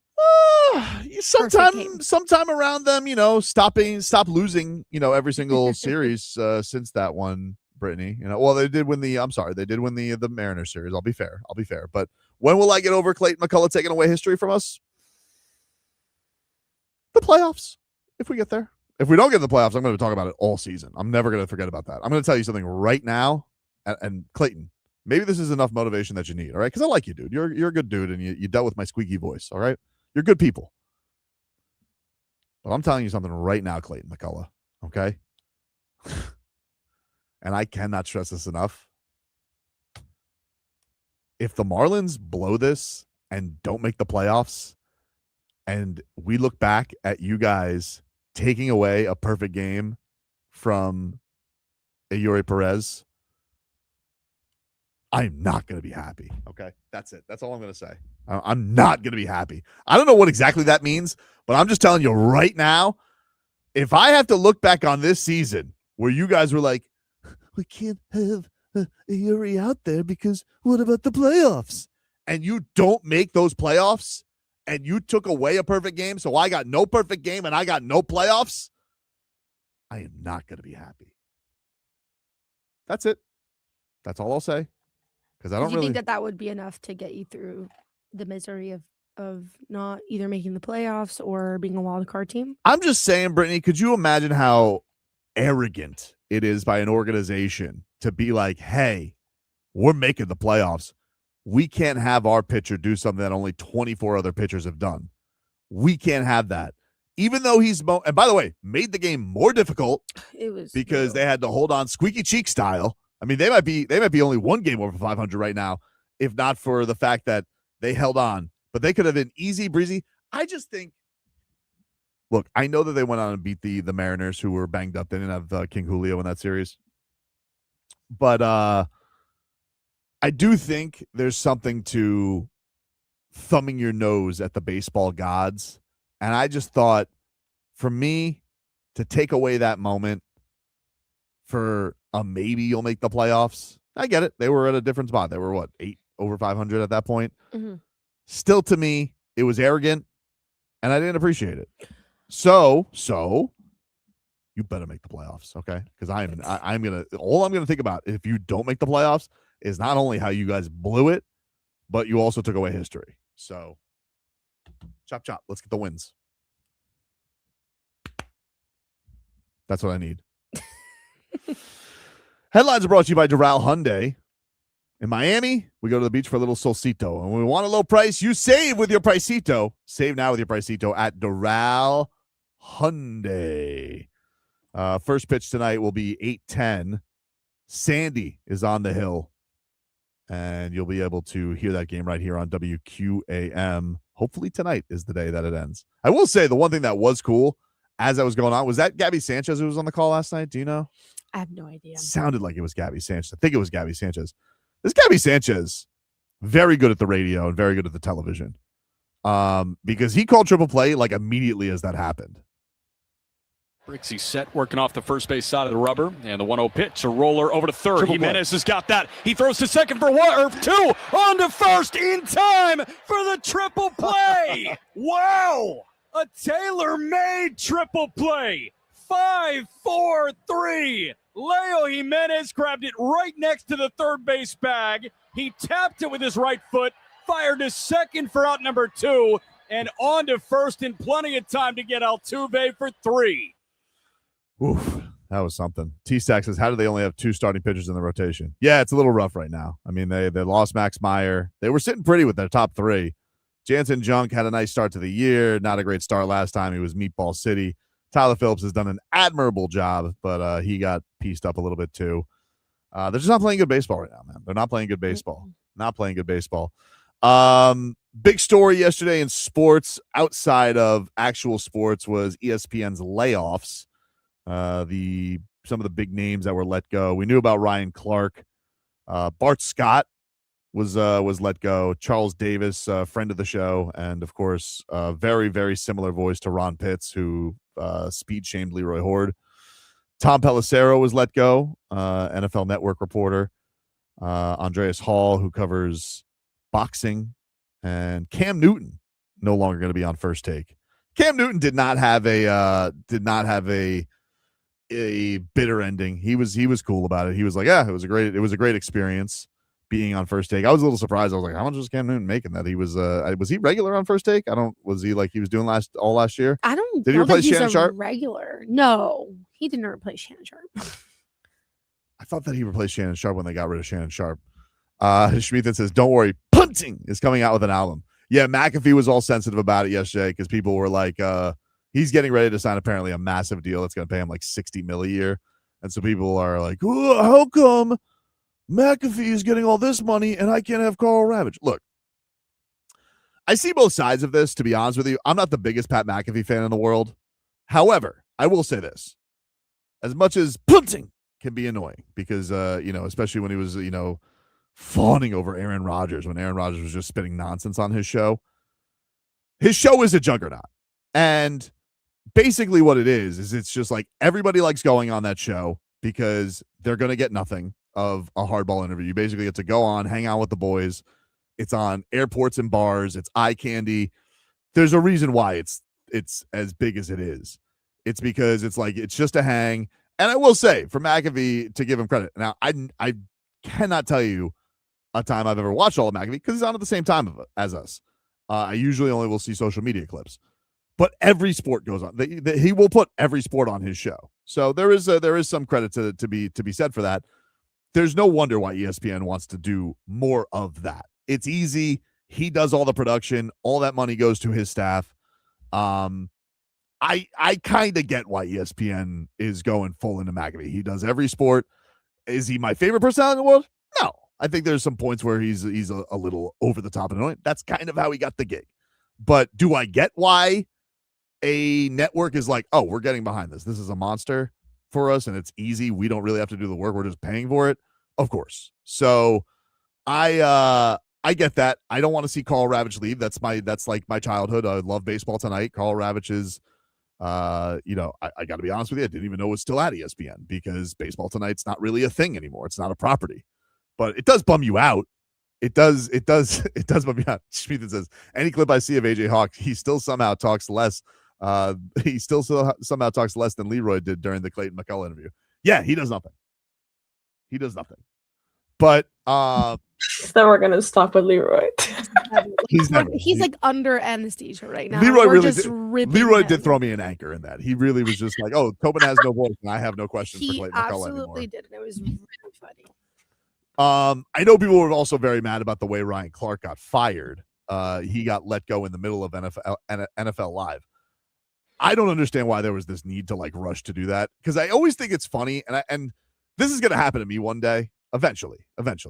[SPEAKER 3] sometime around them, you know, stop losing, you know, every single series since that one, Brittney. You know, well, they did win the Mariners series. I'll be fair. But when will I get over Clayton McCullough taking away history from us? The playoffs, if we get there. If we don't get in the playoffs, I'm going to talk about it all season. I'm never going to forget about that. I'm going to tell you something right now. And Clayton, maybe this is enough motivation that you need, all right? Because I like you, dude. You're a good dude, and you dealt with my squeaky voice, all right? You're good people. But I'm telling you something right now, Clayton McCullough, okay? And I cannot stress this enough. If the Marlins blow this and don't make the playoffs, and we look back at you guys taking away a perfect game from Eury Perez, I'm not going to be happy. Okay, that's it. That's all I'm going to say. I'm not going to be happy. I don't know what exactly that means, but I'm just telling you right now, if I have to look back on this season where you guys were like, we can't have Eury out there because what about the playoffs? And you don't make those playoffs and you took away a perfect game, so I got no perfect game and I got no playoffs, I am not going to be happy. That's it. That's all I'll say. Because I don't
[SPEAKER 4] really think that would be enough to get you through the misery of not either making the playoffs or being a wild card team?
[SPEAKER 3] I'm just saying, Brittney, could you imagine how arrogant it is by an organization to be like, hey, we're making the playoffs. We can't have our pitcher do something that only 24 other pitchers have done. We can't have that. Even though and by the way, made the game more difficult because they had to hold on squeaky cheek style. I mean, they might be only one game over 500 right now, if not for the fact that they held on. But they could have been easy breezy. I just think, look, I know that they went on and beat the Mariners, who were banged up. They didn't have King Julio in that series. But I do think there's something to thumbing your nose at the baseball gods. And I just thought, for me, to take away that moment for a maybe you'll make the playoffs, I get it. They were at a different spot. They were, 8 over 500 at that point? Mm-hmm. Still, to me, it was arrogant, and I didn't appreciate it. So you better make the playoffs, okay? Because all I'm gonna think about if you don't make the playoffs is not only how you guys blew it, but you also took away history. So chop chop, let's get the wins. That's what I need. Headlines are brought to you by Doral Hyundai. In Miami, we go to the beach for a little solcito. And when we want a low price, you save with your Pricito. Save now with your Pricito at Doral Hyundai. First pitch tonight will be 8:10. Sandy is on the hill. And you'll be able to hear that game right here on WQAM. Hopefully tonight is the day that it ends. I will say the one thing that was cool as that was going on, was that Gabby Sanchez who was on the call last night? Do you know?
[SPEAKER 4] I have no idea.
[SPEAKER 3] Sounded like it was Gabby Sanchez. I think it was Gabby Sanchez. This Gabby Sanchez, very good at the radio and very good at the television. Because he called triple play like immediately as that happened.
[SPEAKER 5] Brooks, he's set, working off the first base side of the rubber, and the 1-0 pitch, a roller over to third.
[SPEAKER 3] Triple
[SPEAKER 5] Jimenez has got that. He throws to second for one or two, on to first in time for the triple play. Wow, a tailor-made triple play. 5-4-3. Leo Jimenez grabbed it right next to the third base bag. He tapped it with his right foot, fired to second for out number two, and on to first in plenty of time to get Altuve for 3.
[SPEAKER 3] Oof, that was something. T-Stack says, how do they only have 2 starting pitchers in the rotation? Yeah, it's a little rough right now. I mean, they lost Max Meyer. They were sitting pretty with their top 3. Jansen Junk had a nice start to the year. Not a great start last time. He was Meatball City. Tyler Phillips has done an admirable job, but he got pieced up a little bit too. They're just not playing good baseball right now, man. They're not playing good baseball. Not playing good baseball. Big story yesterday in sports outside of actual sports was ESPN's layoffs. Some of the big names that were let go. We knew about Ryan Clark. Bart Scott was let go. Charles Davis, friend of the show, and of course, very, very similar voice to Ron Pitts, who speed shamed Leroy Hoard. Tom Pelissero was let go, NFL Network reporter. Andreas Hall, who covers boxing, and Cam Newton no longer going to be on First Take. Cam Newton did not have a bitter ending. He was cool about it. He was like, yeah, it was a great experience being on First Take. I was a little surprised. I was like, how much was Cam Newton making that? He was he regular on First Take? Was he like he was doing last year?
[SPEAKER 4] I don't
[SPEAKER 3] Did he
[SPEAKER 4] know that
[SPEAKER 3] replace
[SPEAKER 4] he's
[SPEAKER 3] Shannon
[SPEAKER 4] a
[SPEAKER 3] Sharp?
[SPEAKER 4] regular. No, he didn't replace Shannon Sharp.
[SPEAKER 3] I thought that he replaced Shannon Sharp when they got rid of Shannon Sharp. Schmithan says, don't worry, Punting is coming out with an album. Yeah, McAfee was all sensitive about it yesterday because people were like, he's getting ready to sign apparently a massive deal that's going to pay him like $60 million a year. And so people are like, oh, how come McAfee is getting all this money and I can't have Carl Ravitch? Look, I see both sides of this, to be honest with you. I'm not the biggest Pat McAfee fan in the world. However, I will say this. As much as Punting can be annoying because, especially when he was, fawning over Aaron Rodgers, when Aaron Rodgers was just spitting nonsense on his show. His show is a juggernaut. And basically what it is it's just like everybody likes going on that show because they're going to get nothing of a hardball interview. You basically get to go on, hang out with the boys. It's on airports and bars. It's eye candy. There's a reason why it's as big as it is. It's because it's like, it's just a hang. And I will say, for McAfee, to give him credit, now I cannot tell you a time I've ever watched all of McAfee because he's on at the same time as us. I usually only will see social media clips, but every sport goes on. He will put every sport on his show. So there is some credit to be said for that. There's no wonder why ESPN wants to do more of that. It's easy. He does all the production. All that money goes to his staff. I kind of get why ESPN is going full into McAfee. He does every sport. Is he my favorite personality in the world? No. I think there's some points where he's a little over the top and annoying. That's kind of how he got the gig. But do I get why a network is like, oh, we're getting behind this. This is a monster for us, and it's easy. We don't really have to do the work. We're just paying for it. Of course. So I get that. I don't want to see Carl Ravitch leave. That's like my childhood. I love Baseball Tonight. Carl Ravitch is, I got to be honest with you. I didn't even know it was still at ESPN because Baseball Tonight's not really a thing anymore. It's not a property. But it does bum you out. It does bum you out. Schmithan says, any clip I see of AJ Hawk, he still somehow talks less. Somehow talks less than Leroy did during the Clayton McCullough interview. Yeah, he does nothing. But
[SPEAKER 12] So we're gonna stop with Leroy.
[SPEAKER 3] he's
[SPEAKER 4] like under anesthesia right now.
[SPEAKER 3] Leroy
[SPEAKER 4] We're
[SPEAKER 3] really
[SPEAKER 4] just ripping
[SPEAKER 3] Leroy
[SPEAKER 4] him.
[SPEAKER 3] did throw me an anchor in that. He really was just like, oh, Tobin has no voice and I have no questions for
[SPEAKER 4] He
[SPEAKER 3] Clayton McCullough anymore.
[SPEAKER 4] absolutely did, and it was really funny.
[SPEAKER 3] I know people were also very mad about the way Ryan Clark got fired. He got let go in the middle of NFL Live. I don't understand why there was this need to like rush to do that because I always think it's funny, and this is going to happen to me one day. Eventually,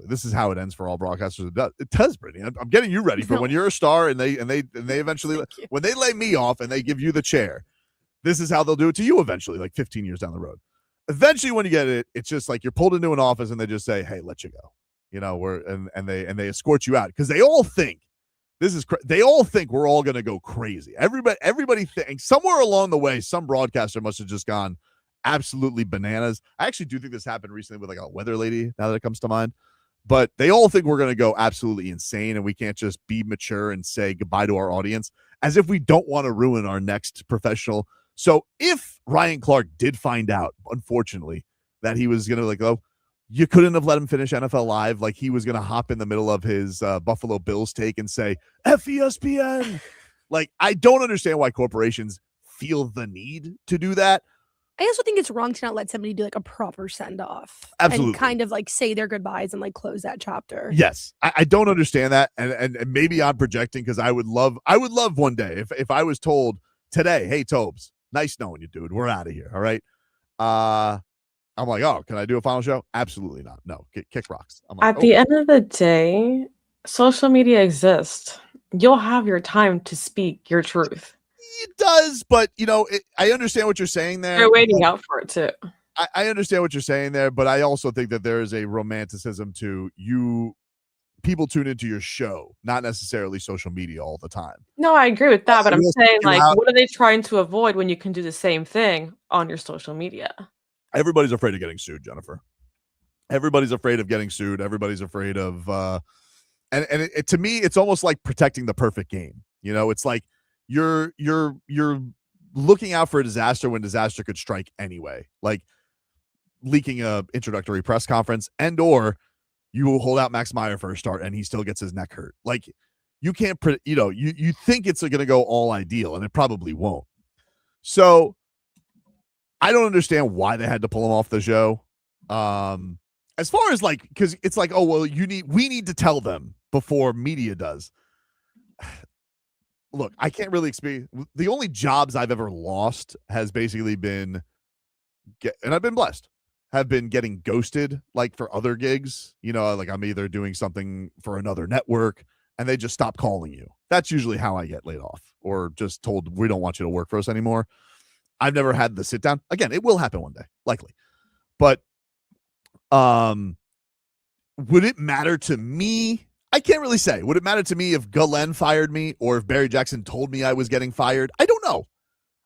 [SPEAKER 3] this is how it ends for all broadcasters. It does, Brittany. I'm getting you ready for when you're a star, and they eventually when they lay me off and they give you the chair. This is how they'll do it to you eventually, like 15 years down the road. Eventually, when you get it, it's just like you're pulled into an office and they just say, "Hey, let you go," and they escort you out because they all think They all think we're all going to go crazy. Everybody thinks somewhere along the way, some broadcaster must have just gone absolutely bananas. I actually do think this happened recently with like a weather lady, now that it comes to mind. But they all think we're going to go absolutely insane, and we can't just be mature and say goodbye to our audience as if we don't want to ruin our next professional. So if Ryan Clark did find out, unfortunately, that he was going to go, you couldn't have let him finish NFL Live. Like he was going to hop in the middle of his Buffalo Bills take and say, F ESPN. Like, I don't understand why corporations feel the need to do that.
[SPEAKER 4] I also think it's wrong to not let somebody do like a proper send off.
[SPEAKER 3] Absolutely.
[SPEAKER 4] And kind of like say their goodbyes and like close that chapter.
[SPEAKER 3] Yes. I don't understand that. And maybe I'm projecting because I would love one day if I was told today, hey, Tobes, nice knowing you, dude. We're out of here. All right. I'm like, oh, can I do a final show? Absolutely not. No, kick rocks. I'm like,
[SPEAKER 12] At the end of the day, social media exists. You'll have your time to speak your truth.
[SPEAKER 3] It does, but I understand what you're saying there.
[SPEAKER 12] They're waiting out for it too.
[SPEAKER 3] I understand what you're saying there, but I also think that there is a romanticism to you. People tune into your show, not necessarily social media all the time.
[SPEAKER 12] No, I agree with that, but I'm saying like,
[SPEAKER 3] out.
[SPEAKER 12] what are they trying to avoid when you can do the same thing on your social media?
[SPEAKER 3] Everybody's afraid of getting sued, Jennifer. Everybody's afraid of getting sued. Everybody's afraid of, and to me, it's almost like protecting the perfect game. It's like you're looking out for a disaster when disaster could strike anyway. Like leaking a introductory press conference, and or you will hold out Max Meyer for a start, and he still gets his neck hurt. Like you can't, you think it's going to go all ideal, and it probably won't. So I don't understand why they had to pull him off the show. As far as like, because it's like, oh well, we need to tell them before media does. Look, I can't really explain. The only jobs I've ever lost has basically been, and I've been blessed, have been getting ghosted like for other gigs. Like I'm either doing something for another network and they just stop calling you. That's usually how I get laid off or just told we don't want you to work for us anymore. I've never had the sit down. Again, it will happen one day, likely. But would it matter to me? I can't really say. Would it matter to me if Guh-len fired me or if Barry Jackson told me I was getting fired? I don't know.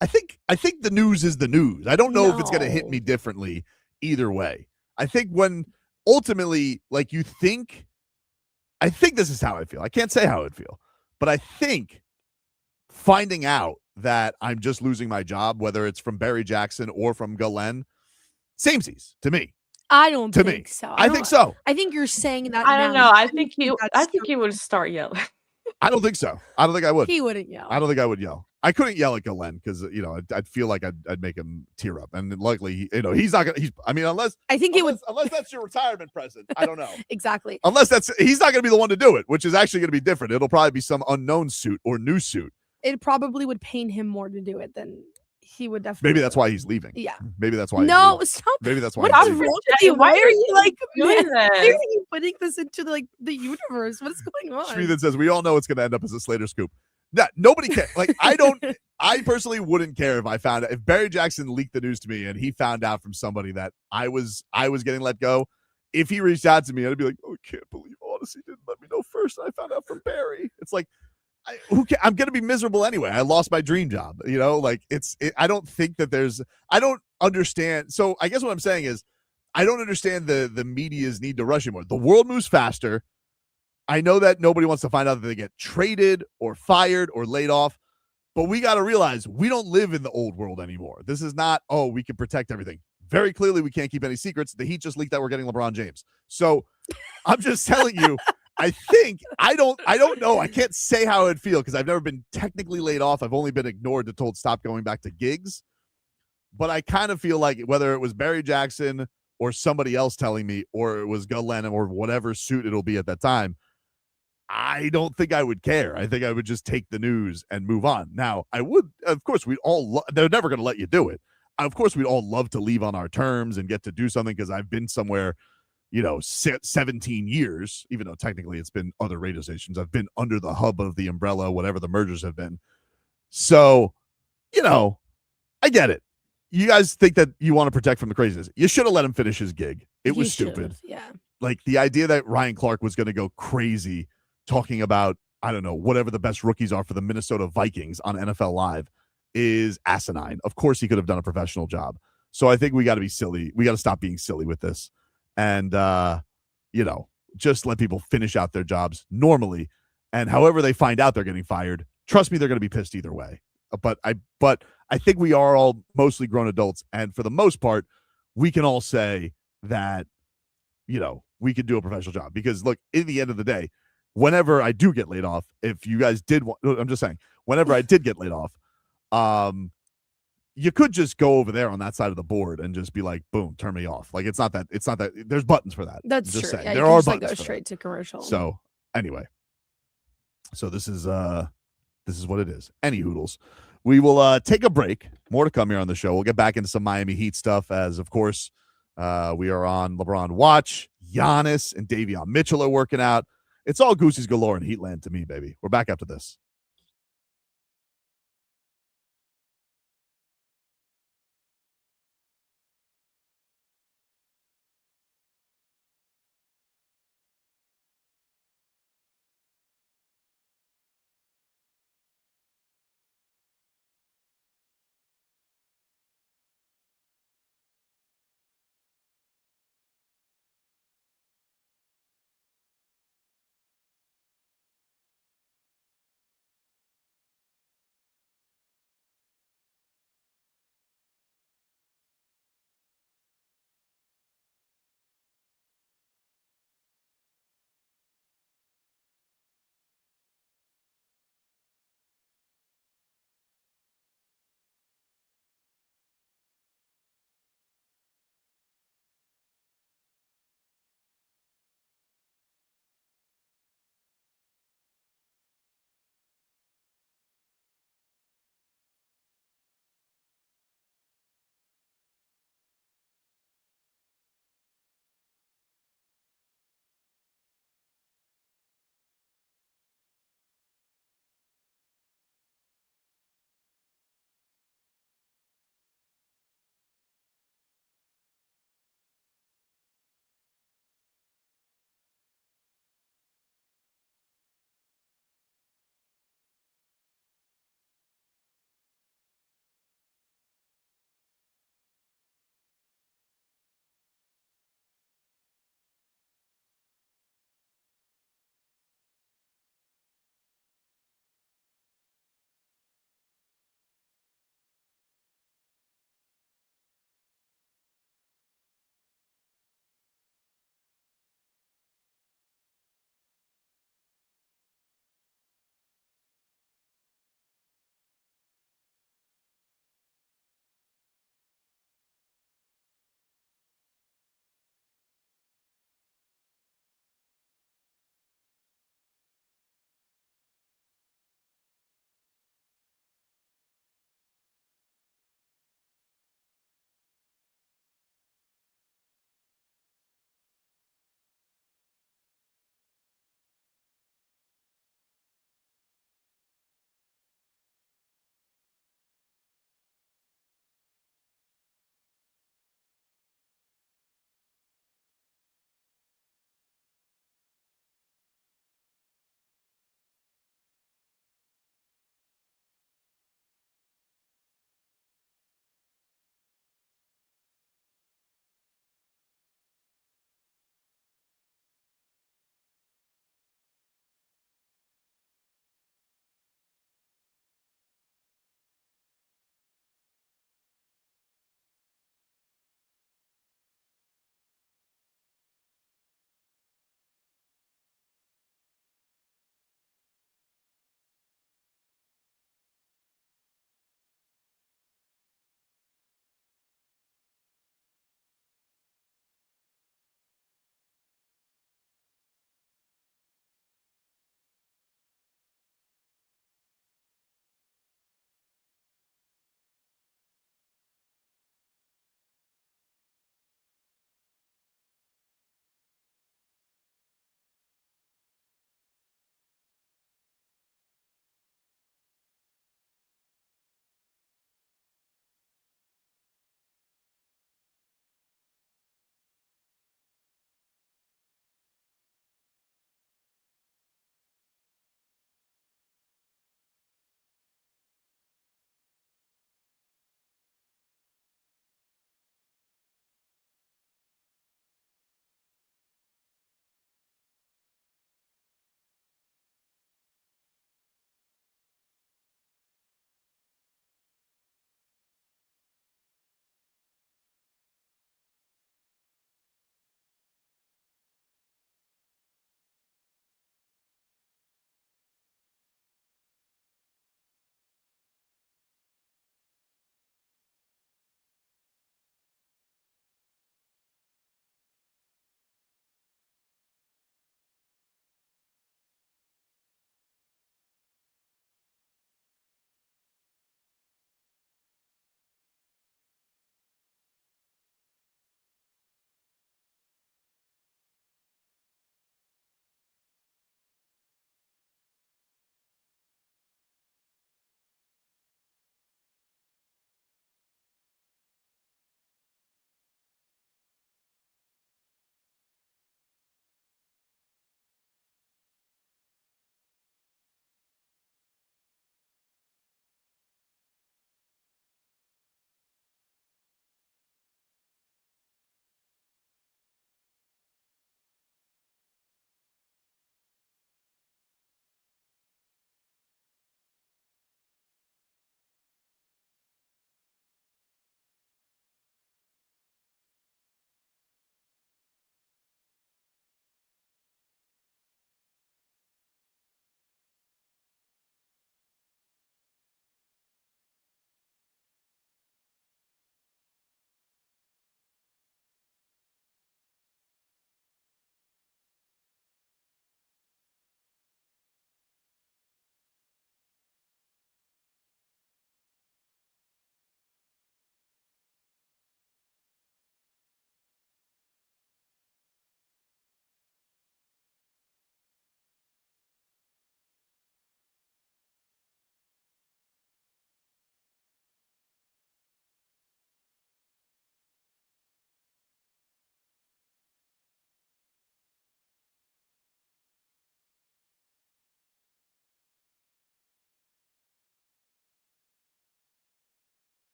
[SPEAKER 3] I think the news is the news. I don't know if it's going to hit me differently either way. I think when ultimately, like I think this is how I feel. I can't say how I would feel, but I think finding out that I'm just losing my job, whether it's from Barry Jackson or from Guh-len, samesies to me.
[SPEAKER 4] I don't think so.
[SPEAKER 3] I think so.
[SPEAKER 4] I think you're saying that.
[SPEAKER 12] I don't know. I think he would start yelling.
[SPEAKER 3] I don't think so. I don't think I would.
[SPEAKER 4] He wouldn't yell.
[SPEAKER 3] I don't think I would yell. I couldn't yell at Guh-len because I'd feel like I'd make him tear up, and likely he's not gonna. Unless that's your retirement present. I don't know
[SPEAKER 4] exactly.
[SPEAKER 3] Unless he's not gonna be the one to do it, which is actually gonna be different. It'll probably be some unknown suit or new suit.
[SPEAKER 4] It probably would pain him more to do it than he would definitely.
[SPEAKER 3] Maybe that's why he's leaving.
[SPEAKER 4] Yeah.
[SPEAKER 3] Maybe that's why.
[SPEAKER 4] No, stop.
[SPEAKER 3] Maybe that's why.
[SPEAKER 4] What's wrong with you? Why are you like
[SPEAKER 12] doing this?
[SPEAKER 4] Why are you putting this into the universe? What is going on?
[SPEAKER 3] Shreevan says we all know it's going to end up as a Slater scoop. Yeah, nobody cares. Like I personally wouldn't care if Barry Jackson leaked the news to me and he found out from somebody that I was getting let go. If he reached out to me, I'd be like, oh, I can't believe Odyssey didn't let me know first. I found out from Barry. It's like, I'm going to be miserable anyway. I lost my dream job. I don't think that I don't understand. So I guess what I'm saying is I don't understand the media's need to rush anymore. The world moves faster. I know that nobody wants to find out that they get traded or fired or laid off, but we got to realize we don't live in the old world anymore. This is not, we can protect everything. Very clearly, we can't keep any secrets. The Heat just leaked that we're getting LeBron James. So I'm just telling you, I don't know. I can't say how I'd feel because I've never been technically laid off. I've only been ignored and told stop going back to gigs. But I kind of feel like whether it was Barry Jackson or somebody else telling me, or it was Guh-len or whatever suit it'll be at that time, I don't think I would care. I think I would just take the news and move on. Now, I would, of course, they're never going to let you do it. Of course, we'd all love to leave on our terms and get to do something because I've been somewhere 17 years, even though technically it's been other radio stations. I've been under the hub of the umbrella, whatever the mergers have been. So, I get it. You guys think that you want to protect from the craziness. You should have let him finish his gig. It was stupid.
[SPEAKER 4] Yeah.
[SPEAKER 3] Like the idea that Ryan Clark was going to go crazy talking about I don't know, whatever the best rookies are for the Minnesota Vikings on NFL Live is asinine. Of course he could have done a professional job. So I think we got to be silly. We got to stop being silly with this. And, just let people finish out their jobs normally. And however they find out they're getting fired, trust me, they're going to be pissed either way. But I think we are all mostly grown adults. And for the most part, we can all say that, we could do a professional job. Because, look, in the end of the day, whenever I do get laid off, if you guys did want, I'm just saying, whenever I did get laid off, you could just go over there on that side of the board and just be like, boom, turn me off. Like, it's not that there's buttons for that.
[SPEAKER 4] That's
[SPEAKER 3] just
[SPEAKER 4] true.
[SPEAKER 3] saying.
[SPEAKER 4] Yeah,
[SPEAKER 3] There
[SPEAKER 4] you
[SPEAKER 3] are
[SPEAKER 4] can just,
[SPEAKER 3] buttons
[SPEAKER 4] go
[SPEAKER 3] for
[SPEAKER 4] straight
[SPEAKER 3] that.
[SPEAKER 4] to commercial.
[SPEAKER 3] So anyway, this is what it is. Any hoodles. We will take a break. More to come here on the show. We'll get back into some Miami Heat stuff as, of course, we are on LeBron watch. Giannis and Davion Mitchell are working out. It's all goosies galore in Heatland to me, baby. We're back after this.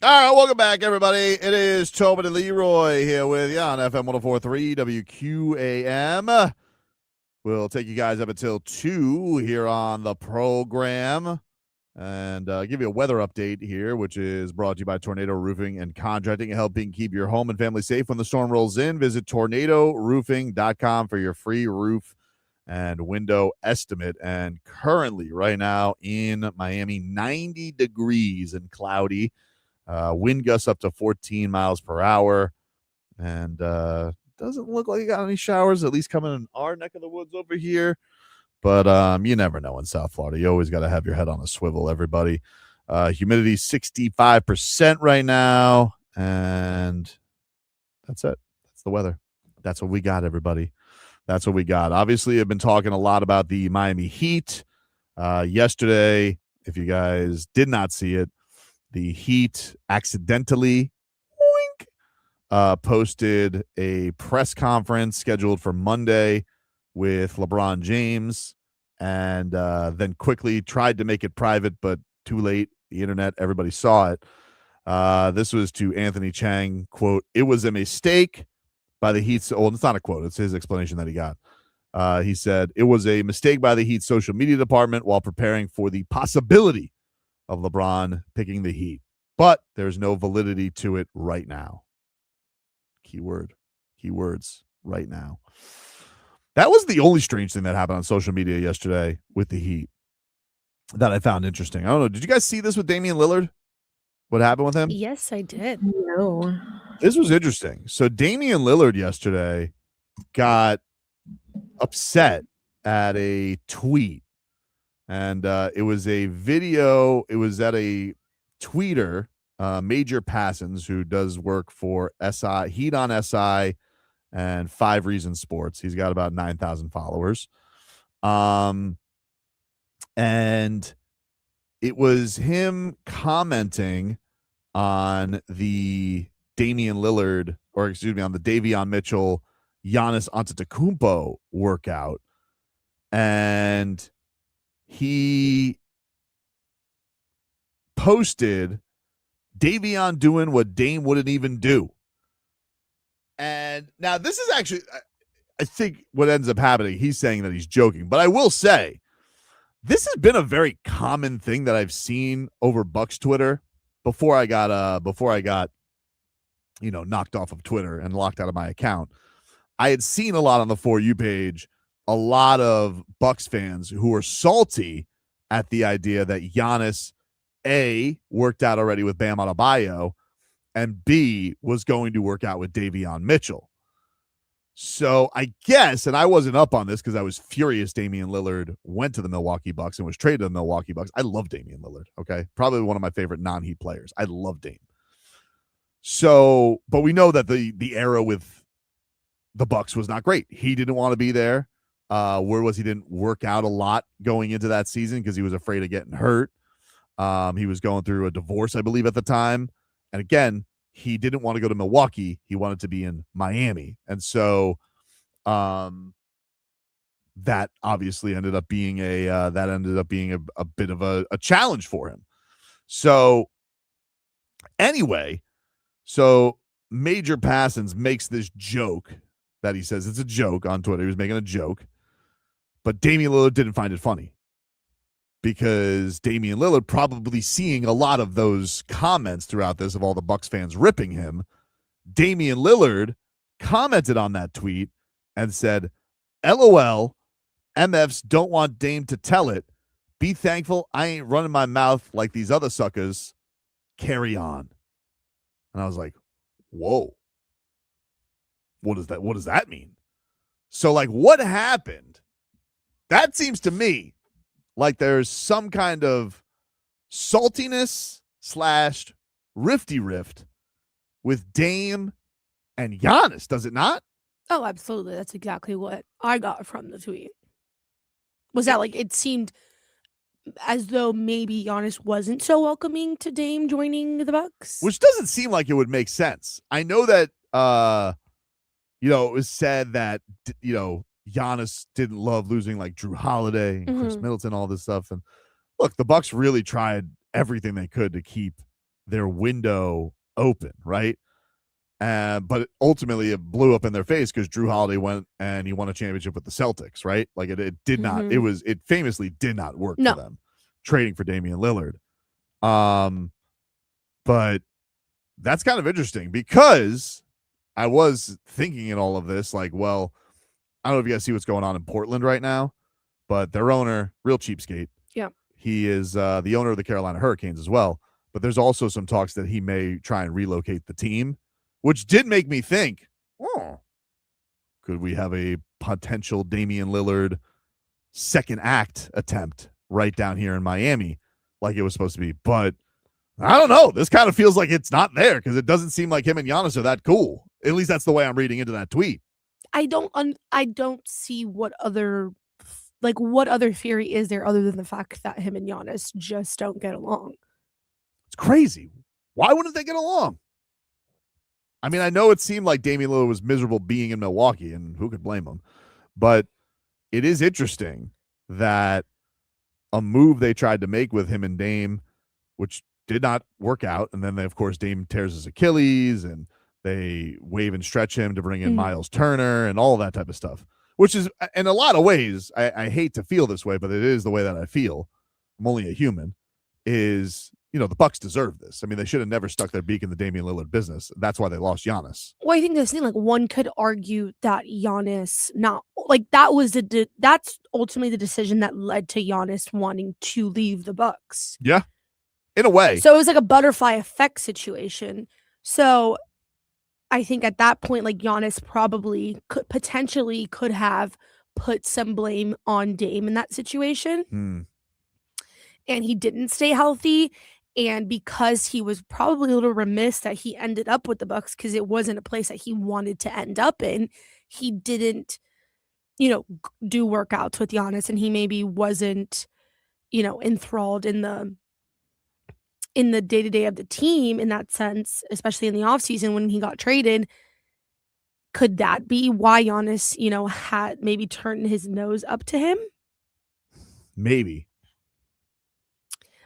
[SPEAKER 3] All right, welcome back, everybody. It is Tobin and Leroy here with you on FM 104.3 WQAM. We'll take you guys up until 2 here on the program and give you a weather update here, which is brought to you by Tornado Roofing and Contracting, helping keep your home and family safe when the storm rolls in. Visit tornadoroofing.com for your free roof and window estimate. And currently, right now in Miami, 90 degrees and cloudy. Wind gusts up to 14 miles per hour, and doesn't look like you got any showers, at least coming in our neck of the woods over here. But you never know in South Florida. You always got to have your head on a swivel, everybody. Humidity 65% right now, and that's it. That's the weather. That's what we got, everybody. That's what we got. Obviously, I've been talking a lot about the Miami Heat. Yesterday, if you guys did not see it, the Heat accidentally posted a press conference scheduled for Monday with LeBron James, and then quickly tried to make it private, but too late. The internet, everybody saw it. This was to Anthony Chang, quote, "It was a mistake by the Heat's," well, it's not a quote, it's his explanation that he got. He said, "It was a mistake by the Heat's social media department while preparing for the possibility of LeBron picking the Heat, but there's no validity to it right now." Keywords, right now. That was the only strange thing that happened on social media yesterday with the Heat that I found interesting. I don't know. Did you guys see this with Damian Lillard? What happened with him?
[SPEAKER 4] Yes, I did.
[SPEAKER 12] No.
[SPEAKER 3] This was interesting. So Damian Lillard yesterday got upset at a tweet. And it was a video. It was at a tweeter, Major Passons, who does work for SI, Heat on SI, and 5 Reasons Sports. He's got about 9,000 followers. And it was him commenting on the Damian Lillard, or excuse me, on the Davion Mitchell, Giannis Antetokounmpo workout. And he posted Davion doing what Dame wouldn't even do. And now this is actually, I think what ends up happening, he's saying that he's joking, but I will say this has been a very common thing that I've seen over Bucks Twitter before I got knocked off of Twitter and locked out of my account. I had seen a lot on the For You page, a lot of Bucks fans who were salty at the idea that Giannis, A, worked out already with Bam Adebayo, and B, was going to work out with Davion Mitchell. So I guess, and I wasn't up on this because I was furious Damian Lillard went to the Milwaukee Bucks and was traded to the Milwaukee Bucks. I love Damian Lillard, okay? Probably one of my favorite non-Heat players. I love Dame. So, but we know that the era with the Bucks was not great. He didn't want to be there. Word was he didn't work out a lot going into that season because he was afraid of getting hurt. He was going through a divorce, I believe, at the time. And again, he didn't want to go to Milwaukee. He wanted to be in Miami. And so that obviously ended up being a bit of a challenge for him. So anyway, so Major Passons makes this joke that he says it's a joke on Twitter. He was making a joke, but Damian Lillard didn't find it funny because Damian Lillard, probably seeing a lot of those comments throughout this of all the Bucks fans ripping him, Damian Lillard commented on that tweet and said, "LOL, MFs don't want Dame to tell it. Be thankful I ain't running my mouth like these other suckers. Carry on." And I was like, whoa. What does that mean? So, like, what happened? That seems to me like there's some kind of saltiness / rifty rift with Dame and Giannis, does it not?
[SPEAKER 4] Oh, absolutely. That's exactly what I got from the tweet. Was that like it seemed as though maybe Giannis wasn't so welcoming to Dame joining the Bucks?
[SPEAKER 3] Which doesn't seem like it would make sense. I know that it was said that Giannis didn't love losing like Drew Holiday and Chris Middleton, all this stuff. And look, the Bucks really tried everything they could to keep their window open, right? But ultimately it blew up in their face because Jrue Holiday went and he won a championship with the Celtics, right? Like it did not, it famously did not work for them trading for Damian Lillard. But that's kind of interesting because I was thinking in all of this, like, well, I don't know if you guys see what's going on in Portland right now, but their owner, real cheapskate.
[SPEAKER 4] Yeah.
[SPEAKER 3] He is the owner of the Carolina Hurricanes as well. But there's also some talks that he may try and relocate the team, which did make me think, could we have a potential Damian Lillard second act attempt right down here in Miami like it was supposed to be? But I don't know. This kind of feels like it's not there because it doesn't seem like him and Giannis are that cool. At least that's the way I'm reading into that tweet.
[SPEAKER 4] I don't see what other theory is there other than the fact that him and Giannis just don't get along.
[SPEAKER 3] It's crazy. Why wouldn't they get along? I mean, I know it seemed like Damian Lillard was miserable being in Milwaukee, and who could blame him? But it is interesting that a move they tried to make with him and Dame, which did not work out, and then of course Dame tears his Achilles, and they wave and stretch him to bring in Miles Turner and all that type of stuff, which is, in a lot of ways, I hate to feel this way, but it is the way that I feel. I'm only a human. Is, the Bucks deserve this. I mean, they should have never stuck their beak in the Damian Lillard business. That's why they lost Giannis.
[SPEAKER 4] Well, I think this thing, like, one could argue that Giannis that's ultimately the decision that led to Giannis wanting to leave the Bucks.
[SPEAKER 3] Yeah, in a way.
[SPEAKER 4] So it was like a butterfly effect situation. So I think at that point, like, Giannis probably could have put some blame on Dame in that situation. And he didn't stay healthy. And because he was probably a little remiss that he ended up with the Bucks because it wasn't a place that he wanted to end up in, he didn't, do workouts with Giannis, and he maybe wasn't, enthralled in the day-to-day of the team in that sense, especially in the offseason when he got traded. Could that be why Giannis, had maybe turned his nose up to him?
[SPEAKER 3] Maybe.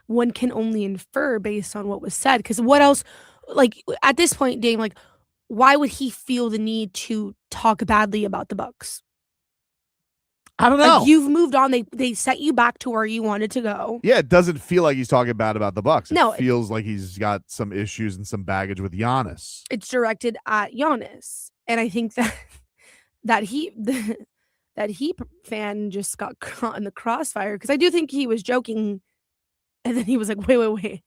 [SPEAKER 4] One can only infer based on what was said. Because what else, like, at this point, Dame, like, why would he feel the need to talk badly about the Bucks?
[SPEAKER 3] I don't know.
[SPEAKER 4] Like, you've moved on. They set you back to where you wanted to go.
[SPEAKER 3] Yeah, it doesn't feel like he's talking bad about the Bucks.
[SPEAKER 4] No,
[SPEAKER 3] it feels like he's got some issues and some baggage with Giannis.
[SPEAKER 4] It's directed at Giannis. And I think that Heat fan just got caught in the crossfire, because I do think he was joking. And then he was like, wait.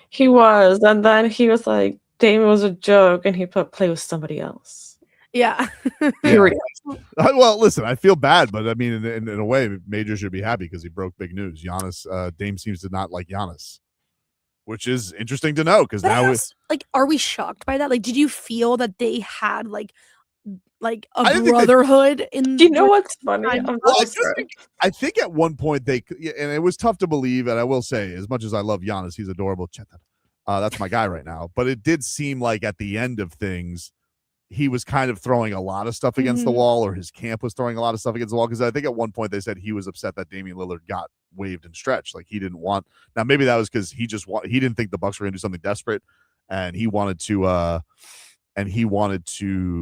[SPEAKER 12] He was. And then he was like, Dame was a joke, and he play with somebody else.
[SPEAKER 4] Yeah.
[SPEAKER 3] Well, listen, I feel bad, but I mean, in a way, Major should be happy because he broke big news. Giannis, Dame seems to not like Giannis, which is interesting to know because now it's
[SPEAKER 4] like, are we shocked by that? Like, did you feel that they had like a brotherhood in?
[SPEAKER 12] Do you know what's funny?
[SPEAKER 3] I think at one point and it was tough to believe, and I will say, as much as I love Giannis, he's adorable. That's my guy right now. But it did seem like at the end of things, he was kind of throwing a lot of stuff against the wall, or his camp was throwing a lot of stuff against the wall. Because I think at one point they said he was upset that Damian Lillard got waived and stretched. Like, he didn't want. Now maybe that was because he didn't think the Bucks were going to do something desperate, and he wanted to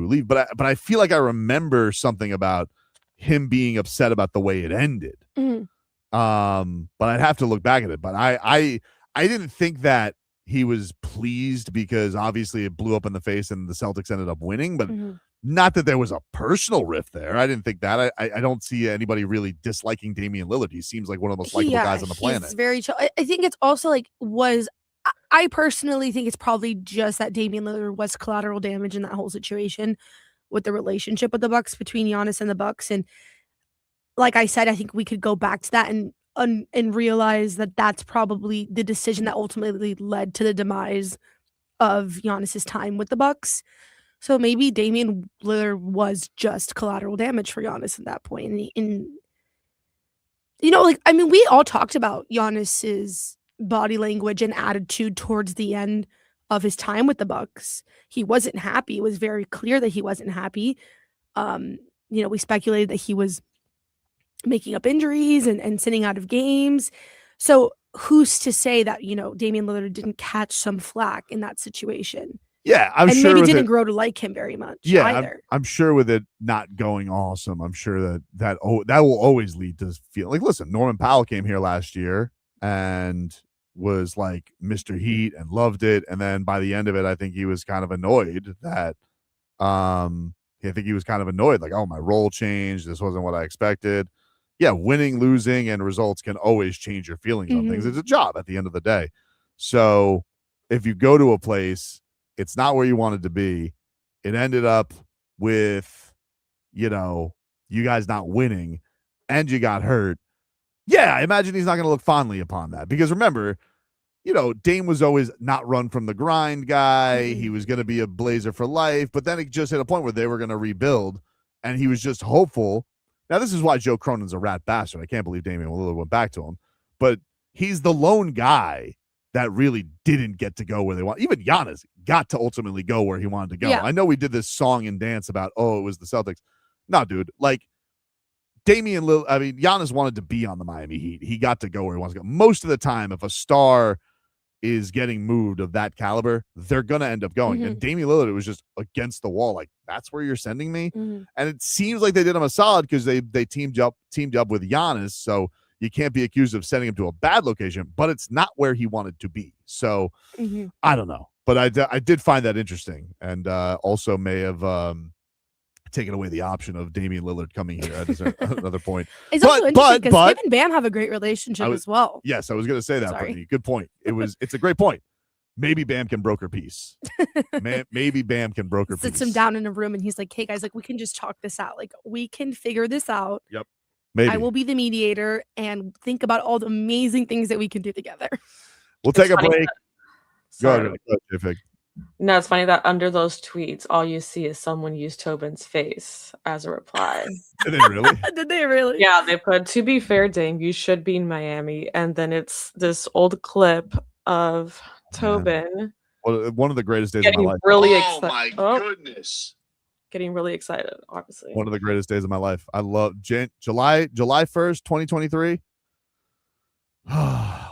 [SPEAKER 3] leave. But I feel like I remember something about him being upset about the way it ended. But I'd have to look back at it. But I didn't think that he was pleased because obviously it blew up in the face and the Celtics ended up winning, but not that there was a personal rift there. I didn't think that. I don't see anybody really disliking Damian Lillard. He seems like one of the most likable guys on the planet.
[SPEAKER 4] He's very chill. I think it's also I personally think it's probably just that Damian Lillard was collateral damage in that whole situation with the relationship with the Bucks, between Giannis and the Bucks. And like I said, I think we could go back to that and realize that that's probably the decision that ultimately led to the demise of Giannis's time with the Bucks. So maybe Damian Lillard was just collateral damage for Giannis at that point. And we all talked about Giannis's body language and attitude towards the end of his time with the Bucks. He wasn't happy. It was very clear that he wasn't happy. We speculated that he was making up injuries and sitting out of games. So who's to say that, Damian Lillard didn't catch some flack in that situation?
[SPEAKER 3] Yeah, I'm
[SPEAKER 4] and
[SPEAKER 3] sure
[SPEAKER 4] maybe
[SPEAKER 3] with
[SPEAKER 4] didn't
[SPEAKER 3] it,
[SPEAKER 4] grow to like him very much
[SPEAKER 3] yeah,
[SPEAKER 4] either.
[SPEAKER 3] I'm sure with it not going awesome, I'm sure that will always lead to feel like, listen, Norman Powell came here last year and was like Mr. Heat and loved it. And then by the end of it, I think he was kind of annoyed that, like, oh, my role changed. This wasn't what I expected. Yeah, winning, losing, and results can always change your feelings on things. It's a job at the end of the day. So if you go to a place, it's not where you wanted to be. It ended up with, you guys not winning and you got hurt. Yeah, I imagine he's not going to look fondly upon that because remember, Dame was always not run from the grind guy. He was going to be a Blazer for life, but then it just hit a point where they were going to rebuild and he was just hopeful. Now, this is why Joe Cronin's a rat bastard. I can't believe Damian Lillard went back to him, but he's the lone guy that really didn't get to go where they want. Even Giannis got to ultimately go where he wanted to go.
[SPEAKER 4] Yeah.
[SPEAKER 3] I know we did this song and dance about, it was the Celtics. No, dude, like Giannis wanted to be on the Miami Heat. He got to go where he wants to go. Most of the time, if a star is getting moved of that caliber, they're going to end up going. And Damian Lillard, it was just against the wall. Like, that's where you're sending me? And it seems like they did him a solid because they teamed up with Giannis. So you can't be accused of sending him to a bad location, but it's not where he wanted to be. So I don't know. But I did find that interesting and also may have taken away the option of Damian Lillard coming here at another point.
[SPEAKER 4] It's also interesting because him and Bam have a great relationship as well.
[SPEAKER 3] Yes, I was going to say that, Brittany. Good point. It's a great point. Maybe Bam can broker peace. Maybe Bam can broker peace.
[SPEAKER 4] Sits him down in a room and he's like, hey, guys, like, we can just talk this out. Like, we can figure this out.
[SPEAKER 3] Yep. Maybe.
[SPEAKER 4] I will be the mediator and think about all the amazing things that we can do together.
[SPEAKER 3] We'll take a break. Go ahead, JFig.
[SPEAKER 12] No, it's funny that under those tweets, all you see is someone use Tobin's face as a reply.
[SPEAKER 3] Did they really?
[SPEAKER 4] Did they really?
[SPEAKER 12] Yeah, they put, to be fair, Dame, you should be in Miami. And then it's this old clip of Tobin.
[SPEAKER 3] Well, one of the greatest days of my life.
[SPEAKER 12] Really excited. Oh my goodness. Getting really excited, obviously.
[SPEAKER 3] One of the greatest days of my life. I love July 1st, 2023.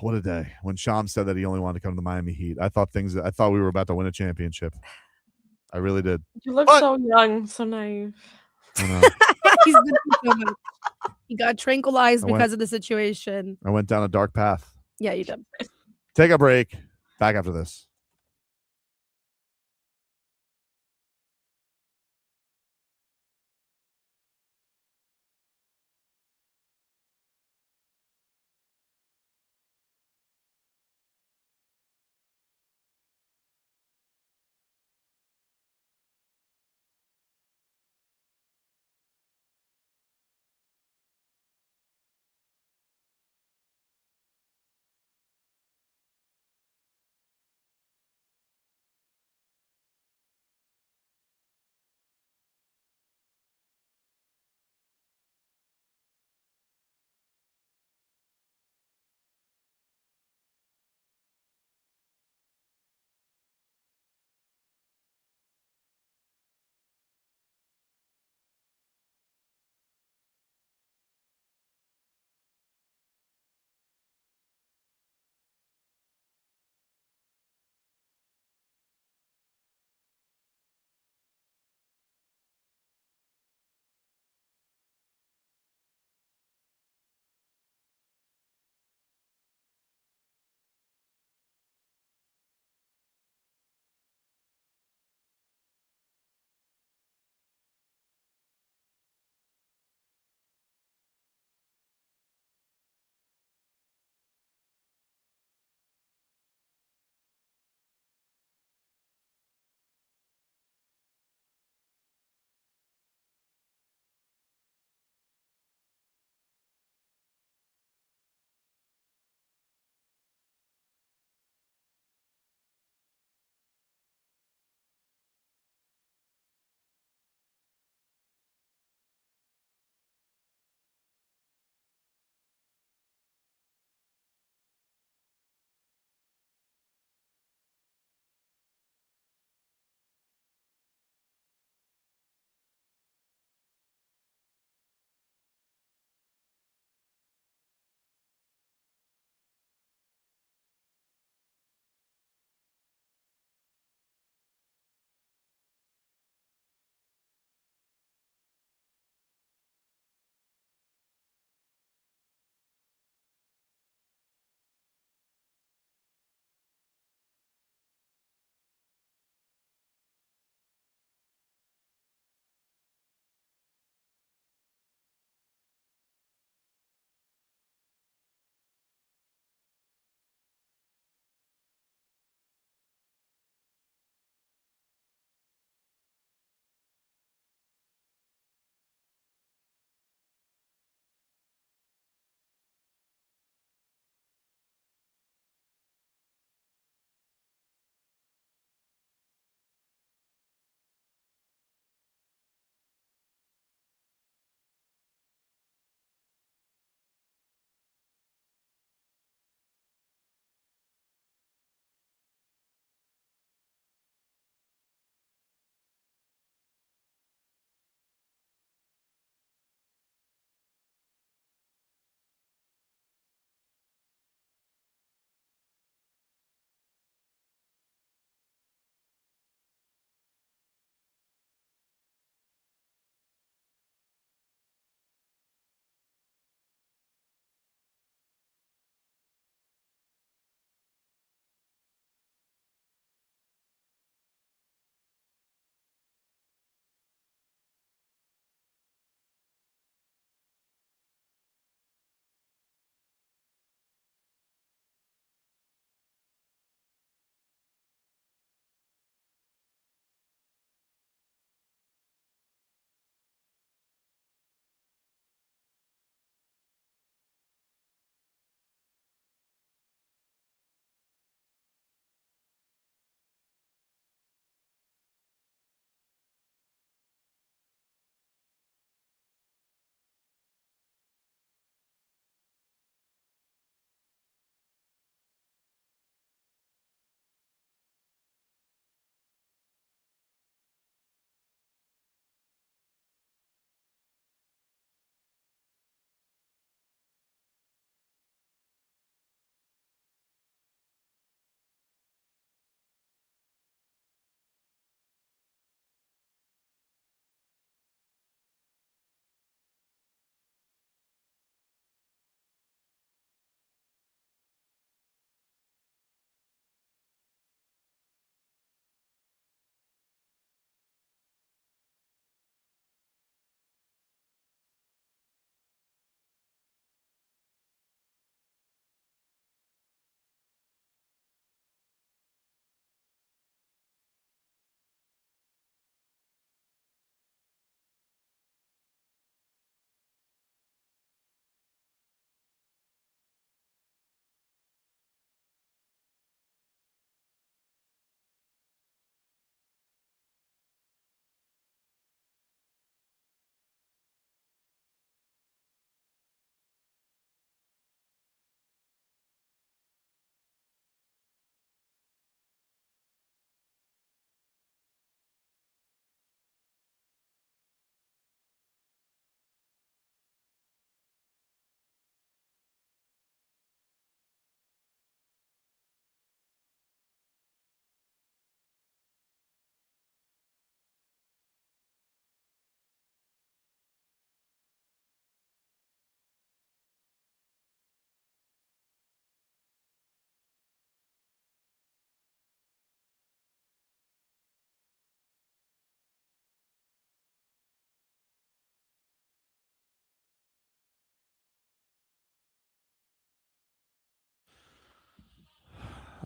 [SPEAKER 3] What a day when Shams said that he only wanted to come to the Miami Heat. I thought we were about to win a championship. I really did.
[SPEAKER 12] You look so young, so naive.
[SPEAKER 3] I know.
[SPEAKER 4] He's been through so much. He got tranquilized because of the situation.
[SPEAKER 3] I went down a dark path.
[SPEAKER 4] Yeah, you did.
[SPEAKER 3] Take a break. Back after this.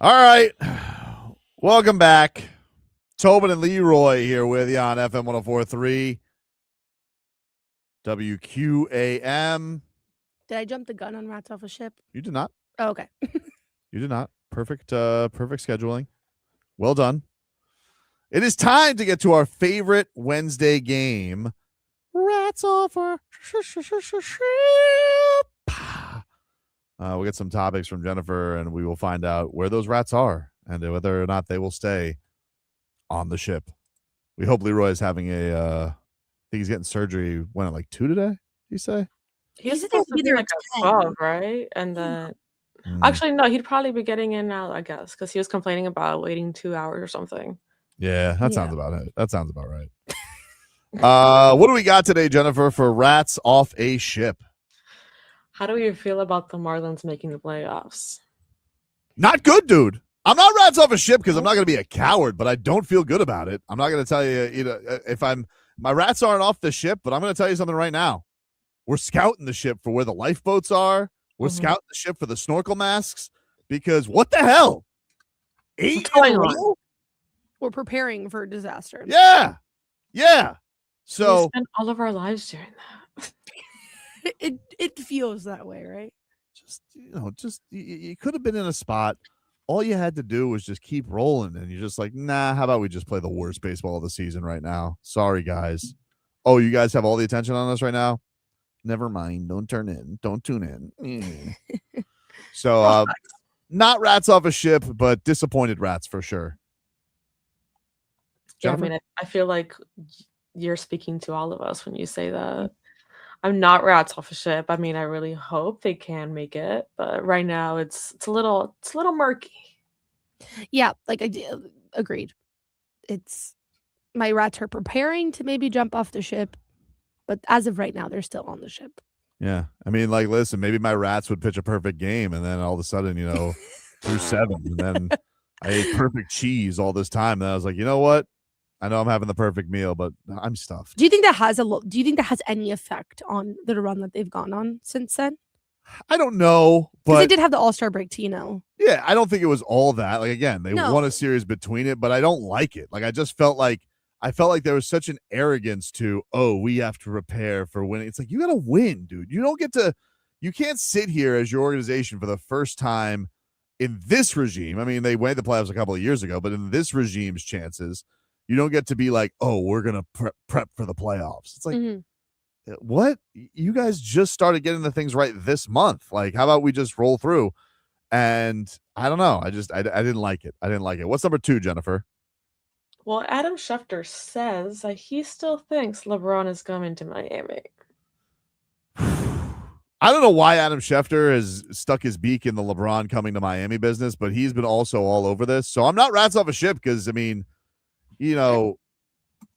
[SPEAKER 3] All right. Welcome back. Tobin and Leroy here with you on FM 104.3 WQAM.
[SPEAKER 4] Did I jump the gun on Rats Off a Ship?
[SPEAKER 3] You did not.
[SPEAKER 4] Oh, okay.
[SPEAKER 3] You did not. Perfect scheduling. Well done. It is time to get to our favorite Wednesday game. Rats Off a Ship. We'll get some topics from Jennifer, and we will find out where those rats are and whether or not they will stay on the ship. We hope Leroy is having I think he's getting surgery when at like 2 today, you say?
[SPEAKER 12] He's supposed to be like a 12, right? And then, actually, no, he'd probably be getting in now, I guess, because he was complaining about waiting 2 hours or something.
[SPEAKER 3] Yeah, that sounds about it. That sounds about right. What do we got today, Jennifer, for Rats Off a Ship?
[SPEAKER 12] How do you feel about the Marlins making the playoffs?
[SPEAKER 3] Not good, dude. I'm not Rats Off a Ship because I'm not going to be a coward, but I don't feel good about it. I'm not going to tell you, if my rats aren't off the ship, but I'm going to tell you something right now. We're scouting the ship for where the lifeboats are. We're scouting the ship for the snorkel masks because what the hell? 8 in a row?
[SPEAKER 4] We're preparing for disaster.
[SPEAKER 3] Yeah. So
[SPEAKER 12] we spent all of our lives doing that.
[SPEAKER 4] It feels that way, right?
[SPEAKER 3] You could have been in a spot. All you had to do was just keep rolling, and you're just like, nah, how about we just play the worst baseball of the season right now? Sorry, guys. Oh, you guys have all the attention on us right now? Never mind. Don't tune in. So, not Rats Off a Ship, but disappointed rats for sure.
[SPEAKER 12] Yeah, I mean, I feel like you're speaking to all of us when you say that. I'm not Rats Off a Ship. I mean, I really hope they can make it, but right now it's a little murky.
[SPEAKER 4] Yeah, agreed. It's my rats are preparing to maybe jump off the ship, but as of right now, they're still on the ship.
[SPEAKER 3] Yeah, I mean, listen, maybe my rats would pitch a perfect game, and then all of a sudden, through 7, and then I ate perfect cheese all this time, and I was like, you know what? I know I'm having the perfect meal, but I'm stuffed.
[SPEAKER 4] Do you think that has any effect on the run that they've gone on since then?
[SPEAKER 3] I don't know, but
[SPEAKER 4] they did have the All-Star break to
[SPEAKER 3] Yeah, I don't think it was all that. Again, they won a series between it, but I don't like it. I just felt like there was such an arrogance to, we have to prepare for winning. It's like, you got to win, dude. You can't sit here as your organization for the first time in this regime. I mean, they made the playoffs a couple of years ago, but in this regime's chances, you don't get to be like, we're going to prep for the playoffs. It's like, what? You guys just started getting the things right this month. How about we just roll through? And I don't know. I didn't like it. What's number 2, Jennifer?
[SPEAKER 12] Well, Adam Schefter says that he still thinks LeBron is coming to Miami.
[SPEAKER 3] I don't know why Adam Schefter has stuck his beak in the LeBron coming to Miami business, but he's been also all over this. So I'm not Rats Off a Ship because, I mean,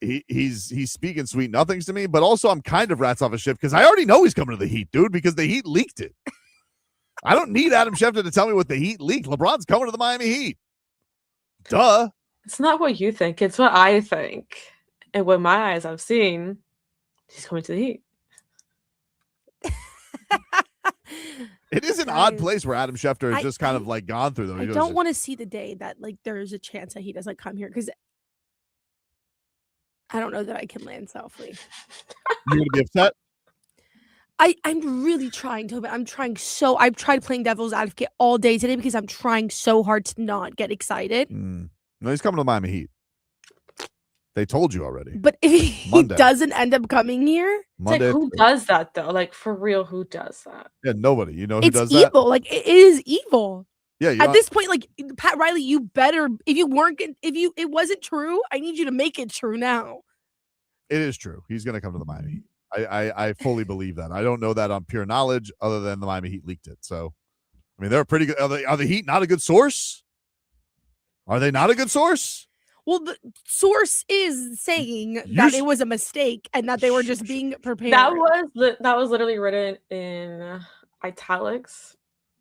[SPEAKER 3] he's speaking sweet nothings to me, but also I'm kind of Rats Off a Ship because I already know he's coming to the Heat, dude, because the Heat leaked it. I don't need Adam Schefter to tell me what the Heat leaked. LeBron's coming to the Miami Heat. Duh.
[SPEAKER 12] It's not what you think. It's what I think. And with my eyes I've seen, he's coming to the Heat.
[SPEAKER 3] It is an odd place where Adam Schefter has just kind of gone through though.
[SPEAKER 4] I don't want to see the day that there's a chance that he doesn't come here because I don't know that I can land softly.
[SPEAKER 3] You're gonna be upset?
[SPEAKER 4] I'm really trying to. I've tried playing devil's advocate all day today because I'm trying so hard to not get excited.
[SPEAKER 3] No, he's coming to Miami Heat. They told you already.
[SPEAKER 4] But if he doesn't end up coming here,
[SPEAKER 3] Monday,
[SPEAKER 12] who does that though? For real, who does that?
[SPEAKER 3] Yeah, nobody. You know who
[SPEAKER 4] it's
[SPEAKER 3] does
[SPEAKER 4] evil.
[SPEAKER 3] that?
[SPEAKER 4] It is evil.
[SPEAKER 3] Yeah.
[SPEAKER 4] At this point, Pat Riley, you better. If it wasn't true, I need you to make it true now.
[SPEAKER 3] It is true. He's going to come to the Miami Heat. I fully believe that. I don't know that on pure knowledge, other than the Miami Heat leaked it. So, I mean, they're pretty good. Are the Heat not a good source? Are they not a good source?
[SPEAKER 4] Well, the source is saying that it was a mistake and that they were just being prepared.
[SPEAKER 12] That was literally written in italics.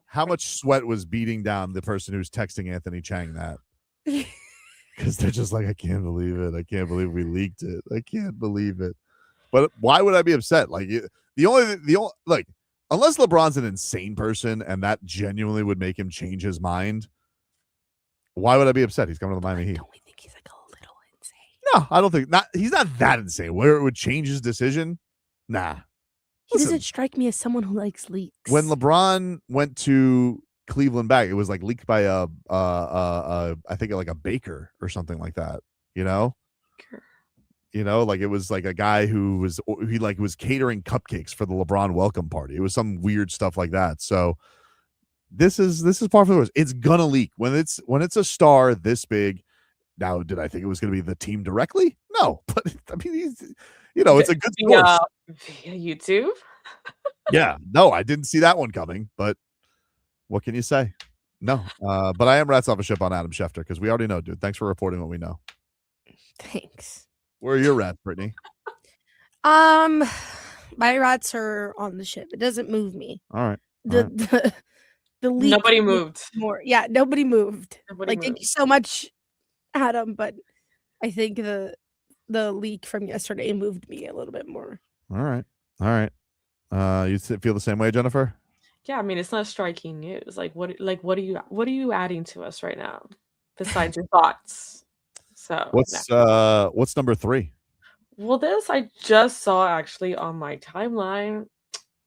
[SPEAKER 3] How much sweat was beating down the person who's texting Anthony Chang that? Because they're just like, I can't believe it. I can't believe we leaked it. I can't believe it. But why would I be upset? Unless LeBron's an insane person and that genuinely would make him change his mind, Why would I be upset? He's coming to the Miami Heat.
[SPEAKER 4] Don't we think he's like a little insane?
[SPEAKER 3] No, I don't think he's not that insane. Where it would change his decision? Nah.
[SPEAKER 4] He doesn't strike me as someone who likes leaks.
[SPEAKER 3] When LeBron went to Cleveland back, it was like leaked by I think like a baker or something like that. Like it was like a guy who was catering cupcakes for the LeBron welcome party. It was some weird stuff like that. So this is par for the course. It's gonna leak when it's a star this big. Now, did I think it was going to be the team directly? No, but I mean, it's a good source.
[SPEAKER 12] Via YouTube.
[SPEAKER 3] Yeah, no, I didn't see that one coming. But what can you say? No, but I am rats off a ship on Adam Schefter because we already know, dude. Thanks for reporting what we know.
[SPEAKER 4] Thanks.
[SPEAKER 3] Where are your rats, Brittney?
[SPEAKER 4] My rats are on the ship. It doesn't move me.
[SPEAKER 3] All right.
[SPEAKER 4] The leak.
[SPEAKER 12] Nobody moved.
[SPEAKER 4] More. Yeah, nobody moved.
[SPEAKER 12] Nobody
[SPEAKER 4] Thank you so much, Adam. But I think the leak from yesterday moved me a little bit more.
[SPEAKER 3] All right. You feel the same way, Jennifer?
[SPEAKER 12] Yeah, I mean, it's not striking news. What are you adding to us right now besides your thoughts? So
[SPEAKER 3] what's number 3?
[SPEAKER 12] Well, this I just saw actually on my timeline.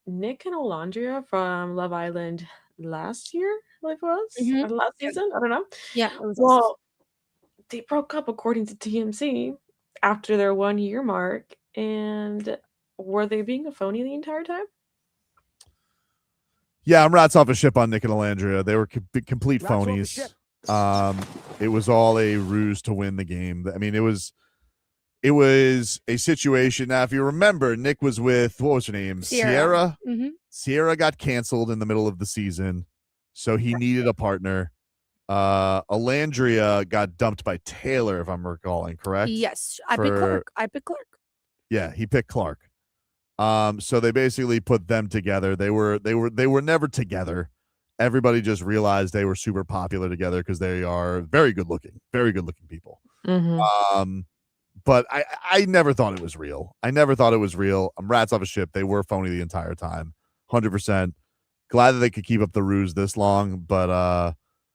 [SPEAKER 12] Nic and Olandria from Love Island last year, I believe it was, or last season. I don't know.
[SPEAKER 4] Yeah.
[SPEAKER 12] Well, they broke up according to TMZ after their 1 year mark, and were they being a phony the entire time?
[SPEAKER 3] Yeah, I'm rats off a ship on Nic and Olandria. They were complete phonies. It was all a ruse to win the game. I mean, it was a situation. Now, if you remember, Nic was with, what was her name? Sierra.
[SPEAKER 4] Mm-hmm.
[SPEAKER 3] Sierra got canceled in the middle of the season, so he needed a partner. Olandria got dumped by Taylor, if I'm recalling correct.
[SPEAKER 4] Yes, I picked Clark.
[SPEAKER 3] Yeah, he picked Clark. So they basically put them together. They were never together. Everybody just realized they were super popular together because they are very good looking people.
[SPEAKER 12] Mm-hmm.
[SPEAKER 3] But I never thought it was real. I'm rats off a ship. They were phony the entire time. 100%. Glad that they could keep up the ruse this long, but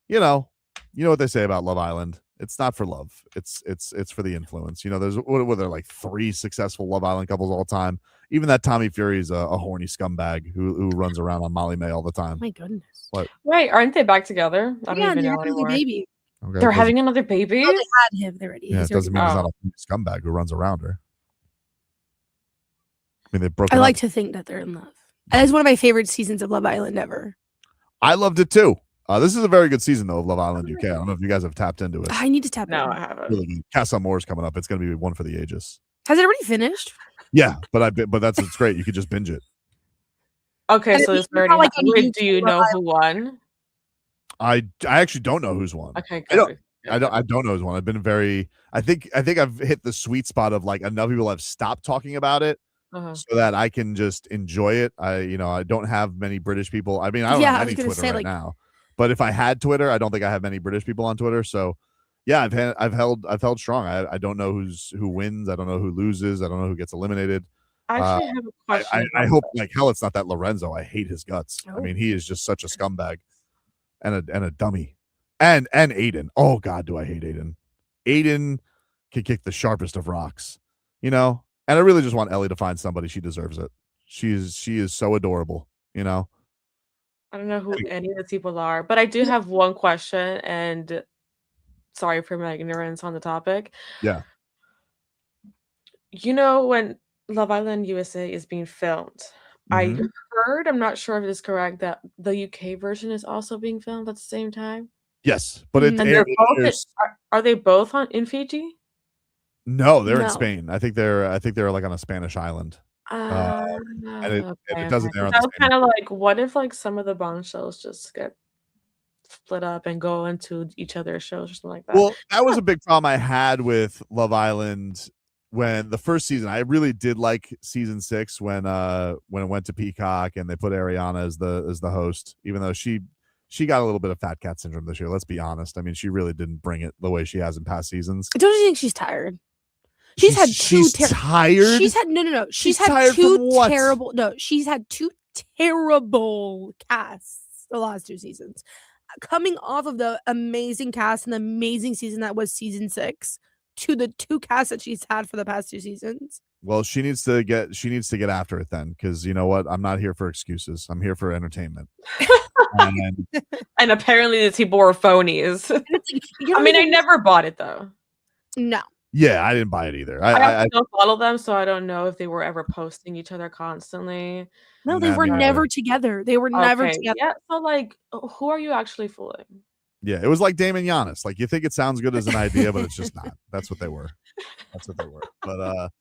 [SPEAKER 3] you know what they say about Love Island. It's not for love. It's for the influence. There's what there like 3 successful Love Island couples all time. Even that Tommy Fury's a horny scumbag who runs around on Molly May all the time.
[SPEAKER 4] My goodness.
[SPEAKER 3] What?
[SPEAKER 12] Right? Aren't they back together? I don't even know anymore.
[SPEAKER 4] Baby.
[SPEAKER 3] Okay,
[SPEAKER 12] They're having another baby.
[SPEAKER 4] No, they had him already.
[SPEAKER 3] Yeah, it doesn't mean he's not a scumbag who runs around her. I mean, they broke.
[SPEAKER 4] I like to think that they're in love. That is one of my favorite seasons of Love Island ever.
[SPEAKER 3] I loved it too. This is a very good season though of Love Island UK. I don't know if you guys have tapped into it.
[SPEAKER 4] I need to tap in.
[SPEAKER 12] No, I haven't.
[SPEAKER 3] Really good. Casa Moore's coming up. It's going to be one for the ages.
[SPEAKER 4] Has it already finished?
[SPEAKER 3] Yeah, but it's great. You could just binge it.
[SPEAKER 12] Okay, so it's already.
[SPEAKER 4] Like
[SPEAKER 12] do you know who won?
[SPEAKER 3] I actually don't know who's won.
[SPEAKER 12] Okay,
[SPEAKER 3] good. I don't know who's won. I've been very. I think I've hit the sweet spot of like enough people have stopped talking about it. So that I can just enjoy it. I don't have many British people. I mean, I don't have any Twitter right now. But if I had Twitter, I don't think I have many British people on Twitter. So yeah, I've held strong. I don't know who wins. I don't know who loses. I don't know who gets eliminated.
[SPEAKER 12] I actually have a question.
[SPEAKER 3] I hope like hell it's not that Lorenzo. I hate his guts. I mean, he is just such a scumbag and a dummy. And Aiden. Oh God, do I hate Aiden. Aiden can kick the sharpest of rocks. And I really just want Ellie to find somebody. She deserves it. She is so adorable,
[SPEAKER 12] I don't know who any of the people are, but I do have one question, and sorry for my ignorance on the topic.
[SPEAKER 3] Yeah.
[SPEAKER 12] When Love Island USA is being filmed, I heard, I'm not sure if it is correct, that the UK version is also being filmed at the same time.
[SPEAKER 3] Yes, but
[SPEAKER 12] are they both in Fiji?
[SPEAKER 3] No, they're in Spain. I think they're like on a Spanish island. And it doesn't air on the
[SPEAKER 12] Spain. Kind of like, what if like some of the Bond shows just get split up and go into each other's shows or something like that?
[SPEAKER 3] Well, that was a big problem I had with Love Island when the first season. I really did like season 6 when it went to Peacock and they put Ariana as the host, even though she got a little bit of fat cat syndrome this year. Let's be honest. I mean, she really didn't bring it the way she has in past seasons.
[SPEAKER 4] Don't you think she's tired?
[SPEAKER 3] She's had tired.
[SPEAKER 4] She's had no. She's had 2 terrible. No, she's had 2 terrible casts the last 2 seasons. coming off of the amazing cast and the amazing season that was season 6 to the 2 casts that she's had for the past 2 seasons.
[SPEAKER 3] Well, she needs to get after it then, because you know what? I'm not here for excuses. I'm here for entertainment.
[SPEAKER 12] And apparently the people were phonies. I mean, I never bought it though.
[SPEAKER 4] No.
[SPEAKER 3] Yeah, I didn't buy it either.
[SPEAKER 12] I don't follow them, so I don't know if they were ever posting each other constantly.
[SPEAKER 4] No, they were never together. They were never together.
[SPEAKER 12] Yeah, so like, who are you actually fooling?
[SPEAKER 3] Yeah, it was like Damian Giannis. Like, you think it sounds good as an idea, but it's just not. That's what they were. But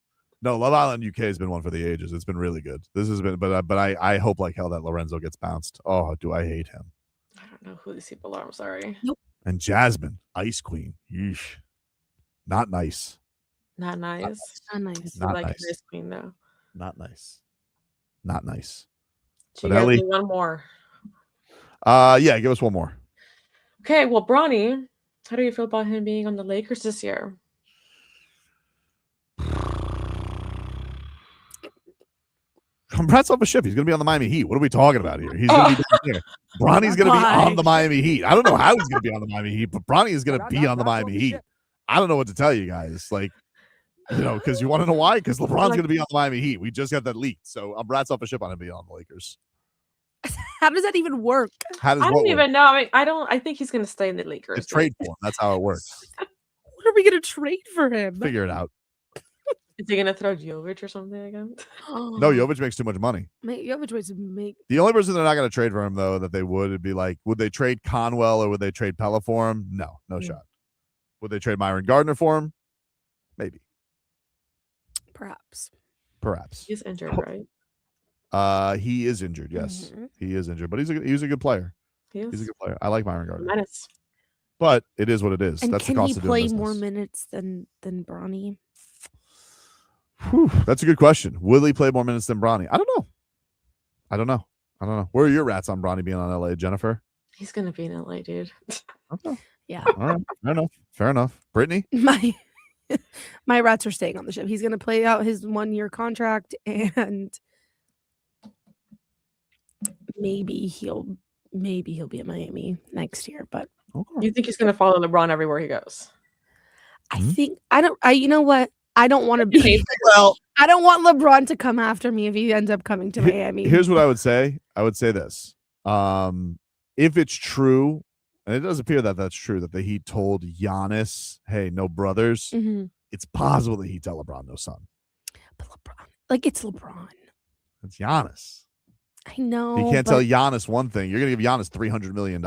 [SPEAKER 3] no, Love Island UK has been one for the ages. It's been really good. This has been, but I hope like hell that Lorenzo gets bounced. Oh, do I hate him?
[SPEAKER 12] I don't know who these people are. I'm sorry.
[SPEAKER 4] Nope.
[SPEAKER 3] And Jasmine, Ice Queen. Yeesh. Not nice.
[SPEAKER 12] Not nice.
[SPEAKER 4] Not nice.
[SPEAKER 3] Not
[SPEAKER 12] like
[SPEAKER 3] nice.
[SPEAKER 12] Ice Queen though.
[SPEAKER 3] Not nice. Not nice.
[SPEAKER 12] So
[SPEAKER 3] But
[SPEAKER 12] you guys
[SPEAKER 3] Ellie,
[SPEAKER 12] need one more.
[SPEAKER 3] yeah, give us one more.
[SPEAKER 12] Okay, well, Bronny, how do you feel about him being on the Lakers this year?
[SPEAKER 3] Congrats off a ship. He's going to be on the Miami Heat. What are we talking about here? He's going to be down here. Bronny's going to be on the Miami Heat. I don't know how he's going to be on the Miami Heat, but Bronny is going to be on the Miami Heat. I don't know what to tell you guys. Like, because you want to know why? Because LeBron's going to be on the Miami Heat. We just got that leaked. So I'm rats off a ship on him being on the Lakers.
[SPEAKER 4] How does that even work?
[SPEAKER 3] How does
[SPEAKER 12] I
[SPEAKER 3] what
[SPEAKER 12] don't
[SPEAKER 3] work?
[SPEAKER 12] even know. I mean, I think he's going to stay in the Lakers.
[SPEAKER 3] It's trade for him. That's how it works.
[SPEAKER 4] What are we going to trade for him?
[SPEAKER 3] Figure it out.
[SPEAKER 12] Is he going to throw Jovic or something again?
[SPEAKER 3] No, Jovic makes too much money.
[SPEAKER 4] Jovic was make.
[SPEAKER 3] The only person they're not going to trade for him, though, that they would be like, would they trade Conwell or would they trade Pelle for him? No shot. Would they trade Myron Gardner for him? Maybe.
[SPEAKER 4] Perhaps.
[SPEAKER 12] He's injured, right?
[SPEAKER 3] He is injured. Yes, he is injured, but he's a good player. He's a good player. I like Myron Gardner.
[SPEAKER 12] Menace.
[SPEAKER 3] But it is what it is.
[SPEAKER 4] And
[SPEAKER 3] That's
[SPEAKER 4] can
[SPEAKER 3] the cost
[SPEAKER 4] he
[SPEAKER 3] of doing
[SPEAKER 4] play
[SPEAKER 3] business.
[SPEAKER 4] more minutes than Bronny?
[SPEAKER 3] Whew, that's a good question. Will he play more minutes than Bronny? I don't know. Where are your rats on Bronny being on LA, Jennifer?
[SPEAKER 12] He's going to be in LA, dude.
[SPEAKER 3] Okay.
[SPEAKER 4] Yeah.
[SPEAKER 3] All right. Fair enough. Brittany?
[SPEAKER 4] My rats are staying on the ship. He's going to play out his 1-year contract, and maybe he'll be at Miami next year. But
[SPEAKER 12] You think he's going to follow LeBron everywhere he goes?
[SPEAKER 4] I think you know what? I don't want to be. Well, I don't want LeBron to come after me if he ends up coming to Miami.
[SPEAKER 3] Here's what I would say. I would say this. If it's true, and it does appear that that's true, that the Heat told Giannis, hey, no brothers, it's possible the Heat tell LeBron no son.
[SPEAKER 4] But LeBron, it's LeBron.
[SPEAKER 3] It's Giannis.
[SPEAKER 4] I know.
[SPEAKER 3] You can't tell Giannis one thing. You're going to give Giannis $300 million.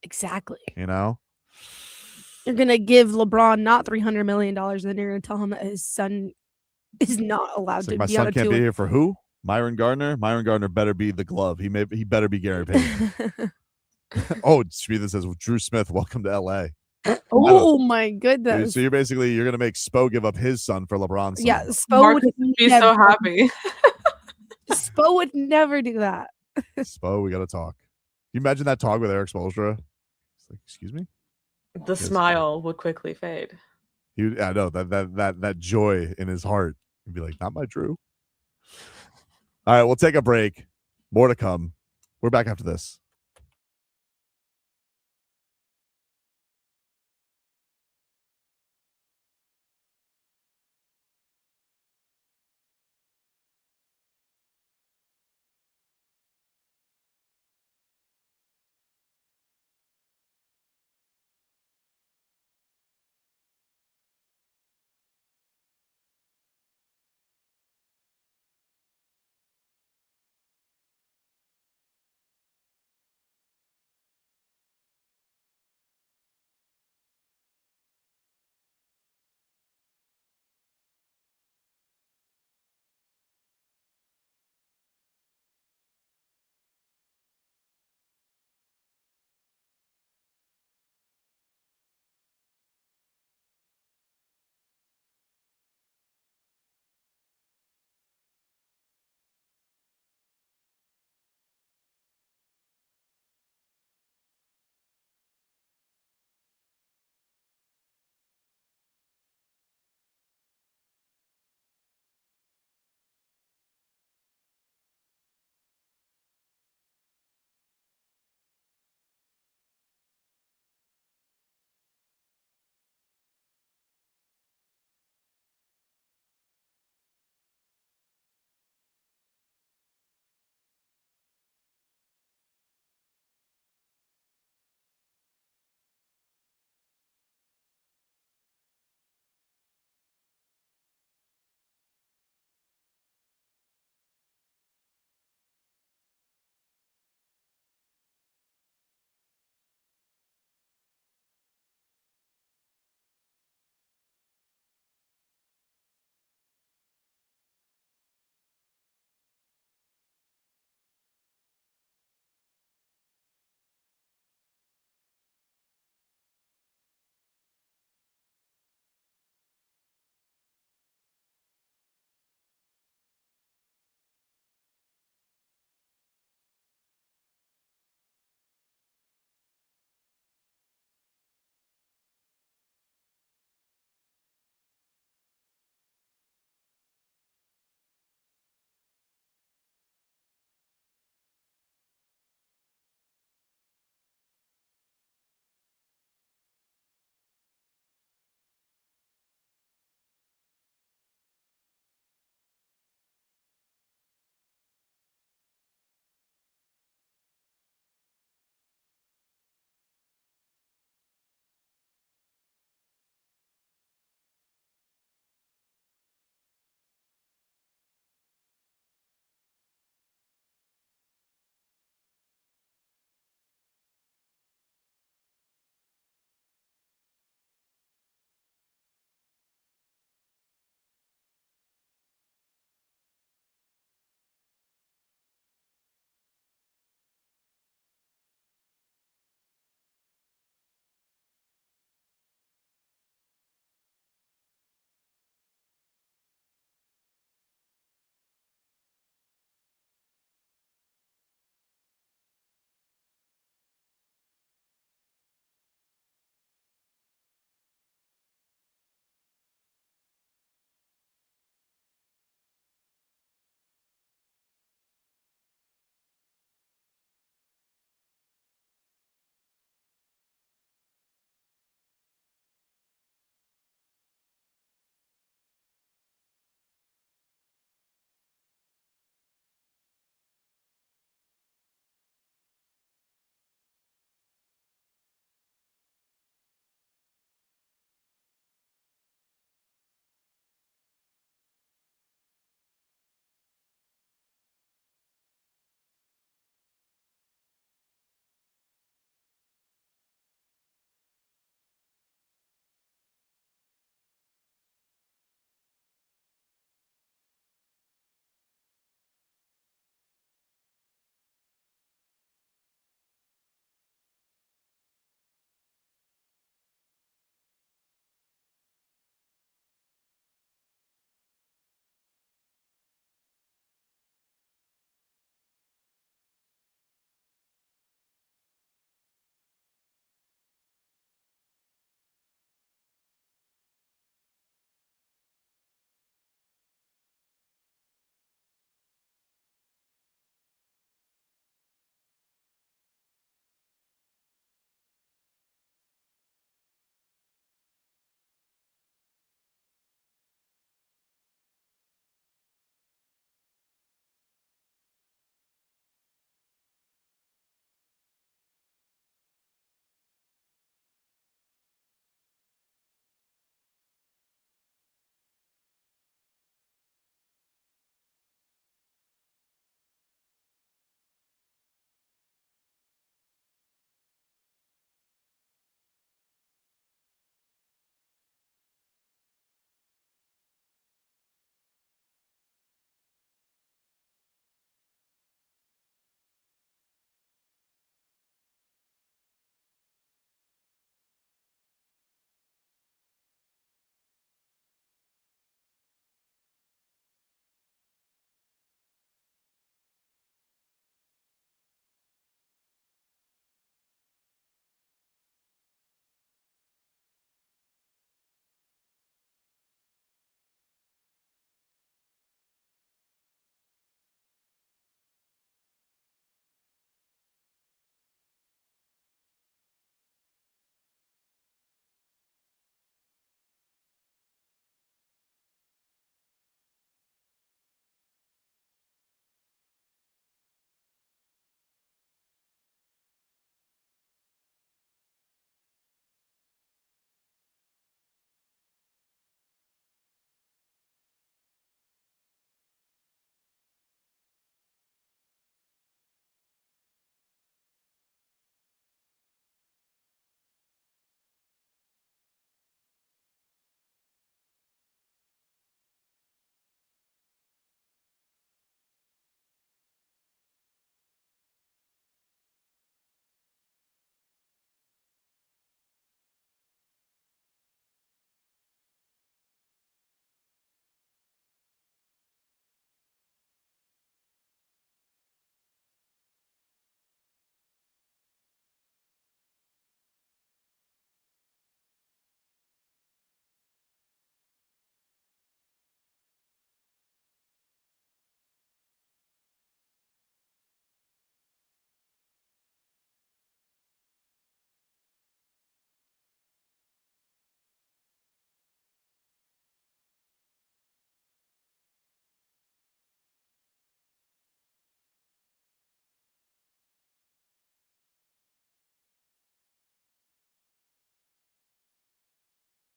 [SPEAKER 4] Exactly.
[SPEAKER 3] You know?
[SPEAKER 4] You're going to give LeBron not $300 million, and then you're going to tell him that his son is not allowed to
[SPEAKER 3] My
[SPEAKER 4] be on
[SPEAKER 3] son
[SPEAKER 4] a
[SPEAKER 3] can't
[SPEAKER 4] tour.
[SPEAKER 3] be here for who? Myron Gardner? Myron Gardner better be the glove. He better be Gary Payton. Oh, Shmita says, Drew Smith, welcome to LA.
[SPEAKER 4] Oh my goodness.
[SPEAKER 3] So you're going to make Spo give up his son for LeBron's son.
[SPEAKER 4] Yeah, Spo would
[SPEAKER 12] be so happy.
[SPEAKER 4] Spo would never do that.
[SPEAKER 3] Spo, we got to talk. Can you imagine that talk with Eric Spoelstra? It's like, excuse me?
[SPEAKER 12] The smile would quickly fade.
[SPEAKER 3] I know that joy in his heart. He'd be like, not my Drew. All right, we'll take a break. More to come. We're back after this.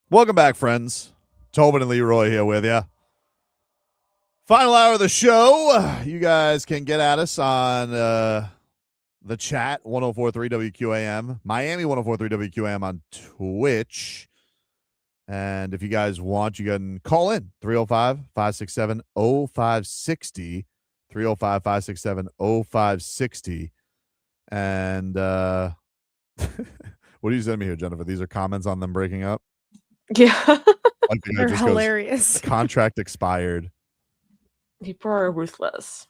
[SPEAKER 3] Welcome back, friends. Tobin and Leroy here with you. Final hour of the show. You guys can get at us on the chat, 104.3 WQAM, Miami 104.3 WQAM on Twitch. And if you guys want, you can call in 305-567-0560, 305-567-0560. And what are you sending me here, Jennifer? These are comments on them breaking up?
[SPEAKER 12] Yeah.
[SPEAKER 3] Like the guy
[SPEAKER 4] They're
[SPEAKER 3] just goes,
[SPEAKER 4] hilarious.
[SPEAKER 3] contract expired.
[SPEAKER 12] People are ruthless.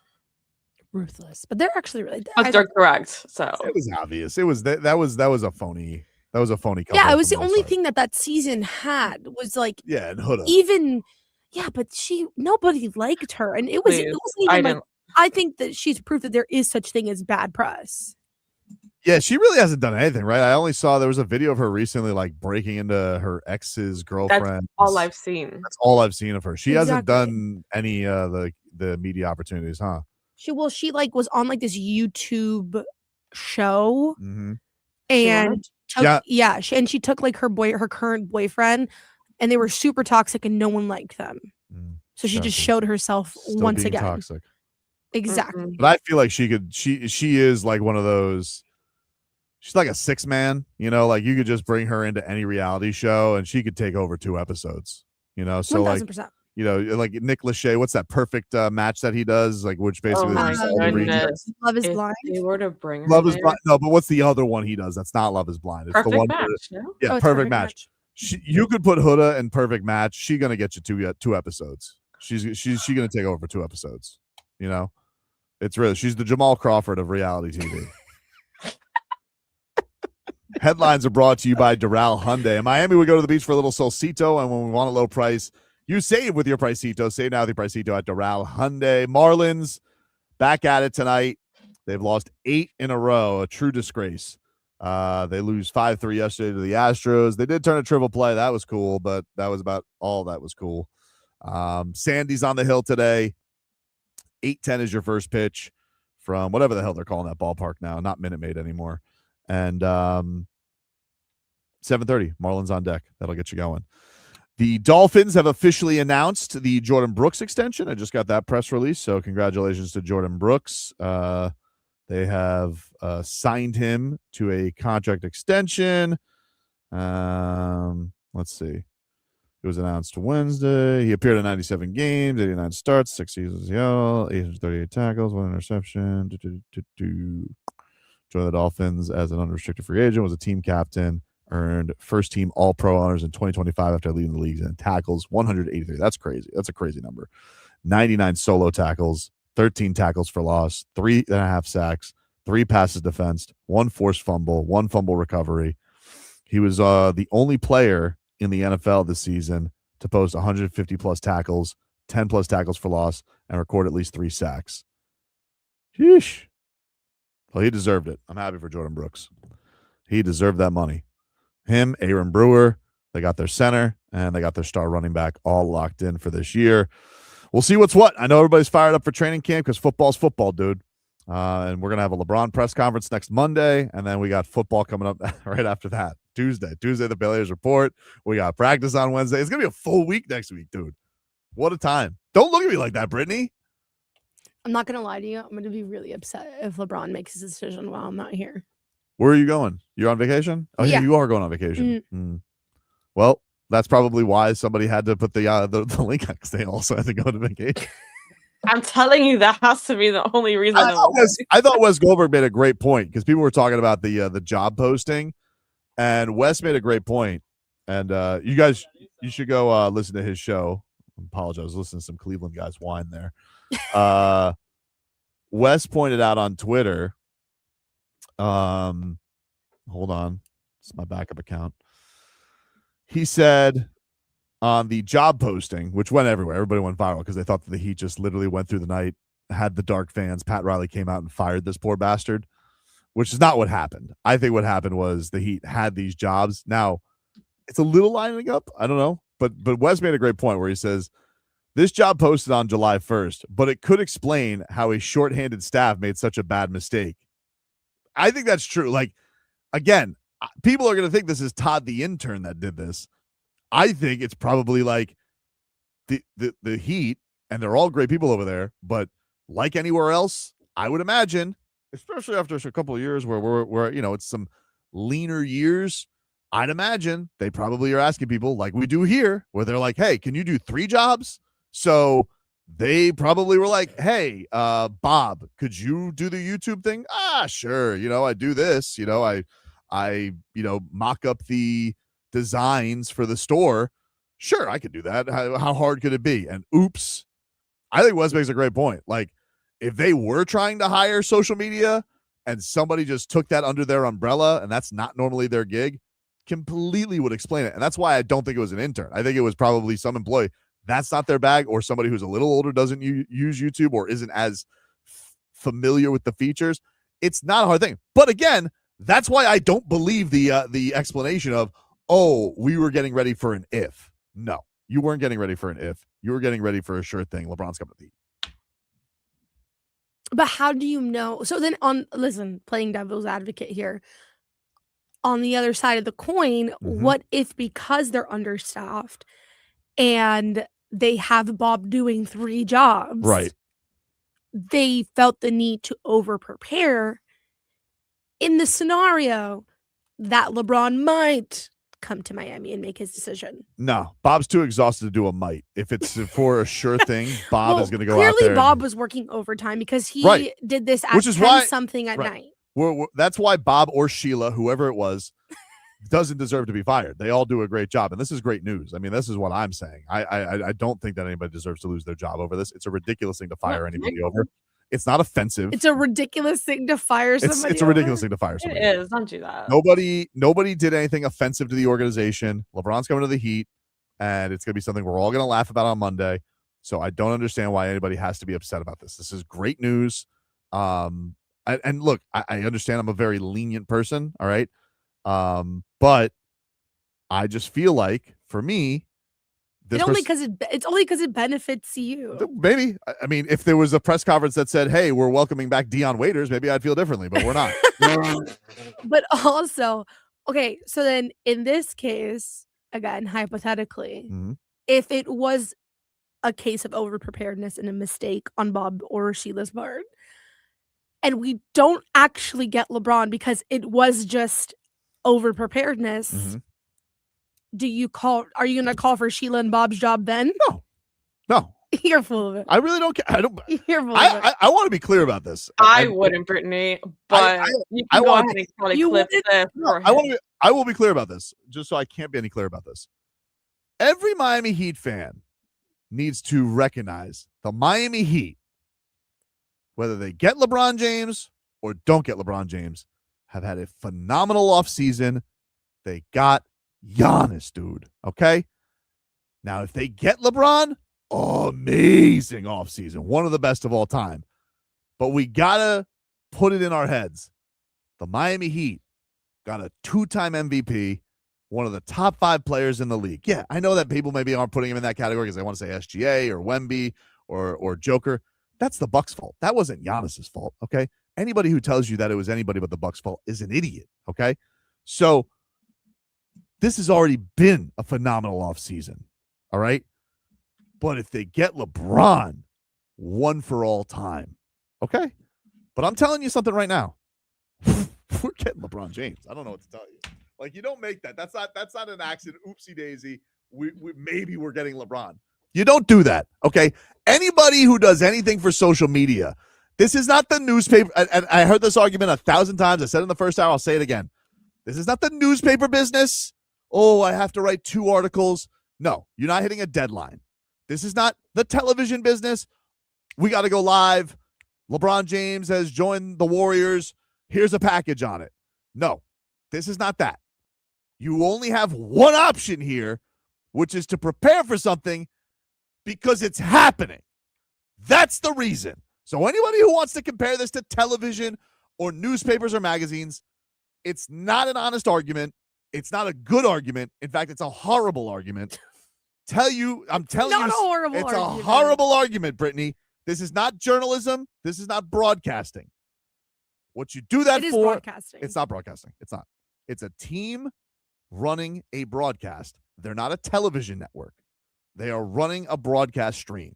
[SPEAKER 4] Ruthless, but they're actually really.
[SPEAKER 12] But they're correct. So
[SPEAKER 3] It was obvious. It was that was a phony. That was a phony.
[SPEAKER 4] Yeah, it was the
[SPEAKER 3] from
[SPEAKER 4] only
[SPEAKER 3] start.
[SPEAKER 4] thing that season had was like
[SPEAKER 3] Yeah, and Huda.
[SPEAKER 4] even. Yeah, but nobody liked her, and it wasn't
[SPEAKER 12] I
[SPEAKER 4] even like.
[SPEAKER 12] didn't.
[SPEAKER 4] I think that she's proof that there is such thing as bad press.
[SPEAKER 3] Yeah, she really hasn't done anything, right? I only saw there was a video of her recently, like breaking into her ex's girlfriend.
[SPEAKER 12] That's all I've seen.
[SPEAKER 3] That's all I've seen of her. She hasn't
[SPEAKER 4] Exactly.
[SPEAKER 3] done any the media opportunities, huh?
[SPEAKER 4] She like was on like this YouTube show,
[SPEAKER 3] Mm-hmm.
[SPEAKER 4] and
[SPEAKER 3] Yeah.
[SPEAKER 4] she took like her current boyfriend, and they were super toxic, and no one liked them. So she just
[SPEAKER 3] Shocking.
[SPEAKER 4] showed herself
[SPEAKER 3] Still
[SPEAKER 4] once
[SPEAKER 3] being
[SPEAKER 4] again.
[SPEAKER 3] toxic.
[SPEAKER 4] Exactly.
[SPEAKER 3] But I feel like she is like one of those. She's like a 6-man, like you could just bring her into any reality show and she could take over 2 episodes, So
[SPEAKER 4] 1000%.
[SPEAKER 3] like, like Nick Lachey, what's that perfect match that he does? Like, which basically
[SPEAKER 12] Oh my
[SPEAKER 3] is all the regions.
[SPEAKER 12] goodness.
[SPEAKER 4] Love is
[SPEAKER 12] If
[SPEAKER 4] Blind.
[SPEAKER 12] they were to bring her
[SPEAKER 3] Love is
[SPEAKER 12] there-
[SPEAKER 3] Blind. No, but what's the other one he does? That's not Love is Blind. It's
[SPEAKER 12] Perfect
[SPEAKER 3] the one
[SPEAKER 12] Match,
[SPEAKER 3] where-
[SPEAKER 12] no?
[SPEAKER 3] Yeah,
[SPEAKER 4] Oh, it's
[SPEAKER 3] perfect match. You could put Huda in Perfect Match. She's gonna get you 2 episodes. She's gonna take over 2 episodes. It's really she's the Jamal Crawford of reality TV. Headlines are brought to you by Doral Hyundai. In Miami, we go to the beach for a little solcito, and when we want a low price, you save with your Pricito. Save now with your Pricito at Doral Hyundai. Marlins back at it tonight. They've lost 8 in a row, a true disgrace. They lose 5-3 yesterday to the Astros. They did turn a triple play. That was cool, but that was about all that was cool. Sandy's on the hill today. 8:10 is your first pitch from whatever the hell they're calling that ballpark now, not Minute Maid anymore. And 7:30, Marlins on deck. That'll get you going. The Dolphins have officially announced the Jordyn Brooks extension. I just got that press release, so congratulations to Jordyn Brooks. They have signed him to a contract extension. Let's see. It was announced Wednesday. He appeared in 97 games, 89 starts, 6 seasons, 838 tackles, 1 interception. Joined the Dolphins as an unrestricted free agent, was a team captain, earned first-team All-Pro honors in 2025 after leading the league in tackles, 183. That's crazy. That's a crazy number. 99 solo tackles, 13 tackles for loss, 3.5 sacks, 3 passes defensed, 1 forced fumble, 1 fumble recovery. He was the only player in the NFL this season to post 150-plus tackles, 10-plus tackles for loss, and record at least 3 sacks. Sheesh. Well, he deserved it. I'm happy for Jordyn Brooks. He deserved that money. Him, Aaron Brewer, they got their center, and they got their star running back all locked in for this year. We'll see what's what. I know everybody's fired up for training camp because football's football, dude. And we're going to have a LeBron press conference next Monday, and then we got football coming up right after that. Tuesday, the Baylor's report. We got practice on Wednesday. It's going to be a full week next week, dude. What a time. Don't look at me like that, Brittany.
[SPEAKER 4] I'm not gonna lie to you. I'm gonna be really upset if LeBron makes his decision while I'm not here.
[SPEAKER 3] Where are you going? You're on vacation? Oh, yeah,
[SPEAKER 4] Yeah.
[SPEAKER 3] you are going on vacation. Well, that's probably why somebody had to put the link on because they also had to go to vacation.
[SPEAKER 12] I'm telling you, that has to be the only reason.
[SPEAKER 3] I thought Wes Goldberg made a great point because people were talking about the job posting, and Wes made a great point. And you guys, you should go listen to his show. I apologize, I was listening to some Cleveland guys whine there. Wes pointed out on Twitter. Hold on, it's my backup account. He said on the job posting, which went everywhere, everybody went viral because they thought that the Heat just literally went through the night, had the dark fans. Pat Riley came out and fired this poor bastard, which is not what happened. I think what happened was the Heat had these jobs. Now, it's a little lining up. I don't know. But Wes made a great point where he says, this job posted on July 1st, but it could explain how a shorthanded staff made such a bad mistake. I think that's true. Like, again, people are going to think this is Todd the intern that did this. I think it's probably like the Heat, and they're all great people over there, but like anywhere else, I would imagine, especially after a couple of years where we're it's some leaner years, I'd imagine they probably are asking people like we do here, where they're like, hey, can you do 3 jobs? So they probably were like, hey, Bob, could you do the YouTube thing? Sure. I do this, I mock up the designs for the store. Sure, I could do that. How hard could it be? And oops, I think Wes makes a great point. Like, if they were trying to hire social media and somebody just took that under their umbrella and that's not normally their gig, completely would explain it. And that's why I don't think it was an intern. I think it was probably some employee. That's not their bag, or somebody who's a little older doesn't use YouTube or isn't as familiar with the features. It's not a hard thing. But again, that's why I don't believe the explanation of, oh, we were getting ready for an if. No, you weren't getting ready for an if. You were getting ready for a sure thing. LeBron's coming to the Heat.
[SPEAKER 4] But how do you know? So then playing devil's advocate here, on the other side of the coin, what if because they're understaffed and they have Bob doing 3 jobs,
[SPEAKER 3] right,
[SPEAKER 4] they felt the need to over-prepare in the scenario that LeBron might come to Miami and make his decision?
[SPEAKER 3] No, Bob's too exhausted to do a might. If it's for a sure thing, Bob is going to go out there.
[SPEAKER 4] Clearly, Bob was working overtime because he did this at 10-something at night.
[SPEAKER 3] That's why Bob or Sheila, whoever it was, doesn't deserve to be fired. They all do a great job, and this is great news. I mean, this is what I'm saying. I don't think that anybody deserves to lose their job over this. It's a ridiculous thing to fire anybody over. It's not offensive.
[SPEAKER 4] It's a ridiculous thing to fire somebody.
[SPEAKER 3] It's a ridiculous thing to fire somebody.
[SPEAKER 12] It is. Don't do that.
[SPEAKER 3] Nobody did anything offensive to the organization. LeBron's coming to the Heat, and it's going to be something we're all going to laugh about on Monday. So I don't understand why anybody has to be upset about this. This is great news. And look, I understand I'm a very lenient person. All right. But I just feel like, for me,
[SPEAKER 4] it's only because it benefits you.
[SPEAKER 3] Maybe. I mean, if there was a press conference that said, hey, we're welcoming back Dion Waiters, maybe I'd feel differently, but we're not.
[SPEAKER 4] But also, okay, so then in this case, again, hypothetically, if it was a case of over-preparedness and a mistake on Bob or Sheila's part, and we don't actually get LeBron because it was just over-preparedness, are you going to call for Sheila and Bob's job then?
[SPEAKER 3] No.
[SPEAKER 4] You're full of it.
[SPEAKER 3] I really don't care.
[SPEAKER 4] You're full of it.
[SPEAKER 3] I want to be clear about this.
[SPEAKER 12] I wouldn't, Brittany, but you can go ahead and probably clip this.
[SPEAKER 3] I will be clear about this, just so I can't be any clearer about this. Every Miami Heat fan needs to recognize the Miami Heat, whether they get LeBron James or don't get LeBron James, have had a phenomenal offseason. They got Giannis, dude. Okay? Now, if they get LeBron, amazing offseason. One of the best of all time. But we got to put it in our heads. The Miami Heat got a 2-time MVP, one of the top 5 players in the league. Yeah, I know that people maybe aren't putting him in that category because they want to say SGA or Wemby or Joker. That's the Bucks' fault. That wasn't Giannis's fault, okay? Anybody who tells you that it was anybody but the Bucks' fault is an idiot, okay? So this has already been a phenomenal offseason, all right? But if they get LeBron, one for all time, okay? But I'm telling you something right now. We're getting LeBron James. I don't know what to tell you. Like, you don't make that. That's not an accident. Oopsie daisy. Maybe we're getting LeBron. You don't do that, okay? Anybody who does anything for social media, this is not the newspaper. And I heard this argument 1,000 times. I said it in the first hour. I'll say it again. This is not the newspaper business. Oh, I have to write 2 articles. No, you're not hitting a deadline. This is not the television business. We got to go live. LeBron James has joined the Warriors. Here's a package on it. No, this is not that. You only have one option here, which is to prepare for something because it's happening. That's the reason. So anybody who wants to compare this to television or newspapers or magazines, it's not an honest argument. It's not a good argument. In fact, it's a horrible argument. I'm telling you, it's a horrible argument, Brittany. This is not journalism. This is not broadcasting. What you do that for?
[SPEAKER 4] Broadcasting.
[SPEAKER 3] It's not broadcasting. It's not. It's a team running a broadcast. They're not a television network. They are running a broadcast stream.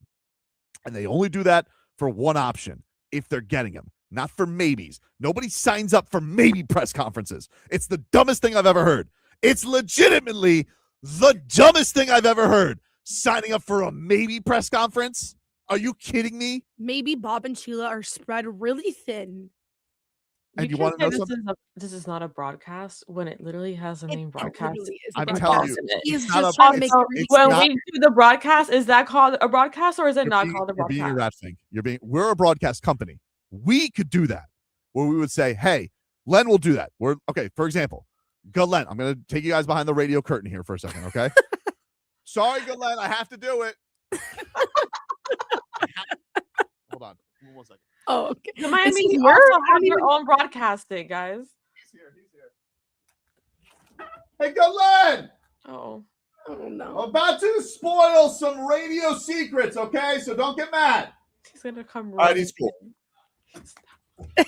[SPEAKER 3] And they only do that for one option if they're getting them, not for maybes. Nobody signs up for maybe press conferences. It's the dumbest thing I've ever heard. It's legitimately the dumbest thing I've ever heard. Signing up for a maybe press conference? Are you kidding me?
[SPEAKER 4] Maybe Bob and Sheila are spread really thin.
[SPEAKER 3] And you want to know something?
[SPEAKER 12] This is not a broadcast when it literally has the name broadcast.
[SPEAKER 3] I'm telling you,
[SPEAKER 4] He's
[SPEAKER 3] it's not
[SPEAKER 4] just
[SPEAKER 3] a-
[SPEAKER 4] trying to make
[SPEAKER 3] it's-
[SPEAKER 4] it
[SPEAKER 3] it's
[SPEAKER 12] When
[SPEAKER 3] not-
[SPEAKER 12] we do the broadcast, is that called a broadcast or is it not called a
[SPEAKER 3] You're being a
[SPEAKER 12] broadcast?
[SPEAKER 3] rat thing. We're a broadcast company. We could do that where we would say, hey, Len will do that. For example, Guh-len. I'm going to take you guys behind the radio curtain here for a second, okay? Sorry, Guh-len, I have to do it. Hold on. 1 second.
[SPEAKER 4] Oh, okay.
[SPEAKER 12] The Miami
[SPEAKER 4] Is he
[SPEAKER 12] Heat
[SPEAKER 4] here?
[SPEAKER 12] also
[SPEAKER 4] I
[SPEAKER 12] have
[SPEAKER 4] don't
[SPEAKER 12] their
[SPEAKER 4] even-
[SPEAKER 12] own broadcasting, guys.
[SPEAKER 3] Hey, Guh-len!
[SPEAKER 12] Oh.
[SPEAKER 4] Oh, no.
[SPEAKER 3] I'm about to spoil some radio secrets, okay? So don't get mad.
[SPEAKER 12] He's going to come
[SPEAKER 3] All right,
[SPEAKER 12] right
[SPEAKER 3] he's cool.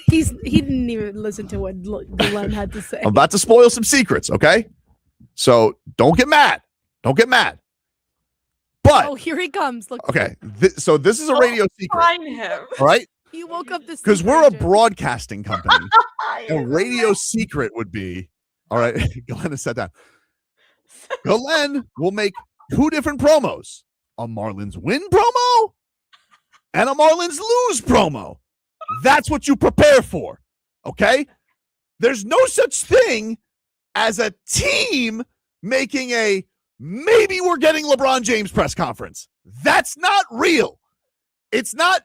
[SPEAKER 4] He didn't even listen to what Guh-len had to say.
[SPEAKER 3] I'm about to spoil some secrets, okay? So don't get mad. Don't get mad. But,
[SPEAKER 4] Oh, here he comes. Look.
[SPEAKER 3] okay, so this is a radio secret,
[SPEAKER 12] Find him.
[SPEAKER 3] all right?
[SPEAKER 4] He woke up this
[SPEAKER 3] Because we're a broadcasting company. A radio secret would be, all right, Guh-len has sat down. Guh-len will make 2 different promos, a Marlins win promo and a Marlins lose promo. That's what you prepare for, okay? There's no such thing as a team making a maybe we're getting LeBron James press conference. That's not real. It's not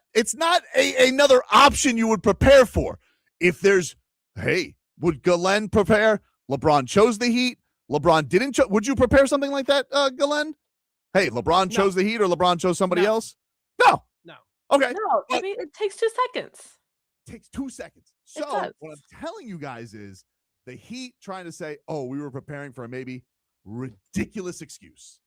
[SPEAKER 3] another option you would prepare for. If there's, hey, would Guh-len prepare? LeBron chose the Heat. LeBron didn't. Would you prepare something like that, Guh-len? Hey, LeBron chose the Heat or LeBron chose somebody else? No.
[SPEAKER 16] No.
[SPEAKER 3] Okay.
[SPEAKER 12] No, I mean, it takes 2 seconds.
[SPEAKER 3] Takes 2 seconds.
[SPEAKER 12] It
[SPEAKER 3] So
[SPEAKER 12] does.
[SPEAKER 3] what I'm telling you guys is the Heat trying to say, oh, we were preparing for a maybe ridiculous excuse.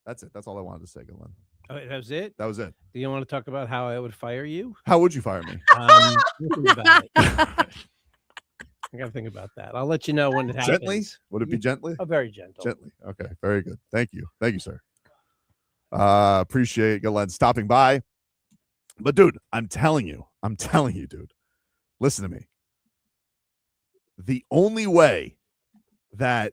[SPEAKER 3] That's it. That's all I wanted to say, Guh-len.
[SPEAKER 1] Oh, that was it?
[SPEAKER 3] That was it.
[SPEAKER 1] Do you want to talk about how I would fire you?
[SPEAKER 3] How would you fire me?
[SPEAKER 1] Think about it. I got to think about that. I'll let you know when it happens.
[SPEAKER 3] Gently? Would it be gently?
[SPEAKER 1] Oh, very gentle.
[SPEAKER 3] Gently. Okay. Very good. Thank you. Thank you, sir. Appreciate Guh-len stopping by. But dude, I'm telling you, dude, listen to me. The only way that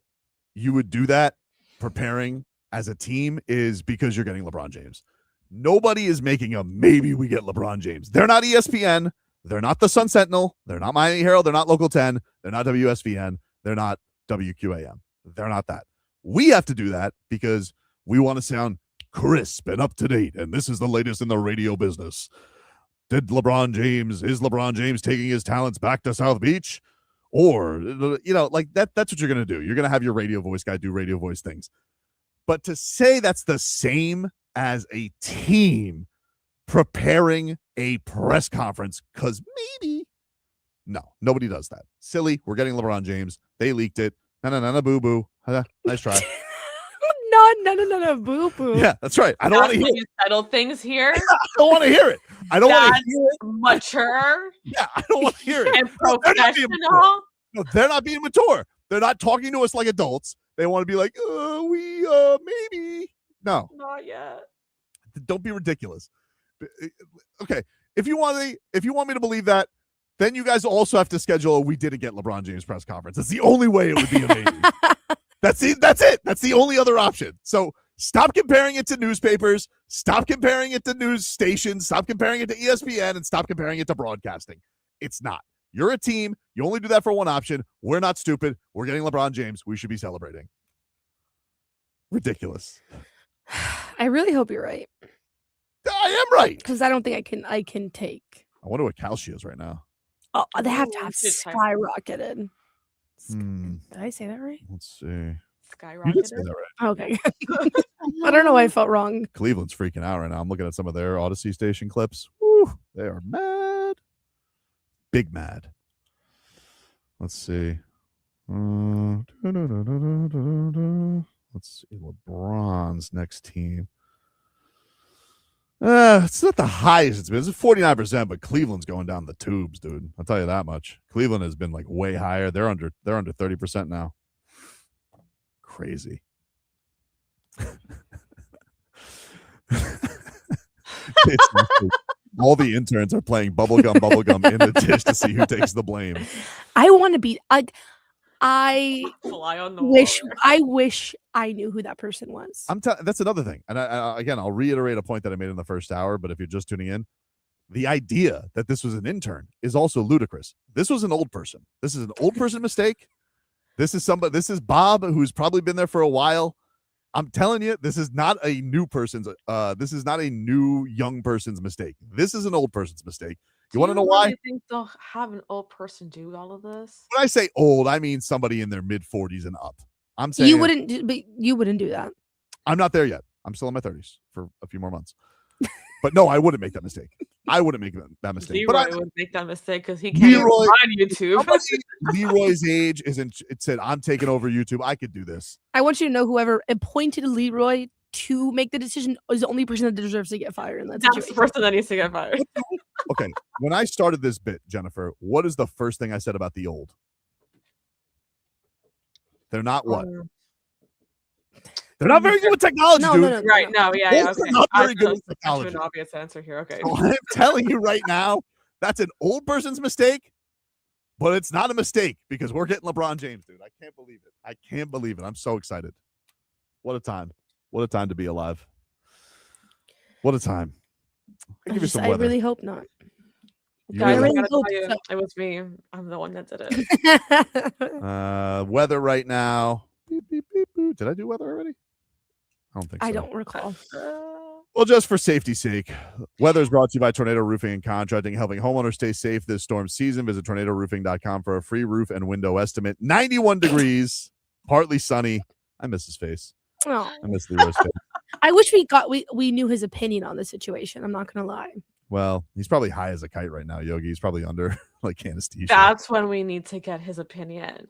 [SPEAKER 3] you would do that preparing as a team is because you're getting LeBron James. Nobody is making a maybe we get LeBron James. They're not ESPN. They're not the Sun Sentinel. They're not Miami Herald. They're not Local 10. They're not WSVN. They're not WQAM. They're not that. We have to do that because we want to sound crisp and up to date. And this is the latest in the radio business. Is LeBron James taking his talents back to South Beach? Or, like that's what you're going to do. You're going to have your radio voice guy do radio voice things. But to say that's the same as a team preparing a press conference, because maybe, no, nobody does that. Silly. We're getting LeBron James. They leaked it. No, boo-boo. Nice try.
[SPEAKER 4] No, boo boo.
[SPEAKER 3] Yeah, that's right. I don't want to hear
[SPEAKER 12] you settle things here.
[SPEAKER 3] I don't want to hear it. I don't want to
[SPEAKER 12] That's
[SPEAKER 3] hear it.
[SPEAKER 12] mature.
[SPEAKER 3] Yeah, I don't want to hear it.
[SPEAKER 12] And
[SPEAKER 3] No, they're not being mature.
[SPEAKER 12] professional.
[SPEAKER 3] No, they're not being mature. They're not talking to us like adults. They want to be like, maybe. No,
[SPEAKER 12] Not yet.
[SPEAKER 3] don't be ridiculous. Okay, if you want me to believe that, then you guys also have to schedule a we didn't get LeBron James press conference. That's the only way it would be amazing. That's it. That's the only other option. So stop comparing it to newspapers. Stop comparing it to news stations. Stop comparing it to ESPN, and stop comparing it to broadcasting. It's not. You're a team. You only do that for one option. We're not stupid. We're getting LeBron James. We should be celebrating. Ridiculous.
[SPEAKER 4] I really hope you're right.
[SPEAKER 3] I am right.
[SPEAKER 4] Because I don't think I can take.
[SPEAKER 3] I wonder what Cal she is right now.
[SPEAKER 4] Oh, they have to have
[SPEAKER 12] It's high.
[SPEAKER 4] skyrocketed.
[SPEAKER 3] Hmm.
[SPEAKER 4] Did I say that right?
[SPEAKER 3] Let's see. You
[SPEAKER 12] Skyrocketed.
[SPEAKER 3] did say that right.
[SPEAKER 4] Okay. I don't know why I felt wrong.
[SPEAKER 3] Cleveland's freaking out right now. I'm looking at some of their Odyssey station clips. Woo, they are mad. Big mad. Let's see. Let's see. LeBron's next team. It's not the highest it's been. It's 49%, but Cleveland's going down the tubes, dude. I'll tell you that much. Cleveland has been like way higher. They're under 30% now. Crazy. All the interns are playing bubblegum in the dish to see who takes the blame.
[SPEAKER 4] I want to be like. I
[SPEAKER 12] Fly on the
[SPEAKER 4] wish
[SPEAKER 12] wall.
[SPEAKER 4] I wish I knew who that person was.
[SPEAKER 3] That's another thing. And again, I'll reiterate a point that I made in the first hour, but if you're just tuning in, the idea that this was an intern is also ludicrous. This was an old person. This is an old person mistake. This is Bob, who's probably been there for a while. I'm telling you, this is not a new young person's mistake. This is an old person's mistake. You want to know why?
[SPEAKER 12] You think they'll have an old person do all of this?
[SPEAKER 3] When I say old, I mean somebody in their mid 40s and up. I'm saying
[SPEAKER 4] You wouldn't do that.
[SPEAKER 3] I'm not there yet. I'm still in my 30s for a few more months. But no, I wouldn't make that mistake. I wouldn't make that mistake.
[SPEAKER 12] Leroy would make that mistake because he can't even find YouTube.
[SPEAKER 3] Leroy's age isn't. It said, "I'm taking over YouTube. I could do this."
[SPEAKER 4] I want you to know whoever appointed Leroy to make the decision is the only person that deserves to get fired in that
[SPEAKER 12] That's
[SPEAKER 4] situation.
[SPEAKER 12] the person that needs to get fired.
[SPEAKER 3] Okay, when I started this bit, Jennifer, what is the first thing I said about the old? They're not what? They're not very good with technology, dude.
[SPEAKER 12] Right, no, yeah,
[SPEAKER 3] Olds are
[SPEAKER 12] okay.
[SPEAKER 3] not very good
[SPEAKER 12] That's
[SPEAKER 3] with technology.
[SPEAKER 12] an obvious answer here. Okay.
[SPEAKER 3] So I'm telling you right now, that's an old person's mistake, but it's not a mistake because we're getting LeBron James, dude. I can't believe it. I can't believe it. I'm so excited. What a time. What a time to be alive. What a time. I'll give you some
[SPEAKER 4] I
[SPEAKER 3] weather.
[SPEAKER 4] really hope not.
[SPEAKER 3] You
[SPEAKER 12] Guys,
[SPEAKER 3] really-
[SPEAKER 12] I gotta tell you, it was me. I'm the one that did it.
[SPEAKER 3] Weather right now. Beep, beep, beep, beep. Did I do weather already? I don't think so.
[SPEAKER 4] I don't recall.
[SPEAKER 3] Well, just for safety's sake, weather is brought to you by Tornado Roofing and Contracting, helping homeowners stay safe this storm season. Visit tornadoroofing.com for a free roof and window estimate. 91 degrees, partly sunny. I miss his face.
[SPEAKER 4] Oh.
[SPEAKER 3] I miss Leroy's face.
[SPEAKER 4] I wish we knew his opinion on the situation. I'm not gonna lie.
[SPEAKER 3] Well, he's probably high as a kite right now, Yogi. He's probably under like anesthesia.
[SPEAKER 12] That's when we need to get his opinion.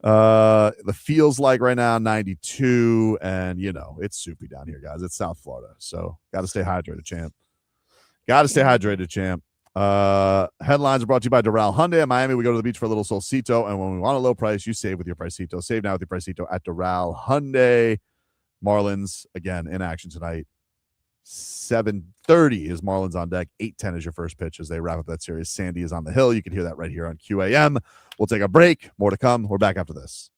[SPEAKER 3] The feels like right now 92, and it's soupy down here, guys. It's South Florida, so got to stay hydrated, champ. Got to stay hydrated, champ. Headlines are brought to you by Doral Hyundai. In Miami, we go to the beach for a little solcito, and when we want a low price, you save with your Pricito. Save now with your Pricito at Doral Hyundai. Marlins again in action tonight. 7:30 is Marlins on deck. 8:10 is your first pitch as they wrap up that series. Sandy is on the hill. You can hear that right here on QAM. We'll take a break. More to come. We're back after this.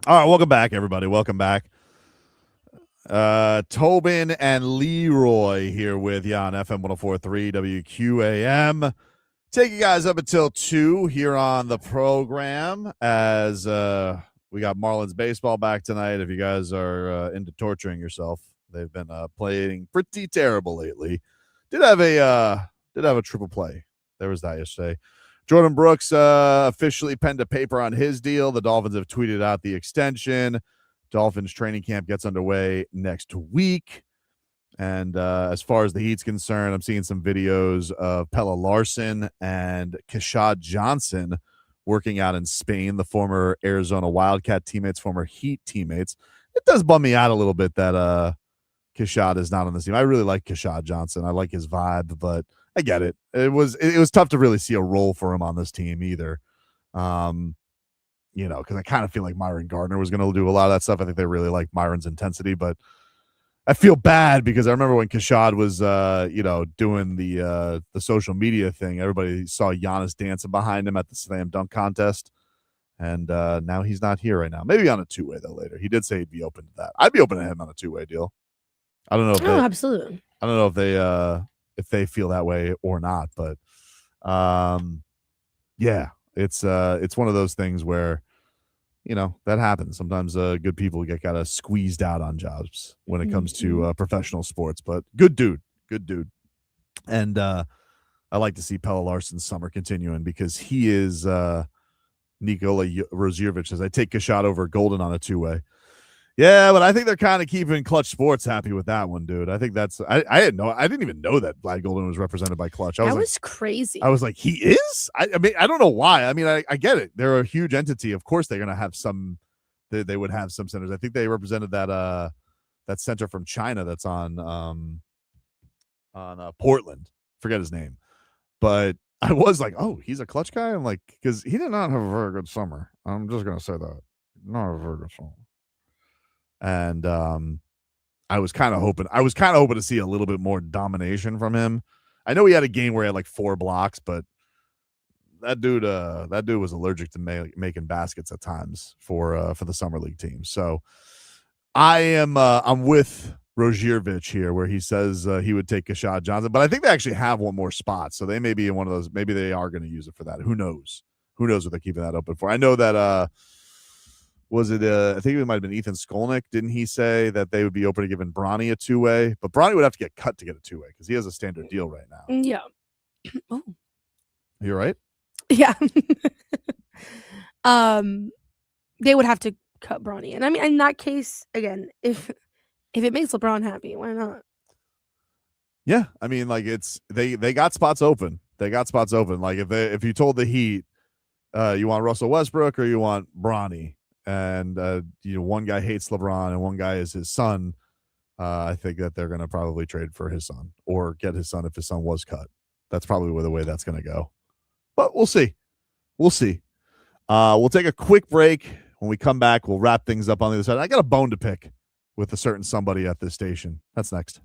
[SPEAKER 3] All right, welcome back, everybody. Welcome back. Tobin and Leroy here with you on FM 104.3 WQAM. Take you guys up until 2 here on the program as we got Marlins baseball back tonight. If you guys are into torturing yourself, they've been playing pretty terrible lately. Did have a triple play. There was that yesterday. Jordyn Brooks officially penned a paper on his deal. The Dolphins have tweeted out the extension. Dolphins training camp gets underway next week. And as far as the Heat's concerned, I'm seeing some videos of Pelle Larsson and Keshad Johnson working out in Spain, the former Arizona Wildcat teammates, former Heat teammates. It does bum me out a little bit that Keshad is not on this team. I really like Keshad Johnson. I like his vibe, but I get it. It was tough to really see a role for him on this team either. Because I kind of feel like Myron Gardner was going to do a lot of that stuff. I think they really like Myron's intensity, but I feel bad because I remember when Keshad was, doing the social media thing. Everybody saw Giannis dancing behind him at the slam dunk contest, and now he's not here right now. Maybe on a two-way though later. He did say he'd be open to that. I'd be open to him on a two-way deal. I don't know if
[SPEAKER 4] absolutely.
[SPEAKER 3] I don't know if they feel that way or not, but yeah, it's one of those things where that happens. Sometimes good people get kind of squeezed out on jobs when it comes to professional sports, but good dude. And I like to see Pelle Larsson's summer continuing because he is Nikola Roziervich says, I take Keshad over Golden on a two-way. Yeah, but I think they're kind of keeping Clutch Sports happy with that one, dude. I think that's I didn't even know that Vlad Golden was represented by Clutch.
[SPEAKER 4] That was crazy.
[SPEAKER 3] I was like, he is? I mean, I don't know why. I mean, I get it. They're a huge entity. Of course they're gonna have some they would have some centers. I think they represented that center from China that's on Portland. Forget his name. But I was like, oh, he's a Clutch guy? I'm like, because he did not have a very good summer. I'm just gonna say that. Not a very good summer. And I was kind of hoping to see a little bit more domination from him. I know he had a game where he had like 4 blocks, but that dude was allergic to making baskets at times for the summer league team. So I'm with Roziervich here, where he says he would take Keshad Johnson, but I think they actually have one more spot, so they may be in one of those. Maybe they are going to use it for that. Who knows? Who knows what they're keeping that open for? I know that. Was it? I think it might have been Ethan Skolnick. Didn't he say that they would be open to giving Bronny a two-way? But Bronny would have to get cut to get a two-way because he has a standard deal right now.
[SPEAKER 4] Yeah. Oh.
[SPEAKER 3] You right?
[SPEAKER 4] Yeah. They would have to cut Bronny, and I mean, in that case, again, if it makes LeBron happy, why not?
[SPEAKER 3] Yeah, I mean, like they got spots open. They got spots open. Like if you told the Heat, you want Russell Westbrook or you want Bronny. And one guy hates LeBron and one guy is his son. I think that they're going to probably trade for his son or get his son if his son was cut. That's probably the way that's going to go. But we'll see. We'll take a quick break. When we come back, we'll wrap things up on the other side. I got a bone to pick with a certain somebody at this station. That's next.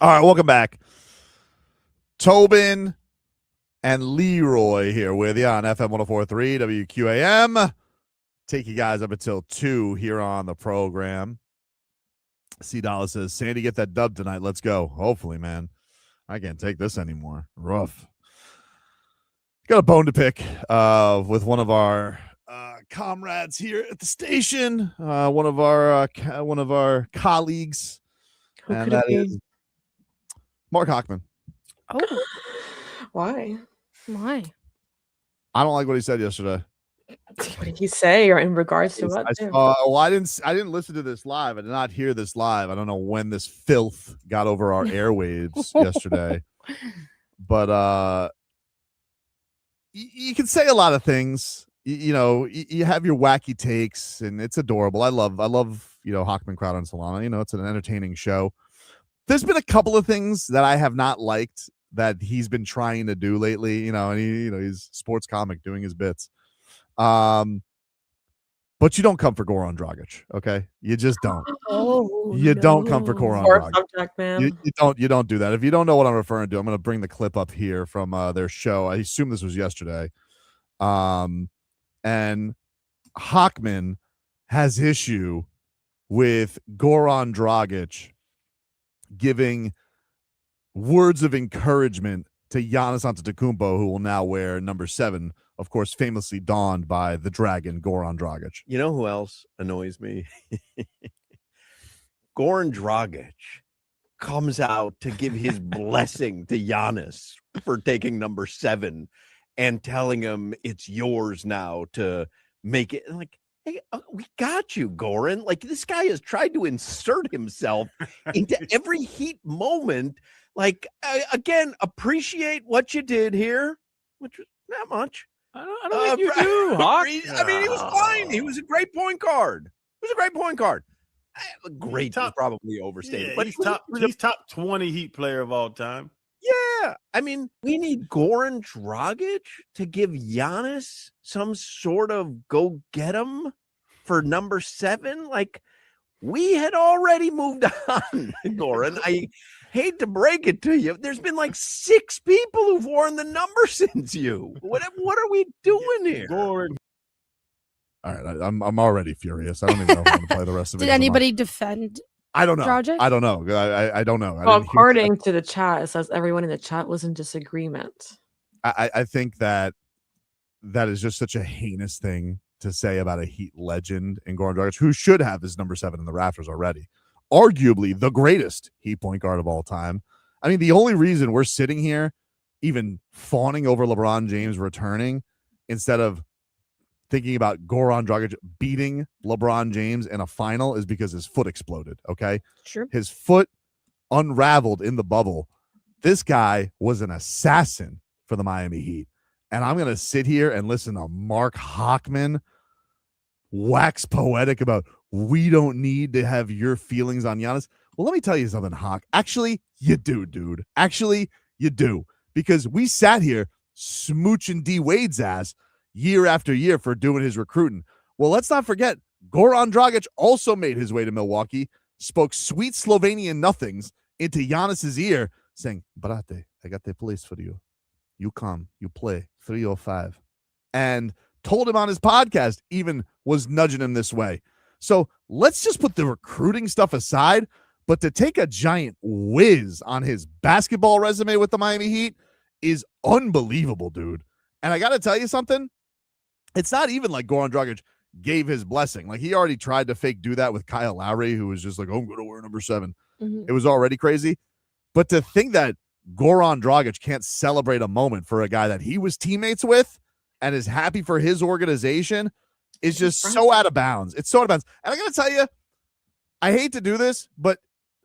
[SPEAKER 3] All right, welcome back. Tobin and Leroy here with you on FM 104.3 WQAM. Take you guys up until 2 here on the program. C. Dollar says, Sandy, get that dub tonight. Let's go. Hopefully, man. I can't take this anymore. Rough. Got a bone to pick with one of our comrades here at the station, one of our colleagues, and that is Mark Hochman.
[SPEAKER 4] Oh,
[SPEAKER 12] Why?
[SPEAKER 4] Why?
[SPEAKER 3] I don't like what he said yesterday.
[SPEAKER 12] What did he say, or in regards to what?
[SPEAKER 3] I didn't listen to this live. I did not hear this live. I don't know when this filth got over our airwaves yesterday, but you can say a lot of things. You have your wacky takes, and it's adorable. I love Hochman, Crowder, and Solana. It's an entertaining show. There's been a couple of things that I have not liked that he's been trying to do lately. And he's sports comic doing his bits. But you don't come for Goran Dragić, okay? You just don't. Don't come for Goran Dragić.
[SPEAKER 12] Subject, man.
[SPEAKER 3] You don't do that. If you don't know what I'm referring to, I'm going to bring the clip up here from their show. I assume this was yesterday. And Hochman has issue with Goran Dragić giving words of encouragement to Giannis Antetokounmpo, who will now wear number 7, of course, famously donned by the Dragon, Goran Dragić.
[SPEAKER 1] You know who else annoys me? Goran Dragić comes out to give his blessing to Giannis for taking number 7 and telling him it's yours now to make it. Like, hey, we got you, Goran. Like, this guy has tried to insert himself into every Heat moment. Like, again, appreciate what you did here, which was not much.
[SPEAKER 2] I don't think you do, Hawk.
[SPEAKER 1] I mean, he was fine. He was a great point guard. Great is probably overstated.
[SPEAKER 2] Yeah,
[SPEAKER 1] but
[SPEAKER 2] he's top 20 Heat player of all time.
[SPEAKER 1] Yeah. I mean, we need Goran Dragić to give Giannis some sort of go get him for number 7. Like, we had already moved on, Goran. I hate to break it to you. There's been like 6 people who've worn the number since you. What are we doing here?
[SPEAKER 2] Goran.
[SPEAKER 3] All right, I'm already furious. I don't even know if I'm going to play the rest of it.
[SPEAKER 4] Did anybody defend?
[SPEAKER 3] I don't know.
[SPEAKER 4] Dragić?
[SPEAKER 3] I don't know. I don't know.
[SPEAKER 12] Well, according to the chat, it says everyone in the chat was in disagreement.
[SPEAKER 3] I think that is just such a heinous thing to say about a Heat legend in Goran Dragić, who should have his number 7 in the rafters already. Arguably the greatest Heat point guard of all time. I mean, the only reason we're sitting here even fawning over LeBron James returning instead of thinking about Goran Dragić beating LeBron James in a final is because his foot exploded, okay?
[SPEAKER 4] Sure.
[SPEAKER 3] His foot unraveled in the bubble. This guy was an assassin for the Miami Heat. And I'm going to sit here and listen to Mark Hochman wax poetic about we don't need to have your feelings on Giannis. Well, let me tell you something, Hawk. Actually, you do, dude. Actually, you do. Because we sat here smooching D. Wade's ass year after year for doing his recruiting. Well, let's not forget, Goran Dragić also made his way to Milwaukee, spoke sweet Slovenian nothings into Giannis's ear, saying, Brate, I got the place for you. You come, you play 305. And told him on his podcast, even was nudging him this way. So let's just put the recruiting stuff aside, but to take a giant whiz on his basketball resume with the Miami Heat is unbelievable, dude. And I got to tell you something. It's not even like Goran Dragić gave his blessing. Like, he already tried to fake do that with Kyle Lowry, who was just like, oh, I'm going to wear number 7.
[SPEAKER 12] Mm-hmm.
[SPEAKER 3] It was already crazy. But to think that Goran Dragić can't celebrate a moment for a guy that he was teammates with and is happy for his organization is just so out of bounds. It's so out of bounds. And I got to tell you, I hate to do this, but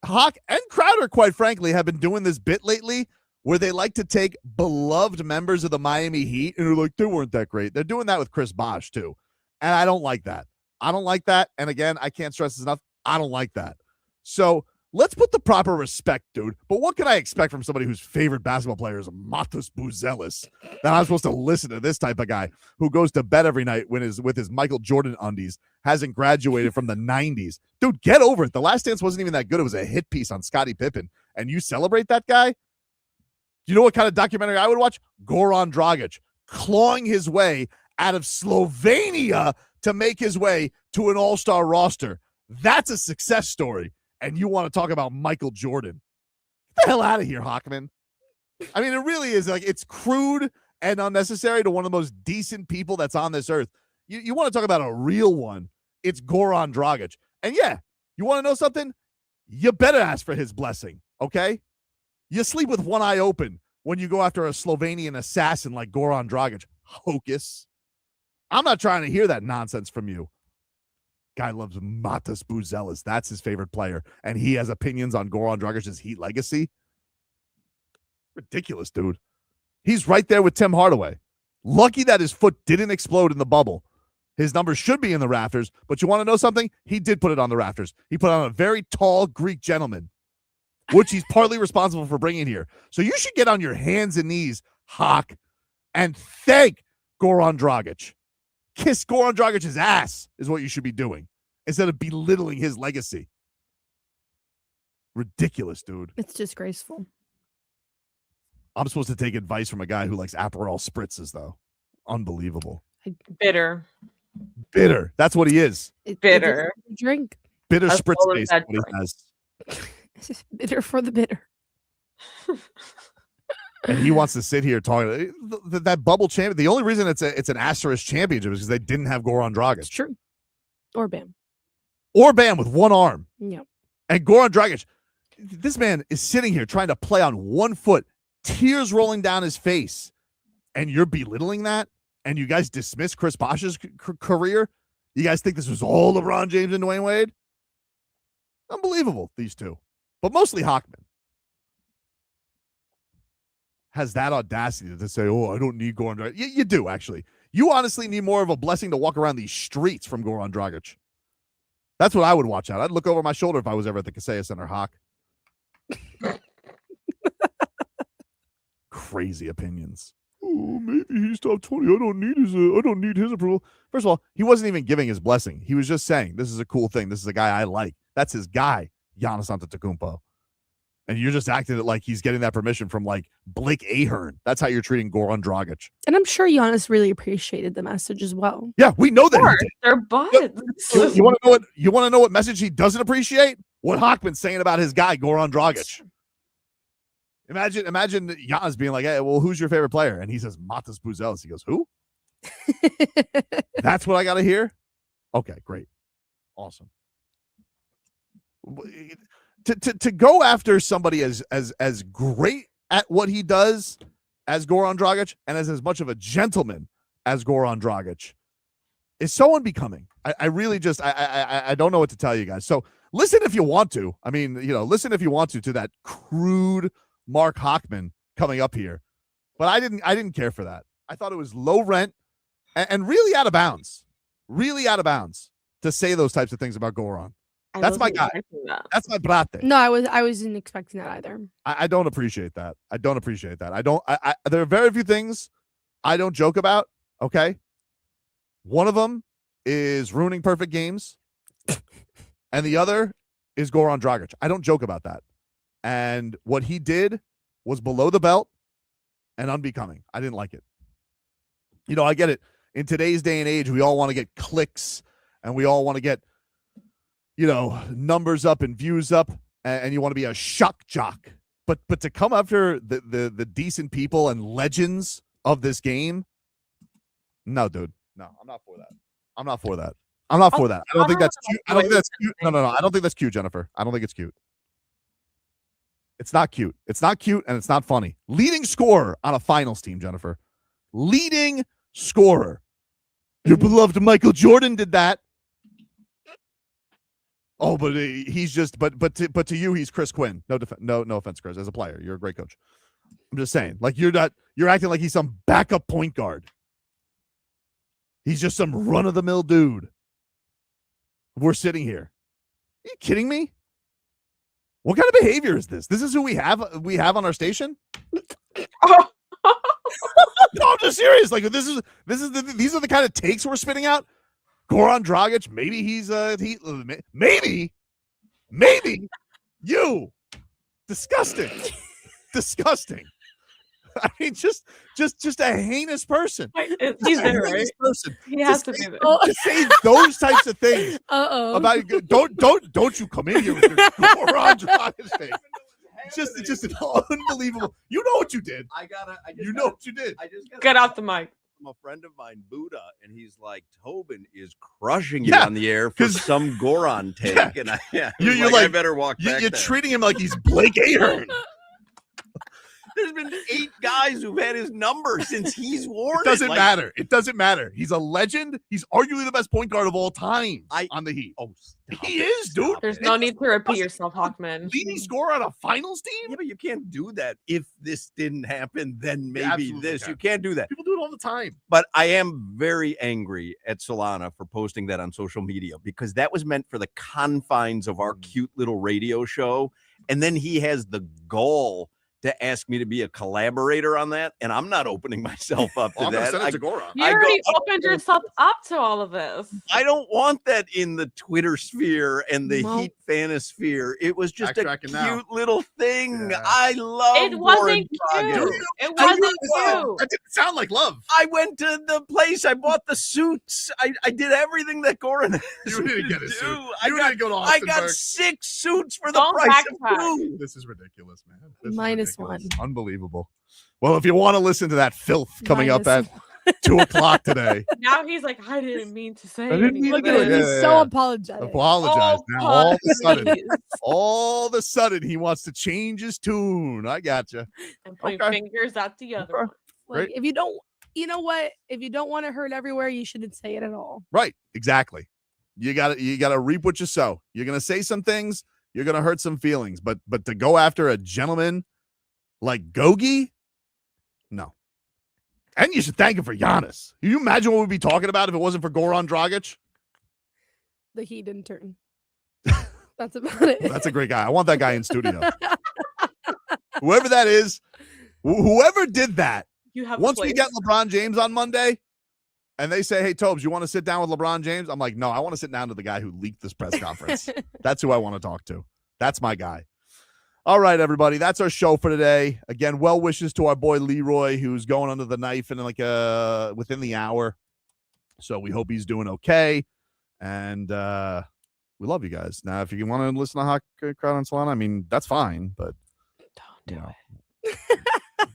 [SPEAKER 3] Hawk and Crowder, quite frankly, have been doing this bit lately where they like to take beloved members of the Miami Heat and they're like, they weren't that great. They're doing that with Chris Bosh too. And I don't like that. I don't like that. And again, I can't stress this enough. I don't like that. So let's put the proper respect, dude. But what can I expect from somebody whose favorite basketball player is Matas Buzelis? That I'm supposed to listen to this type of guy who goes to bed every night with his Michael Jordan undies, hasn't graduated from the 90s. Dude, get over it. The Last Dance wasn't even that good. It was a hit piece on Scottie Pippen. And you celebrate that guy? You know what kind of documentary I would watch? Goran Dragić clawing his way out of Slovenia to make his way to an all-star roster. That's a success story. And you want to talk about Michael Jordan. Get the hell out of here, Hockman. I mean, it really is like it's crude and unnecessary to one of the most decent people that's on this earth. You want to talk about a real one, it's Goran Dragić. And yeah, you want to know something? You better ask for his blessing, okay? You sleep with one eye open when you go after a Slovenian assassin like Goran Dragić. Hocus. I'm not trying to hear that nonsense from you. Guy loves Matas Buzelis. That's his favorite player. And he has opinions on Goran Dragic's Heat legacy. Ridiculous, dude. He's right there with Tim Hardaway. Lucky that his foot didn't explode in the bubble. His numbers should be in the rafters, but you want to know something? He did put it on the rafters. He put on a very tall Greek gentleman, which he's partly responsible for bringing here. So you should get on your hands and knees, Hawk, and thank Goran Dragić. Kiss Goran Dragic's ass is what you should be doing instead of belittling his legacy. Ridiculous, dude.
[SPEAKER 4] It's disgraceful.
[SPEAKER 3] I'm supposed to take advice from a guy who likes Aperol spritzes, though. Unbelievable.
[SPEAKER 12] Bitter.
[SPEAKER 3] Bitter. That's what he is.
[SPEAKER 12] Bitter.
[SPEAKER 4] Drink.
[SPEAKER 3] Bitter
[SPEAKER 12] That's
[SPEAKER 3] spritz
[SPEAKER 12] all of
[SPEAKER 3] face.
[SPEAKER 12] that
[SPEAKER 3] What he has.
[SPEAKER 4] Bitter for the bitter.
[SPEAKER 3] And he wants to sit here talking that bubble champion. The only reason it's an asterisk championship is because they didn't have Goran Dragić.
[SPEAKER 4] It's true. Or Bam.
[SPEAKER 3] Or Bam with one arm.
[SPEAKER 4] Yeah.
[SPEAKER 3] And Goran Dragić, this man is sitting here trying to play on one foot, tears rolling down his face, and you're belittling that? And you guys dismiss Chris Bosh's career? You guys think this was all LeBron James and Dwayne Wade? Unbelievable, these two. But mostly Hockman has that audacity to say, oh, I don't need Goran Dragić. You do, actually. You honestly need more of a blessing to walk around these streets from Goran Dragić. That's what I would watch out. I'd look over my shoulder if I was ever at the Kaseya Center, Hawk. Crazy opinions. Oh, maybe he's top 20. I don't need his approval. First of all, he wasn't even giving his blessing. He was just saying, this is a cool thing. This is a guy I like. That's his guy, Giannis Antetokounmpo. And you're just acting it like he's getting that permission from like Blake Ahern. That's how you're treating Goran Dragić.
[SPEAKER 4] And I'm sure Giannis really appreciated the message as well.
[SPEAKER 3] Yeah, we know that. He did.
[SPEAKER 12] They're buds.
[SPEAKER 3] You want to know what message he doesn't appreciate? What Hockman's saying about his guy, Goran Dragić. Imagine Giannis being like, hey, well, who's your favorite player? And he says, Matas Buzelis. He goes, who? That's what I got to hear? Okay, great. Awesome. To go after somebody as great at what he does as Goran Dragić and as much of a gentleman as Goran Dragić is so unbecoming. I really just I don't know what to tell you guys. So listen if you want to. I mean, listen if you want to that crude Mark Hockman coming up here. But I didn't care for that. I thought it was low rent and really out of bounds. Really out of bounds to say those types of things about Goran. That's my guy. That's my brate.
[SPEAKER 4] No, I wasn't expecting that either.
[SPEAKER 3] I don't appreciate that. I don't appreciate that. There are very few things I don't joke about. Okay. One of them is ruining perfect games. And the other is Goran Dragić. I don't joke about that. And what he did was below the belt and unbecoming. I didn't like it. I get it. In today's day and age, we all want to get clicks and we all want to get numbers up and views up, and you want to be a shock jock. But to come after the decent people and legends of this game, no, dude. No, I'm not for that. I'm not for that. I'm not for that. I don't think that's cute. I don't think that's cute. No. I don't think that's cute, Jennifer. I don't think it's cute. It's not cute. It's not cute, and it's not funny. Leading scorer on a finals team, Jennifer. Leading scorer. Your beloved Michael Jordan did that. Oh, but he's just but to you he's Chris Quinn. No offense, Chris. As a player, you're a great coach. I'm just saying, like you're acting like he's some backup point guard. He's just some run of the mill dude. We're sitting here. Are you kidding me? What kind of behavior is this? This is who we have on our station? No, I'm just serious. Like these are the kind of takes we're spitting out. Goran Dragić, maybe maybe you. Disgusting. I mean, just a heinous person.
[SPEAKER 12] He's there, right?
[SPEAKER 3] Person.
[SPEAKER 12] He has to be there.
[SPEAKER 3] To say those types of things about don't you come in here with your Goran Dragić thing. Just an unbelievable. You know what you did. You know what you did.
[SPEAKER 12] Get off the mic.
[SPEAKER 1] From a friend of mine, Buddha, and he's like, Tobin is crushing you on the air for some Goran take. And you're like, I better walk back.
[SPEAKER 3] You're treating him like he's Blake Ahern.
[SPEAKER 1] There's been 8 guys who've had his number since he's worn it.
[SPEAKER 3] Doesn't matter. It doesn't matter. He's a legend. He's arguably the best point guard of all time on the Heat.
[SPEAKER 1] Oh,
[SPEAKER 3] he is, dude.
[SPEAKER 12] There's no need to repeat yourself, Hawkman.
[SPEAKER 3] Leading scorer on a finals team?
[SPEAKER 1] Yeah, but you can't do that. If this didn't happen, then maybe
[SPEAKER 3] absolutely
[SPEAKER 1] this.
[SPEAKER 3] can.
[SPEAKER 1] You can't do that.
[SPEAKER 3] People do it all the time.
[SPEAKER 1] But I am very angry at Solana for posting that on social media because that was meant for the confines of our cute little radio show. And then he has the gall to ask me to be a collaborator on that, and I'm not opening myself up to that.
[SPEAKER 3] Send it to Goran.
[SPEAKER 12] You already opened yourself up to all of this.
[SPEAKER 1] I don't want that in the Twitter sphere and the Heat fanosphere. It was just a cute little thing. Yeah. I love
[SPEAKER 12] it. Wasn't cute. It wasn't cute.
[SPEAKER 3] That didn't sound like love.
[SPEAKER 1] I went to the place. I bought the suits. I did everything that Goran has.
[SPEAKER 3] You didn't get a suit.
[SPEAKER 1] I got 6 suits for the price of 2.
[SPEAKER 3] This is ridiculous, man. This
[SPEAKER 4] Minus 1.
[SPEAKER 3] Unbelievable. Well, if you want to listen to that filth coming up at 2:00 today.
[SPEAKER 12] Now he's like, I didn't mean to say
[SPEAKER 4] anything. Look at him. He's so apologetic.
[SPEAKER 3] Apologize. Now all of a sudden, he wants to change his tune. I got you.
[SPEAKER 12] And point fingers at the other one.
[SPEAKER 4] Like, if you don't, you know what? If you don't want to hurt everywhere, you shouldn't say it at all.
[SPEAKER 3] Right. Exactly. You gotta reap what you sow. You're gonna say some things. You're gonna hurt some feelings. But to go after a gentleman like Gogi, no. And you should thank him for Giannis. Can you imagine what we'd be talking about if it wasn't for Goran Dragić?
[SPEAKER 4] The Heat didn't turn. That's about it.
[SPEAKER 3] That's a great guy. I want that guy in studio. Whoever that is, whoever did that. Once we get LeBron James on Monday, and they say, hey, Tobes, you want to sit down with LeBron James? I'm like, no, I want to sit down to the guy who leaked this press conference. That's who I want to talk to. That's my guy. All right, everybody. That's our show for today. Again, well wishes to our boy Leroy, who's going under the knife in within the hour. So we hope he's doing okay. And we love you guys. Now, if you want to listen to Hot Crowd on Solana, I mean, that's fine, but
[SPEAKER 12] don't do
[SPEAKER 3] it.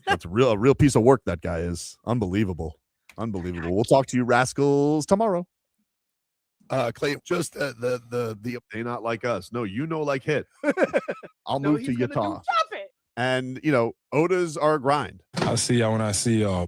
[SPEAKER 3] That's a real piece of work that guy is. Unbelievable. We'll talk to you rascals tomorrow.
[SPEAKER 7] Clay, just the they not like us. No, like hit.
[SPEAKER 3] I'll move to Utah. And Oda's our grind.
[SPEAKER 7] I'll see y'all when I see y'all.